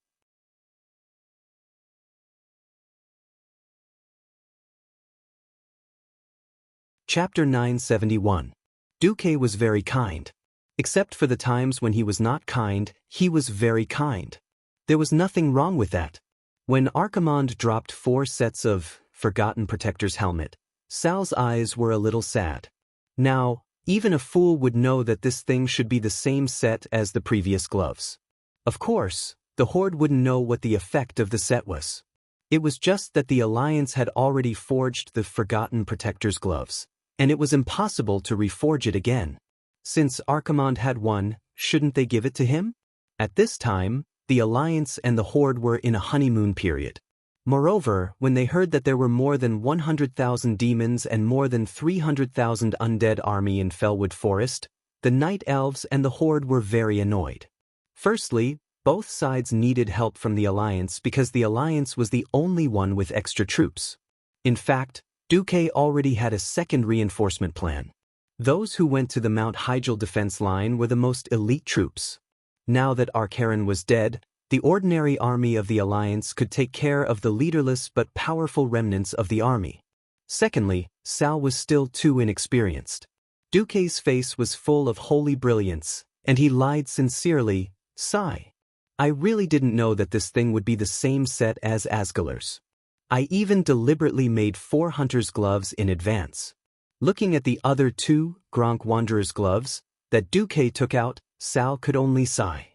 Chapter 971. Duke was very kind. Except for the times when he was not kind, he was very kind. There was nothing wrong with that. When Archimonde dropped 4 sets of Forgotten Protector's helmet, Sal's eyes were a little sad. Now, even a fool would know that this thing should be the same set as the previous gloves. Of course, the Horde wouldn't know what the effect of the set was. It was just that the Alliance had already forged the Forgotten Protector's gloves, and it was impossible to reforge it again. Since Archimonde had one, shouldn't they give it to him? At this time, the Alliance and the Horde were in a honeymoon period. Moreover, when they heard that there were more than 100,000 demons and more than 300,000 undead army in Fellwood Forest, the Night Elves and the Horde were very annoyed. Firstly, both sides needed help from the Alliance because the Alliance was the only one with extra troops. In fact, Duke already had a second reinforcement plan. Those who went to the Mount Hyjal defense line were the most elite troops. Now that Archaron was dead, the ordinary army of the Alliance could take care of the leaderless but powerful remnants of the army. Secondly, Sal was still too inexperienced. Duke's face was full of holy brilliance, and he lied sincerely, "Sigh. I really didn't know that this thing would be the same set as Asgalar's. I even deliberately made 4 Hunter's gloves in advance." Looking at the other 2 Gronk Wanderer's gloves that Duke took out, Sal could only sigh.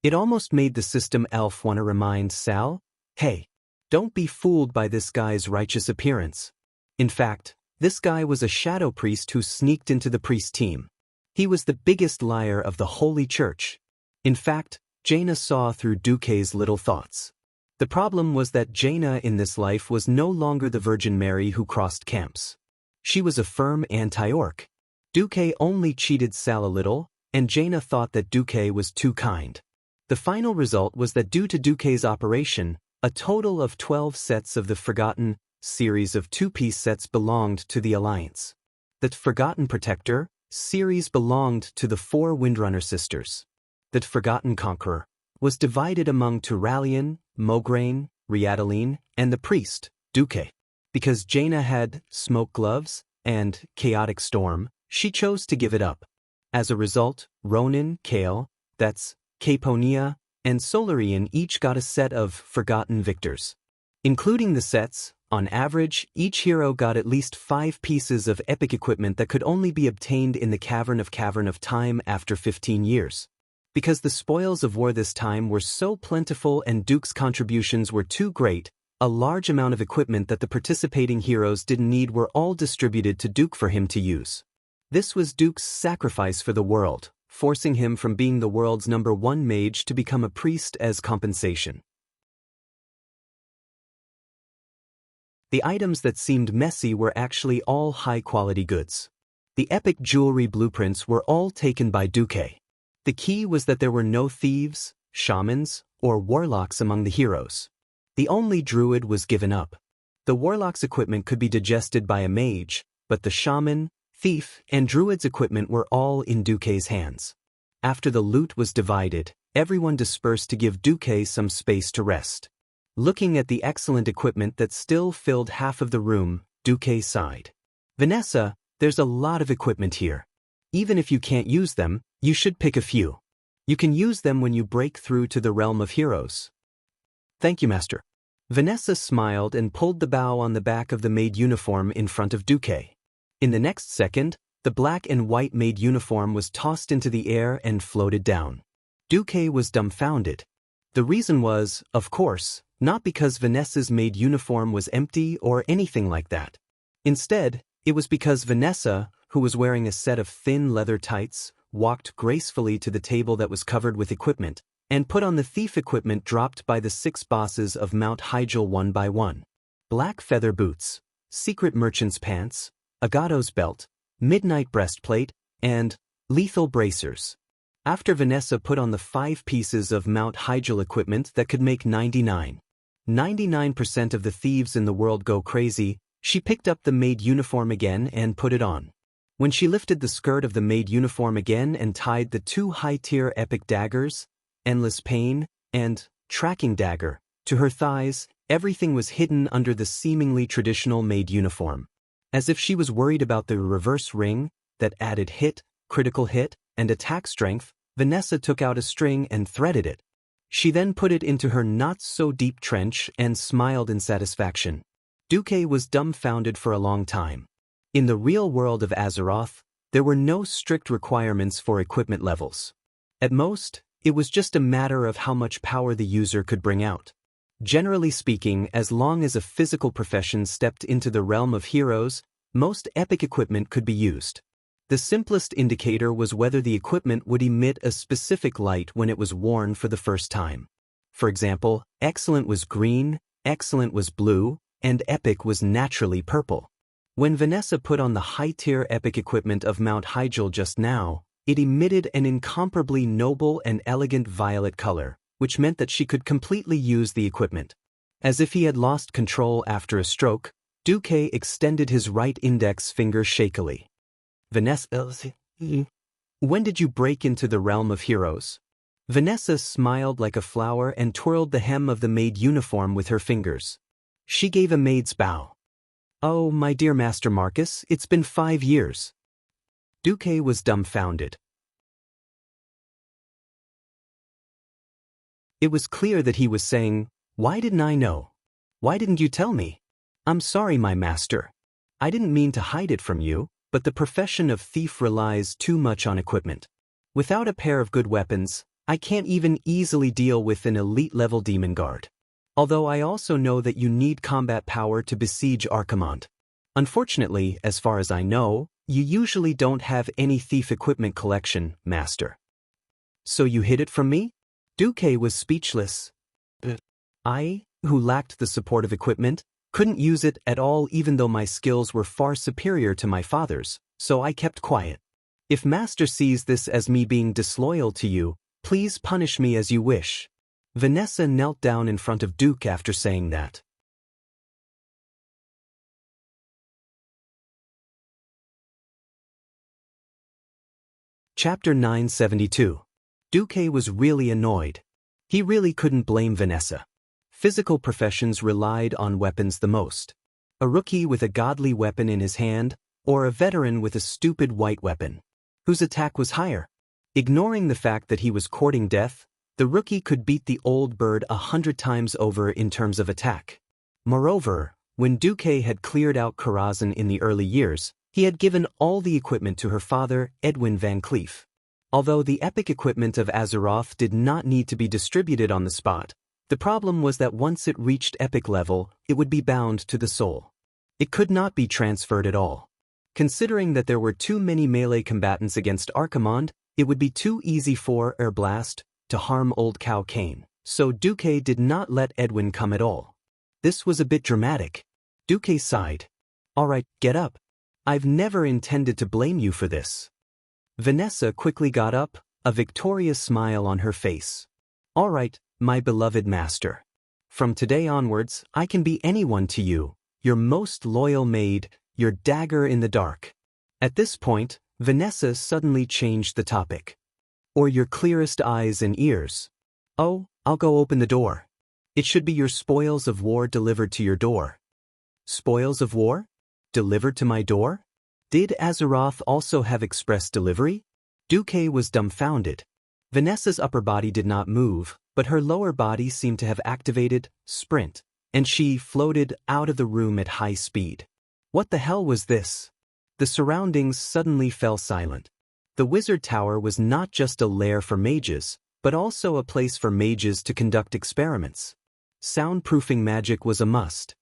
It almost made the system elf want to remind Sal, "Hey, don't be fooled by this guy's righteous appearance." In fact, this guy was a shadow priest who sneaked into the priest team. He was the biggest liar of the Holy Church. In fact, Jaina saw through Duke's little thoughts. The problem was that Jaina in this life was no longer the Virgin Mary who crossed camps. She was a firm anti-orc. Duke only cheated Sal a little, and Jaina thought that Duke was too kind. The final result was that due to Duke's operation, a total of 12 sets of the Forgotten series of 2-piece sets belonged to the Alliance. The Forgotten Protector series belonged to the 4 Windrunner sisters. The Forgotten Conqueror was divided among Turalian, Mograine, Riadaline, and the priest, Duke. Because Jaina had Smoke Gloves and Chaotic Storm, she chose to give it up. As a result, Ronin, Kale, that's Caponia, and Solarian each got a set of Forgotten Victors. Including the sets, on average, each hero got at least 5 pieces of epic equipment that could only be obtained in the Cavern of Time after 15 years. Because the spoils of war this time were so plentiful and Duke's contributions were too great, A large amount of equipment that the participating heroes didn't need were all distributed to Duke for him to use. This was Duke's sacrifice for the world, forcing him from being the world's #1 mage to become a priest as compensation. The items that seemed messy were actually all high-quality goods. The epic jewelry blueprints were all taken by Duke. The key was that there were no thieves, shamans, or warlocks among the heroes. The only druid was given up. The warlock's equipment could be digested by a mage, but the shaman, thief, and druid's equipment were all in Duke's hands. After the loot was divided, everyone dispersed to give Duke some space to rest. Looking at the excellent equipment that still filled half of the room, Duke sighed. Vanessa, there's a lot of equipment here. Even if you can't use them, you should pick a few. You can use them when you break through to the realm of heroes. Thank you, Master. Vanessa smiled and pulled the bow on the back of the maid uniform in front of Duque. In the next second, the black and white maid uniform was tossed into the air and floated down. Duque was dumbfounded. The reason was, of course, not because Vanessa's maid uniform was empty or anything like that. Instead, it was because Vanessa, who was wearing a set of thin leather tights, walked gracefully to the table that was covered with equipment, and put on the thief equipment dropped by the 6 bosses of Mount Hyjal one by one. Black feather boots, secret merchant's pants, Agato's belt, midnight breastplate, and lethal bracers. After Vanessa put on the 5 pieces of Mount Hyjal equipment that could make 99% of the thieves in the world go crazy, she picked up the maid uniform again and put it on. When she lifted the skirt of the maid uniform again and tied the 2 high-tier epic daggers, Endless Pain, and Tracking Dagger, to her thighs, everything was hidden under the seemingly traditional maid uniform. As if she was worried about the reverse ring that added hit, critical hit, and attack strength, Vanessa took out a string and threaded it. She then put it into her not-so-deep trench and smiled in satisfaction. Duque was dumbfounded for a long time. In the real world of Azeroth, there were no strict requirements for equipment levels. At most, it was just a matter of how much power the user could bring out. Generally speaking, as long as a physical profession stepped into the realm of heroes, most epic equipment could be used. The simplest indicator was whether the equipment would emit a specific light when it was worn for the first time. For example, excellent was green, excellent was blue, and epic was naturally purple. When Vanessa put on the high-tier epic equipment of Mount Hyjal just now, it emitted an incomparably noble and elegant violet color, which meant that she could completely use the equipment. As if he had lost control after a stroke, Duque extended his right index finger shakily. Vanessa, when did you break into the realm of heroes? Vanessa smiled like a flower and twirled the hem of the maid uniform with her fingers. She gave a maid's bow. Oh, my dear Master Marcus, it's been 5 years. Duque was dumbfounded. It was clear that he was saying, "Why didn't I know? Why didn't you tell me? I'm sorry, my master. I didn't mean to hide it from you, but the profession of thief relies too much on equipment. Without a pair of good weapons, I can't even easily deal with an elite-level demon guard. Although I also know that you need combat power to besiege Archimond. Unfortunately, as far as I know, you usually don't have any thief equipment collection, Master." So you hid it from me? Duque was speechless. I, who lacked the supportive equipment, couldn't use it at all even though my skills were far superior to my father's, so I kept quiet. If Master sees this as me being disloyal to you, please punish me as you wish. Vanessa knelt down in front of Duke after saying that. Chapter 972. Duque was really annoyed. He really couldn't blame Vanessa. Physical professions relied on weapons the most. A rookie with a godly weapon in his hand, or a veteran with a stupid white weapon. Whose attack was higher? Ignoring the fact that he was courting death, the rookie could beat the old bird 100 times over in terms of attack. Moreover, when Duque had cleared out Karazhan in the early years, he had given all the equipment to her father, Edwin Van Cleef. Although the epic equipment of Azeroth did not need to be distributed on the spot, The problem was that once it reached epic level, it would be bound to the soul. It could not be transferred at all. Considering that there were too many melee combatants against Archimonde, it would be too easy for Air Blast to harm Old Cow Kane, so Duque did not let Edwin come at all. This was a bit dramatic. Duque sighed. Alright, get up. I've never intended to blame you for this. Vanessa quickly got up, a victorious smile on her face. Alright, my beloved master. From today onwards, I can be anyone to you, your most loyal maid, your dagger in the dark. At this point, Vanessa suddenly changed the topic. Or your clearest eyes and ears. Oh, I'll go open the door. It should be your spoils of war delivered to your door. Spoils of war? Delivered to my door? Did Azeroth also have express delivery? Duque was dumbfounded. Vanessa's upper body did not move, but her lower body seemed to have activated sprint, and she floated out of the room at high speed. What the hell was this? The surroundings suddenly fell silent. The Wizard Tower was not just a lair for mages, but also a place for mages to conduct experiments. Soundproofing magic was a must.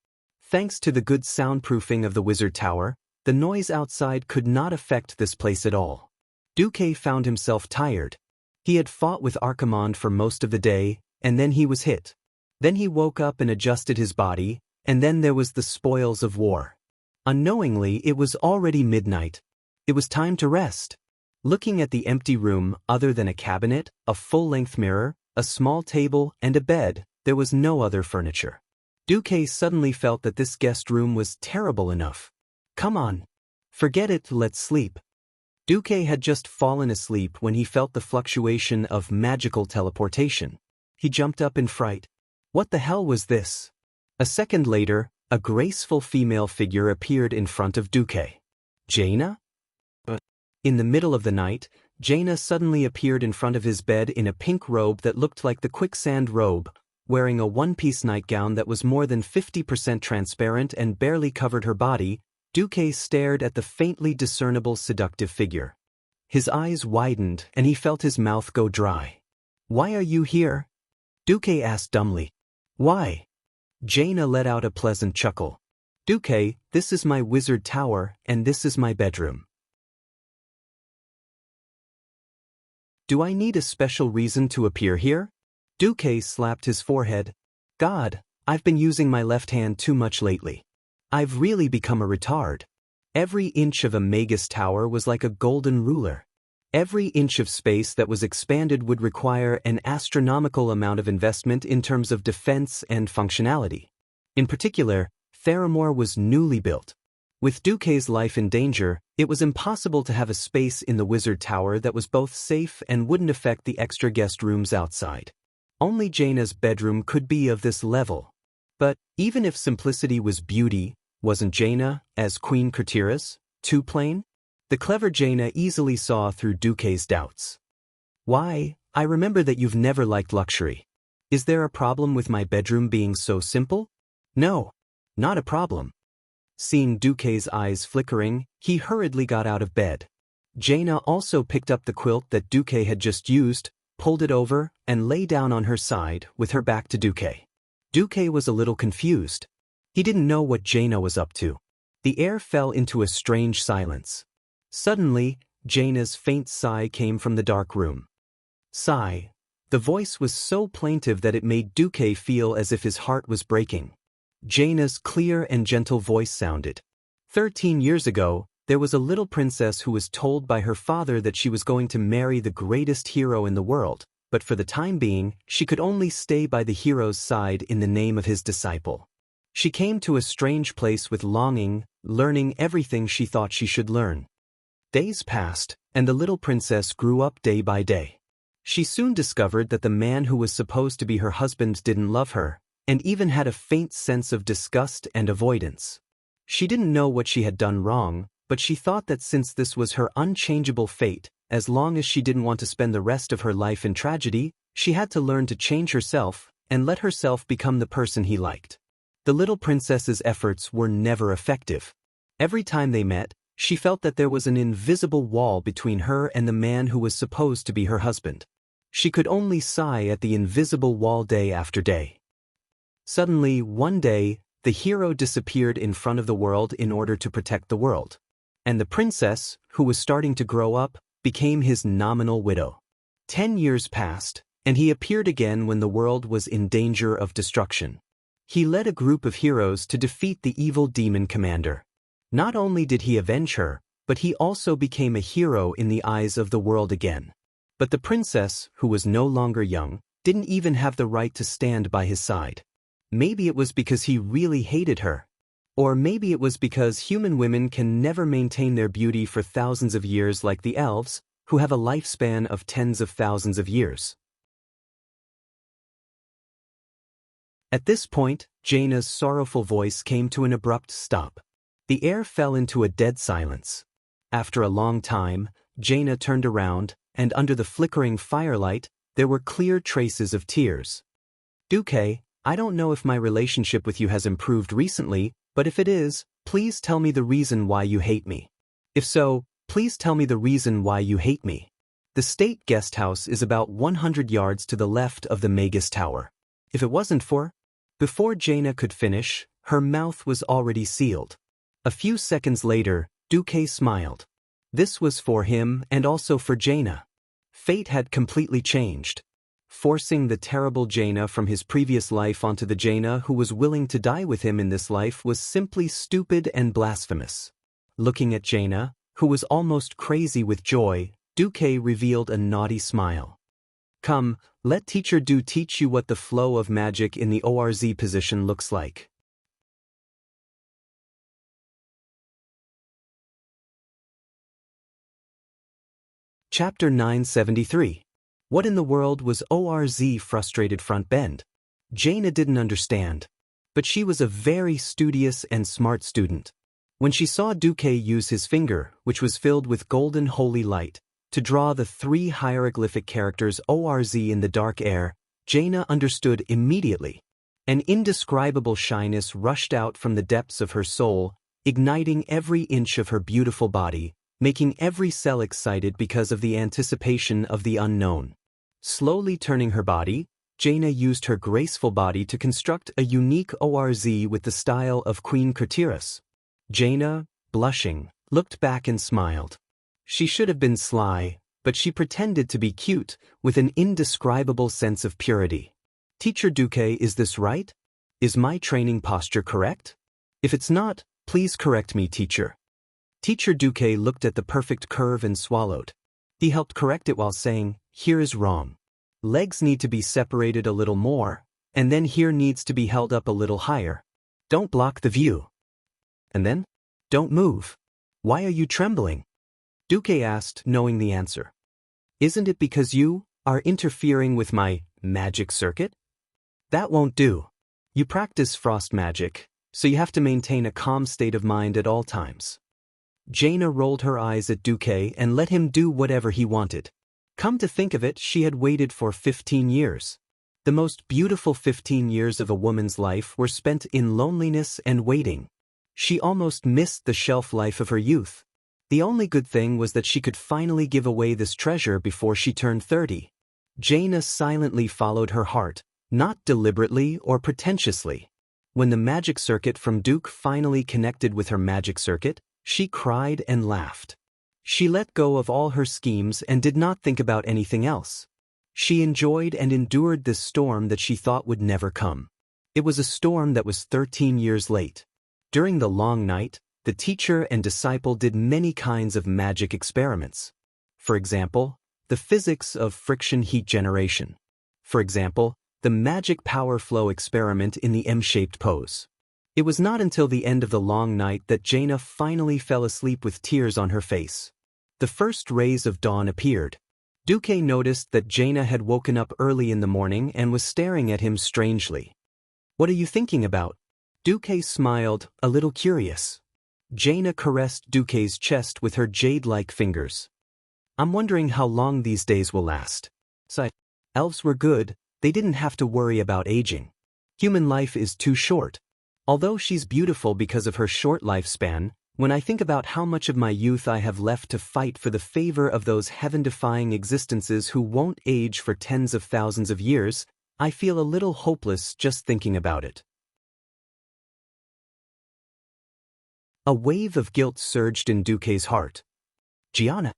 Thanks to the good soundproofing of the Wizard Tower, the noise outside could not affect this place at all. Duque found himself tired. He had fought with Archimonde for most of the day, and then he was hit. Then he woke up and adjusted his body, and then there was the spoils of war. Unknowingly, it was already midnight. It was time to rest. Looking at the empty room, other than a cabinet, a full-length mirror, a small table, and a bed, there was no other furniture. Duque suddenly felt that this guest room was terrible enough. Come on. Forget it, let's sleep. Duque had just fallen asleep when he felt the fluctuation of magical teleportation. He jumped up in fright. What the hell was this? A second later, a graceful female figure appeared in front of Duque. Jaina? In the middle of the night, Jaina suddenly appeared in front of his bed in a pink robe that looked like the quicksand robe, wearing a one-piece nightgown that was more than 50% transparent and barely covered her body. Duque stared at the faintly discernible seductive figure. His eyes widened and he felt his mouth go dry. Why are you here? Duque asked dumbly. Why? Jaina let out a pleasant chuckle. Duque, this is my wizard tower, and this is my bedroom. Do I need a special reason to appear here? Duque slapped his forehead. God, I've been using my left hand too much lately. I've really become a retard. Every inch of a Magus tower was like a golden ruler. Every inch of space that was expanded would require an astronomical amount of investment in terms of defense and functionality. In particular, Theramore was newly built. With Duque's life in danger, it was impossible to have a space in the Wizard Tower that was both safe and wouldn't affect the extra guest rooms outside. Only Jaina's bedroom could be of this level. But, even if simplicity was beauty, wasn't Jaina, as Queen Craterus, too plain? The clever Jaina easily saw through Duque's doubts. Why, I remember that you've never liked luxury. Is there a problem with my bedroom being so simple? No, not a problem. Seeing Duque's eyes flickering, he hurriedly got out of bed. Jaina also picked up the quilt that Duque had just used, pulled it over, and lay down on her side, with her back to Duque. Duque was a little confused. He didn't know what Jaina was up to. The air fell into a strange silence. Suddenly, Jaina's faint sigh came from the dark room. Sigh. The voice was so plaintive that it made Duque feel as if his heart was breaking. Jaina's clear and gentle voice sounded. 13 years ago, there was a little princess who was told by her father that she was going to marry the greatest hero in the world, but for the time being, she could only stay by the hero's side in the name of his disciple. She came to a strange place with longing, learning everything she thought she should learn. Days passed, and the little princess grew up day by day. She soon discovered that the man who was supposed to be her husband didn't love her, and even had a faint sense of disgust and avoidance. She didn't know what she had done wrong, but she thought that since this was her unchangeable fate, as long as she didn't want to spend the rest of her life in tragedy, she had to learn to change herself and let herself become the person he liked. The little princess's efforts were never effective. Every time they met, she felt that there was an invisible wall between her and the man who was supposed to be her husband. She could only sigh at the invisible wall day after day. Suddenly, one day, the hero disappeared in front of the world in order to protect the world. And the princess, who was starting to grow up, became his nominal widow. 10 years passed, and he appeared again when the world was in danger of destruction. He led a group of heroes to defeat the evil demon commander. Not only did he avenge her, but he also became a hero in the eyes of the world again. But the princess, who was no longer young, didn't even have the right to stand by his side. Maybe it was because he really hated her. Or maybe it was because human women can never maintain their beauty for thousands of years like the elves, who have a lifespan of tens of thousands of years. At this point, Jaina's sorrowful voice came to an abrupt stop. The air fell into a dead silence. After a long time, Jaina turned around, and under the flickering firelight, there were clear traces of tears. "Duque, I don't know if my relationship with you has improved recently, but if it is, please tell me the reason why you hate me. If so, please tell me the reason why you hate me." The state guest house is about 100 yards to the left of the Magus Tower. If it wasn't for... Before Jaina could finish, her mouth was already sealed. A few seconds later, Duque smiled. This was for him and also for Jaina. Fate had completely changed. Forcing the terrible Jaina from his previous life onto the Jaina who was willing to die with him in this life was simply stupid and blasphemous. Looking at Jaina, who was almost crazy with joy, Duque revealed a naughty smile. "Come, let Teacher Du teach you what the flow of magic in the ORZ position looks like." Chapter 973. What in the world was ORZ frustrated front bend? Jaina didn't understand. But she was a very studious and smart student. When she saw Duque use his finger, which was filled with golden holy light, to draw the 3 hieroglyphic characters ORZ in the dark air, Jaina understood immediately. An indescribable shyness rushed out from the depths of her soul, igniting every inch of her beautiful body, making every cell excited because of the anticipation of the unknown. Slowly turning her body, Jaina used her graceful body to construct a unique ORZ with the style of Queen Kurtiras. Jaina, blushing, looked back and smiled. She should have been sly, but she pretended to be cute, with an indescribable sense of purity. "Teacher Duque, is this right? Is my training posture correct? If it's not, please correct me, teacher." Teacher Duque looked at the perfect curve and swallowed. He helped correct it while saying, "Here is wrong. Legs need to be separated a little more, and then here needs to be held up a little higher. Don't block the view. And then, don't move. Why are you trembling?" Duque asked, knowing the answer. "Isn't it because you are interfering with my magic circuit? That won't do. You practice frost magic, so you have to maintain a calm state of mind at all times." Jaina rolled her eyes at Duque and let him do whatever he wanted. Come to think of it, she had waited for 15 years. The most beautiful 15 years of a woman's life were spent in loneliness and waiting. She almost missed the shelf life of her youth. The only good thing was that she could finally give away this treasure before she turned 30. Jaina silently followed her heart, not deliberately or pretentiously. When the magic circuit from Duke finally connected with her magic circuit, she cried and laughed. She let go of all her schemes and did not think about anything else. She enjoyed and endured this storm that she thought would never come. It was a storm that was 13 years late. During the long night, the teacher and disciple did many kinds of magic experiments. For example, the physics of friction heat generation. For example, the magic power flow experiment in the M-shaped pose. It was not until the end of the long night that Jaina finally fell asleep with tears on her face. The first rays of dawn appeared. Duque noticed that Jaina had woken up early in the morning and was staring at him strangely. "What are you thinking about?" Duque smiled, a little curious. Jaina caressed Duque's chest with her jade-like fingers. "I'm wondering how long these days will last." Elves were good, they didn't have to worry about aging. Human life is too short. Although she's beautiful because of her short lifespan, When I think about how much of my youth I have left to fight for the favor of those heaven-defying existences who won't age for tens of thousands of years, I feel a little hopeless just thinking about it. A wave of guilt surged in Duque's heart. Gianna.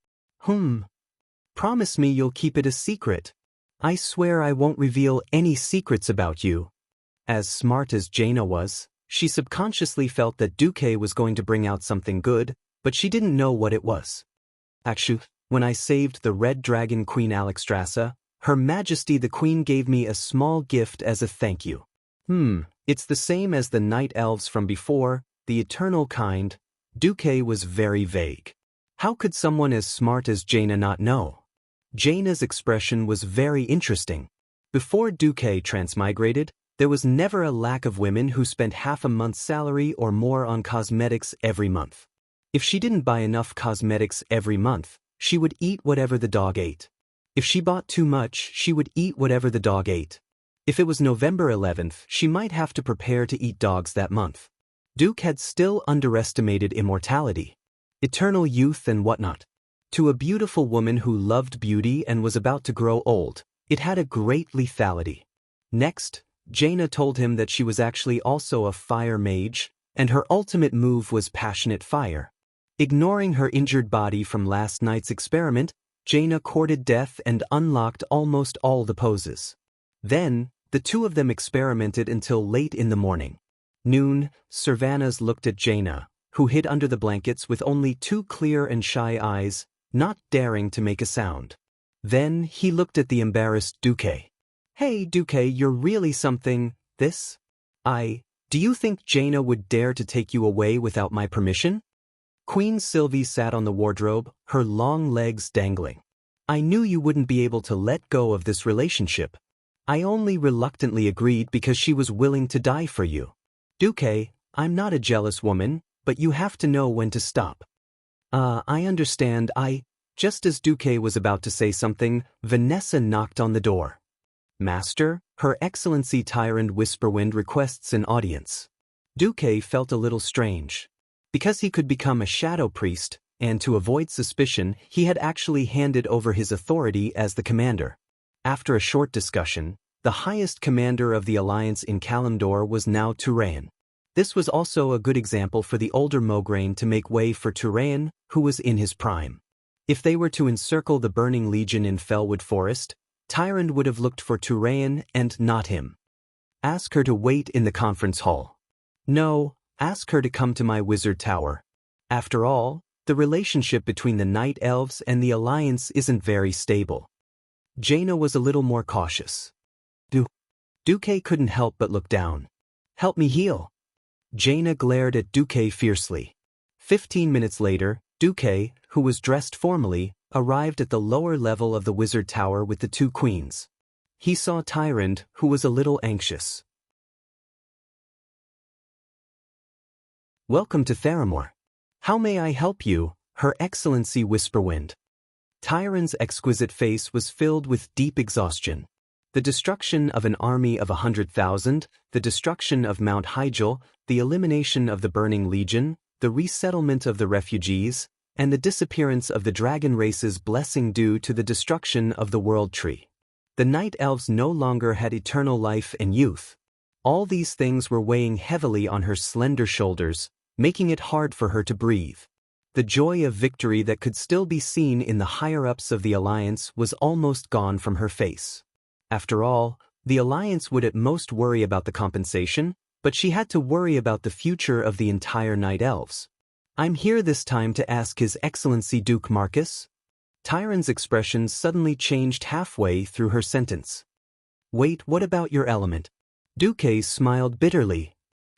Promise me you'll keep it a secret. I swear I won't reveal any secrets about you. As smart as Jaina was, she subconsciously felt that Duque was going to bring out something good, but she didn't know what it was. Actually, when I saved the Red Dragon Queen Alexstrasza, Her Majesty the Queen gave me a small gift as a thank you. It's the same as the night elves from before, the eternal kind. Duque was very vague. How could someone as smart as Jaina not know? Jaina's expression was very interesting. Before Duque transmigrated, there was never a lack of women who spent half a month's salary or more on cosmetics every month. If she didn't buy enough cosmetics every month, she would eat whatever the dog ate. If she bought too much, she would eat whatever the dog ate. If it was November 11th, she might have to prepare to eat dogs that month. Duque had still underestimated immortality, eternal youth and whatnot. To a beautiful woman who loved beauty and was about to grow old, it had a great lethality. Next, Jaina told him that she was actually also a fire mage, and her ultimate move was passionate fire. Ignoring her injured body from last night's experiment, Jaina courted death and unlocked almost all the poses. Then, the two of them experimented until late in the morning. Noon, Servanas looked at Jaina, who hid under the blankets with only two clear and shy eyes, not daring to make a sound. Then he looked at the embarrassed Duque. Hey Duque, you're really something, do you think Jaina would dare to take you away without my permission? Queen Sylvie sat on the wardrobe, her long legs dangling. I knew you wouldn't be able to let go of this relationship. I only reluctantly agreed because she was willing to die for you. Duque, I'm not a jealous woman, but you have to know when to stop. I understand, Just as Duque was about to say something, Vanessa knocked on the door. Master, Her Excellency Tyrant Whisperwind requests an audience. Duque felt a little strange. Because he could become a shadow priest, and to avoid suspicion, he had actually handed over his authority as the commander. After a short discussion, the highest commander of the alliance in Kalimdor was now Turayan. This was also a good example for the older Mograine to make way for Turayan, who was in his prime. If they were to encircle the Burning Legion in Fellwood Forest, Tyrant would have looked for Turayan and not him. Ask her to wait in the conference hall. No, ask her to come to my wizard tower. After all, the relationship between the Night Elves and the Alliance isn't very stable. Jaina was a little more cautious. Duque couldn't help but look down. Help me heal. Jaina glared at Duque fiercely. 15 minutes later, Duque, who was dressed formally, arrived at the lower level of the wizard tower with the two queens. He saw Tyrant, who was a little anxious. Welcome to Theramore. How may I help you, Her Excellency Whisperwind? Tyrant's exquisite face was filled with deep exhaustion. The destruction of an army of 100,000, the destruction of Mount Hyjal, the elimination of the Burning Legion, the resettlement of the refugees, and the disappearance of the dragon race's blessing due to the destruction of the World Tree. The Night Elves no longer had eternal life and youth. All these things were weighing heavily on her slender shoulders, making it hard for her to breathe. The joy of victory that could still be seen in the higher-ups of the Alliance was almost gone from her face. After all, the Alliance would at most worry about the compensation, but she had to worry about the future of the entire Night Elves. I'm here this time to ask His Excellency Duke Marcus. Tyrant's expression suddenly changed halfway through her sentence. Wait, what about your element? Duque smiled bitterly.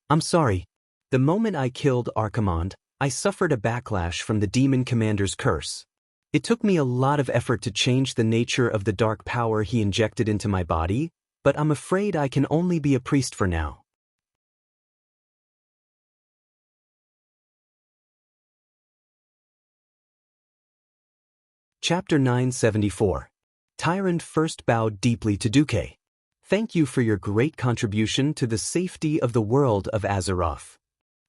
I'm sorry. The moment I killed Archimond, I suffered a backlash from the Demon Commander's curse. It took me a lot of effort to change the nature of the dark power he injected into my body, but I'm afraid I can only be a priest for now. Chapter 974. Tyrant first bowed deeply to Duque. Thank you for your great contribution to the safety of the world of Azeroth.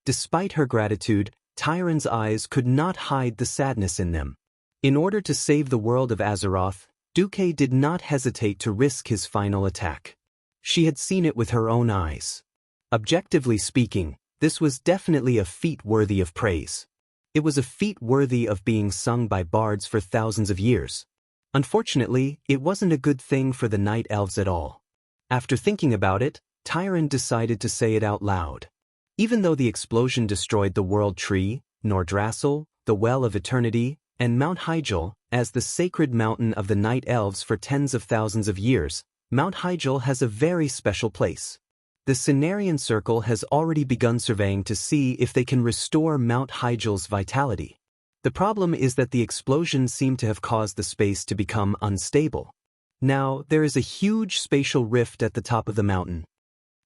Despite her gratitude, Tyron's eyes could not hide the sadness in them. In order to save the world of Azeroth, Duque did not hesitate to risk his final attack. She had seen it with her own eyes. Objectively speaking, this was definitely a feat worthy of praise. It was a feat worthy of being sung by bards for thousands of years. Unfortunately, it wasn't a good thing for the Night Elves at all. After thinking about it, Tyron decided to say it out loud. Even though the explosion destroyed the World Tree, Nordrassil, the Well of Eternity, and Mount Hyjal, as the sacred mountain of the Night Elves for tens of thousands of years, Mount Hyjal has a very special place. The Cenarian Circle has already begun surveying to see if they can restore Mount Hyjal's vitality. The problem is that the explosion seemed to have caused the space to become unstable. Now, there is a huge spatial rift at the top of the mountain.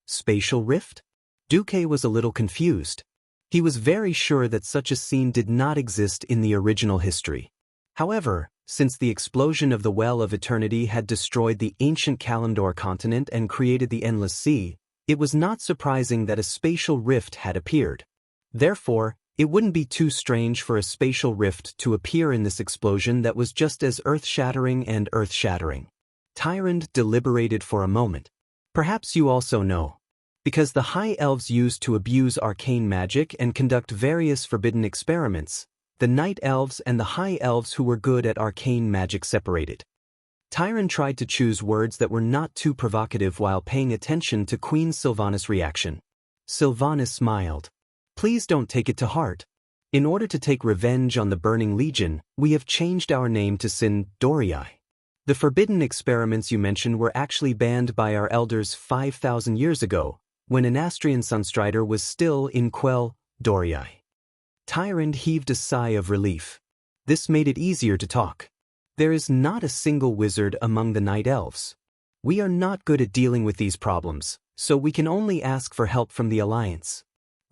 Spatial rift? Duque was a little confused. He was very sure that such a scene did not exist in the original history. However, since the explosion of the Well of Eternity had destroyed the ancient Kalimdor continent and created the Endless Sea, it was not surprising that a spatial rift had appeared. Therefore, it wouldn't be too strange for a spatial rift to appear in this explosion that was just as earth-shattering and earth-shattering. Tyrande deliberated for a moment. Perhaps you also know. Because the High Elves used to abuse arcane magic and conduct various forbidden experiments, the Night Elves and the High Elves who were good at arcane magic separated. Tyrande tried to choose words that were not too provocative while paying attention to Queen Sylvanas' reaction. Sylvanas smiled. Please don't take it to heart. In order to take revenge on the Burning Legion, we have changed our name to Sin Dorii. The forbidden experiments you mentioned were actually banned by our elders 5,000 years ago, when an Astrian Sunstrider was still in Quell Dorii. Tyrande heaved a sigh of relief. This made it easier to talk. There is not a single wizard among the Night Elves. We are not good at dealing with these problems, so we can only ask for help from the Alliance.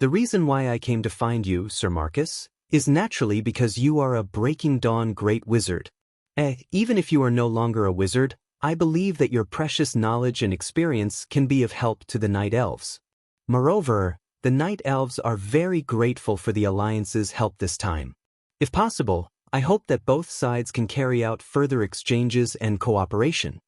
The reason why I came to find you, Sir Marcus, is naturally because you are a Breaking Dawn great wizard. Even if you are no longer a wizard, I believe that your precious knowledge and experience can be of help to the Night Elves. Moreover, the Night Elves are very grateful for the Alliance's help this time. If possible, I hope that both sides can carry out further exchanges and cooperation.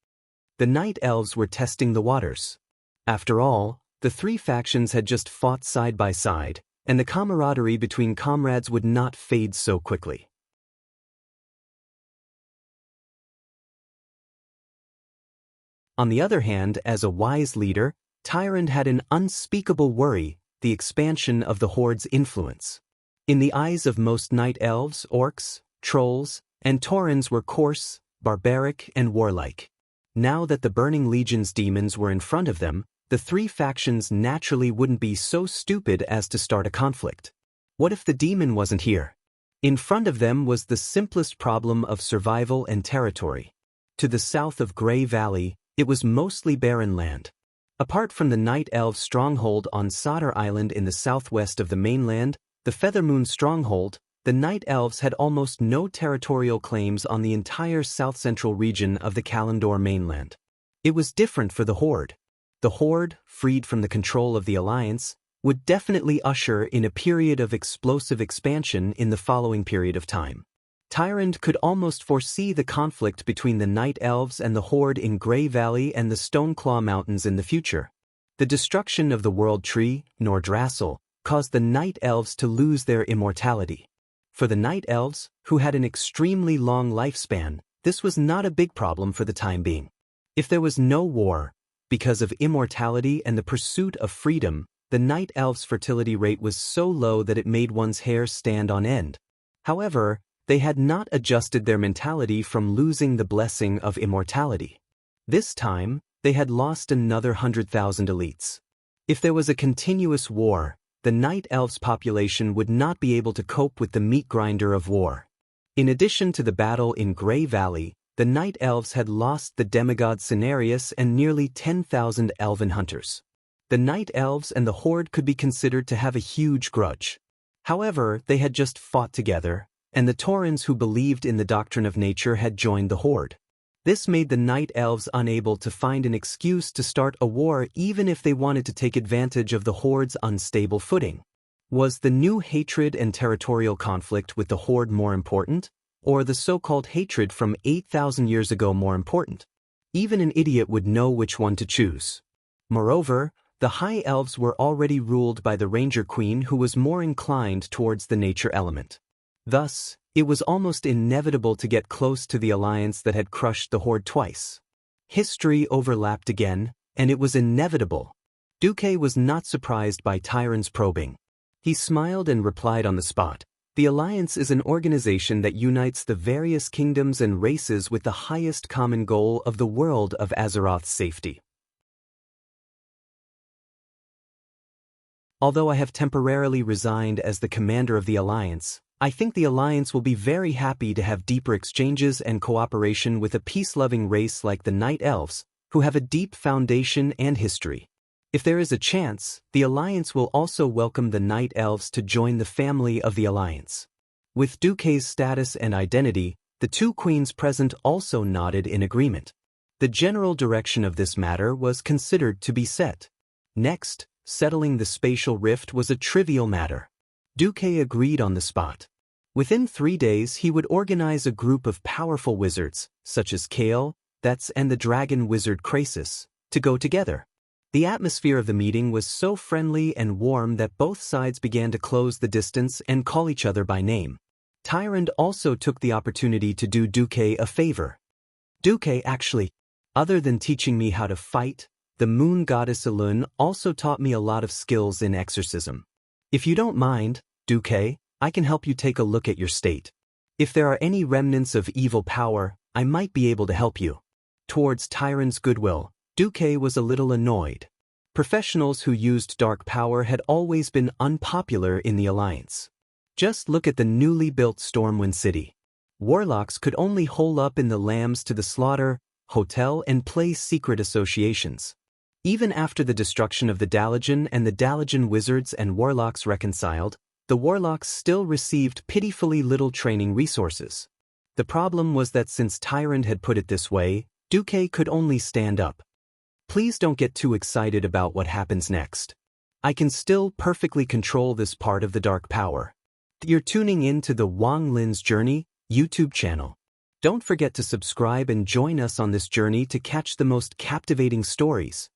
The Night Elves were testing the waters. After all, the three factions had just fought side by side, and the camaraderie between comrades would not fade so quickly. On the other hand, as a wise leader, Tyrande had an unspeakable worry: the expansion of the Horde's influence. In the eyes of most Night Elves, orcs, trolls, and taurens were coarse, barbaric, and warlike. Now that the Burning Legion's demons were in front of them, the three factions naturally wouldn't be so stupid as to start a conflict. What if the demon wasn't here? In front of them was the simplest problem of survival and territory. To the south of Grey Valley, it was mostly barren land. Apart from the Night Elves' stronghold on Sodder Island in the southwest of the mainland, the Feathermoon stronghold, the Night Elves had almost no territorial claims on the entire south-central region of the Kalimdor mainland. It was different for the Horde. The Horde, freed from the control of the Alliance, would definitely usher in a period of explosive expansion in the following period of time. Tyrande could almost foresee the conflict between the Night Elves and the Horde in Grey Valley and the Stoneclaw Mountains in the future. The destruction of the World Tree, Nordrassil, caused the Night Elves to lose their immortality. For the Night Elves, who had an extremely long lifespan, this was not a big problem for the time being. If there was no war, because of immortality and the pursuit of freedom, the Night Elves' fertility rate was so low that it made one's hair stand on end. However, they had not adjusted their mentality from losing the blessing of immortality. This time, they had lost another 100,000 elites. If there was a continuous war, the Night Elves' population would not be able to cope with the meat grinder of war. In addition to the battle in Grey Valley, the Night Elves had lost the demigod Cenarius and nearly 10,000 elven hunters. The Night Elves and the Horde could be considered to have a huge grudge. However, they had just fought together, and the Taurens who believed in the doctrine of nature had joined the Horde. This made the Night Elves unable to find an excuse to start a war even if they wanted to take advantage of the Horde's unstable footing. Was the new hatred and territorial conflict with the Horde more important, or the so-called hatred from 8,000 years ago more important? Even an idiot would know which one to choose. Moreover, the High Elves were already ruled by the Ranger Queen, who was more inclined towards the nature element. Thus, it was almost inevitable to get close to the alliance that had crushed the Horde twice. History overlapped again, and it was inevitable. Duque was not surprised by Tyron's probing. He smiled and replied on the spot. The Alliance is an organization that unites the various kingdoms and races with the highest common goal of the world of Azeroth's safety. Although I have temporarily resigned as the commander of the Alliance, I think the Alliance will be very happy to have deeper exchanges and cooperation with a peace-loving race like the Night Elves, who have a deep foundation and history. If there is a chance, the Alliance will also welcome the Night Elves to join the family of the Alliance. With Duque's status and identity, the two queens present also nodded in agreement. The general direction of this matter was considered to be set. Next, settling the spatial rift was a trivial matter. Duque agreed on the spot. Within 3 days he would organize a group of powerful wizards, such as Kale, Thets and the dragon wizard Krasis, to go together. The atmosphere of the meeting was so friendly and warm that both sides began to close the distance and call each other by name. Tyrande also took the opportunity to do Duque a favor. Duque actually, other than teaching me how to fight, the moon goddess Elun also taught me a lot of skills in exorcism. If you don't mind, Duque, I can help you take a look at your state. If there are any remnants of evil power, I might be able to help you. Towards Tyrande's goodwill, Duque was a little annoyed. Professionals who used dark power had always been unpopular in the Alliance. Just look at the newly built Stormwind City. Warlocks could only hole up in the Lambs to the Slaughter Hotel and play secret associations. Even after the destruction of the Dalajan and the Dalajan wizards and warlocks reconciled, the warlocks still received pitifully little training resources. The problem was that since Tyrande had put it this way, Duque could only stand up. Please don't get too excited about what happens next. I can still perfectly control this part of the dark power. You're tuning in to the Wang Lin's Journey YouTube channel. Don't forget to subscribe and join us on this journey to catch the most captivating stories.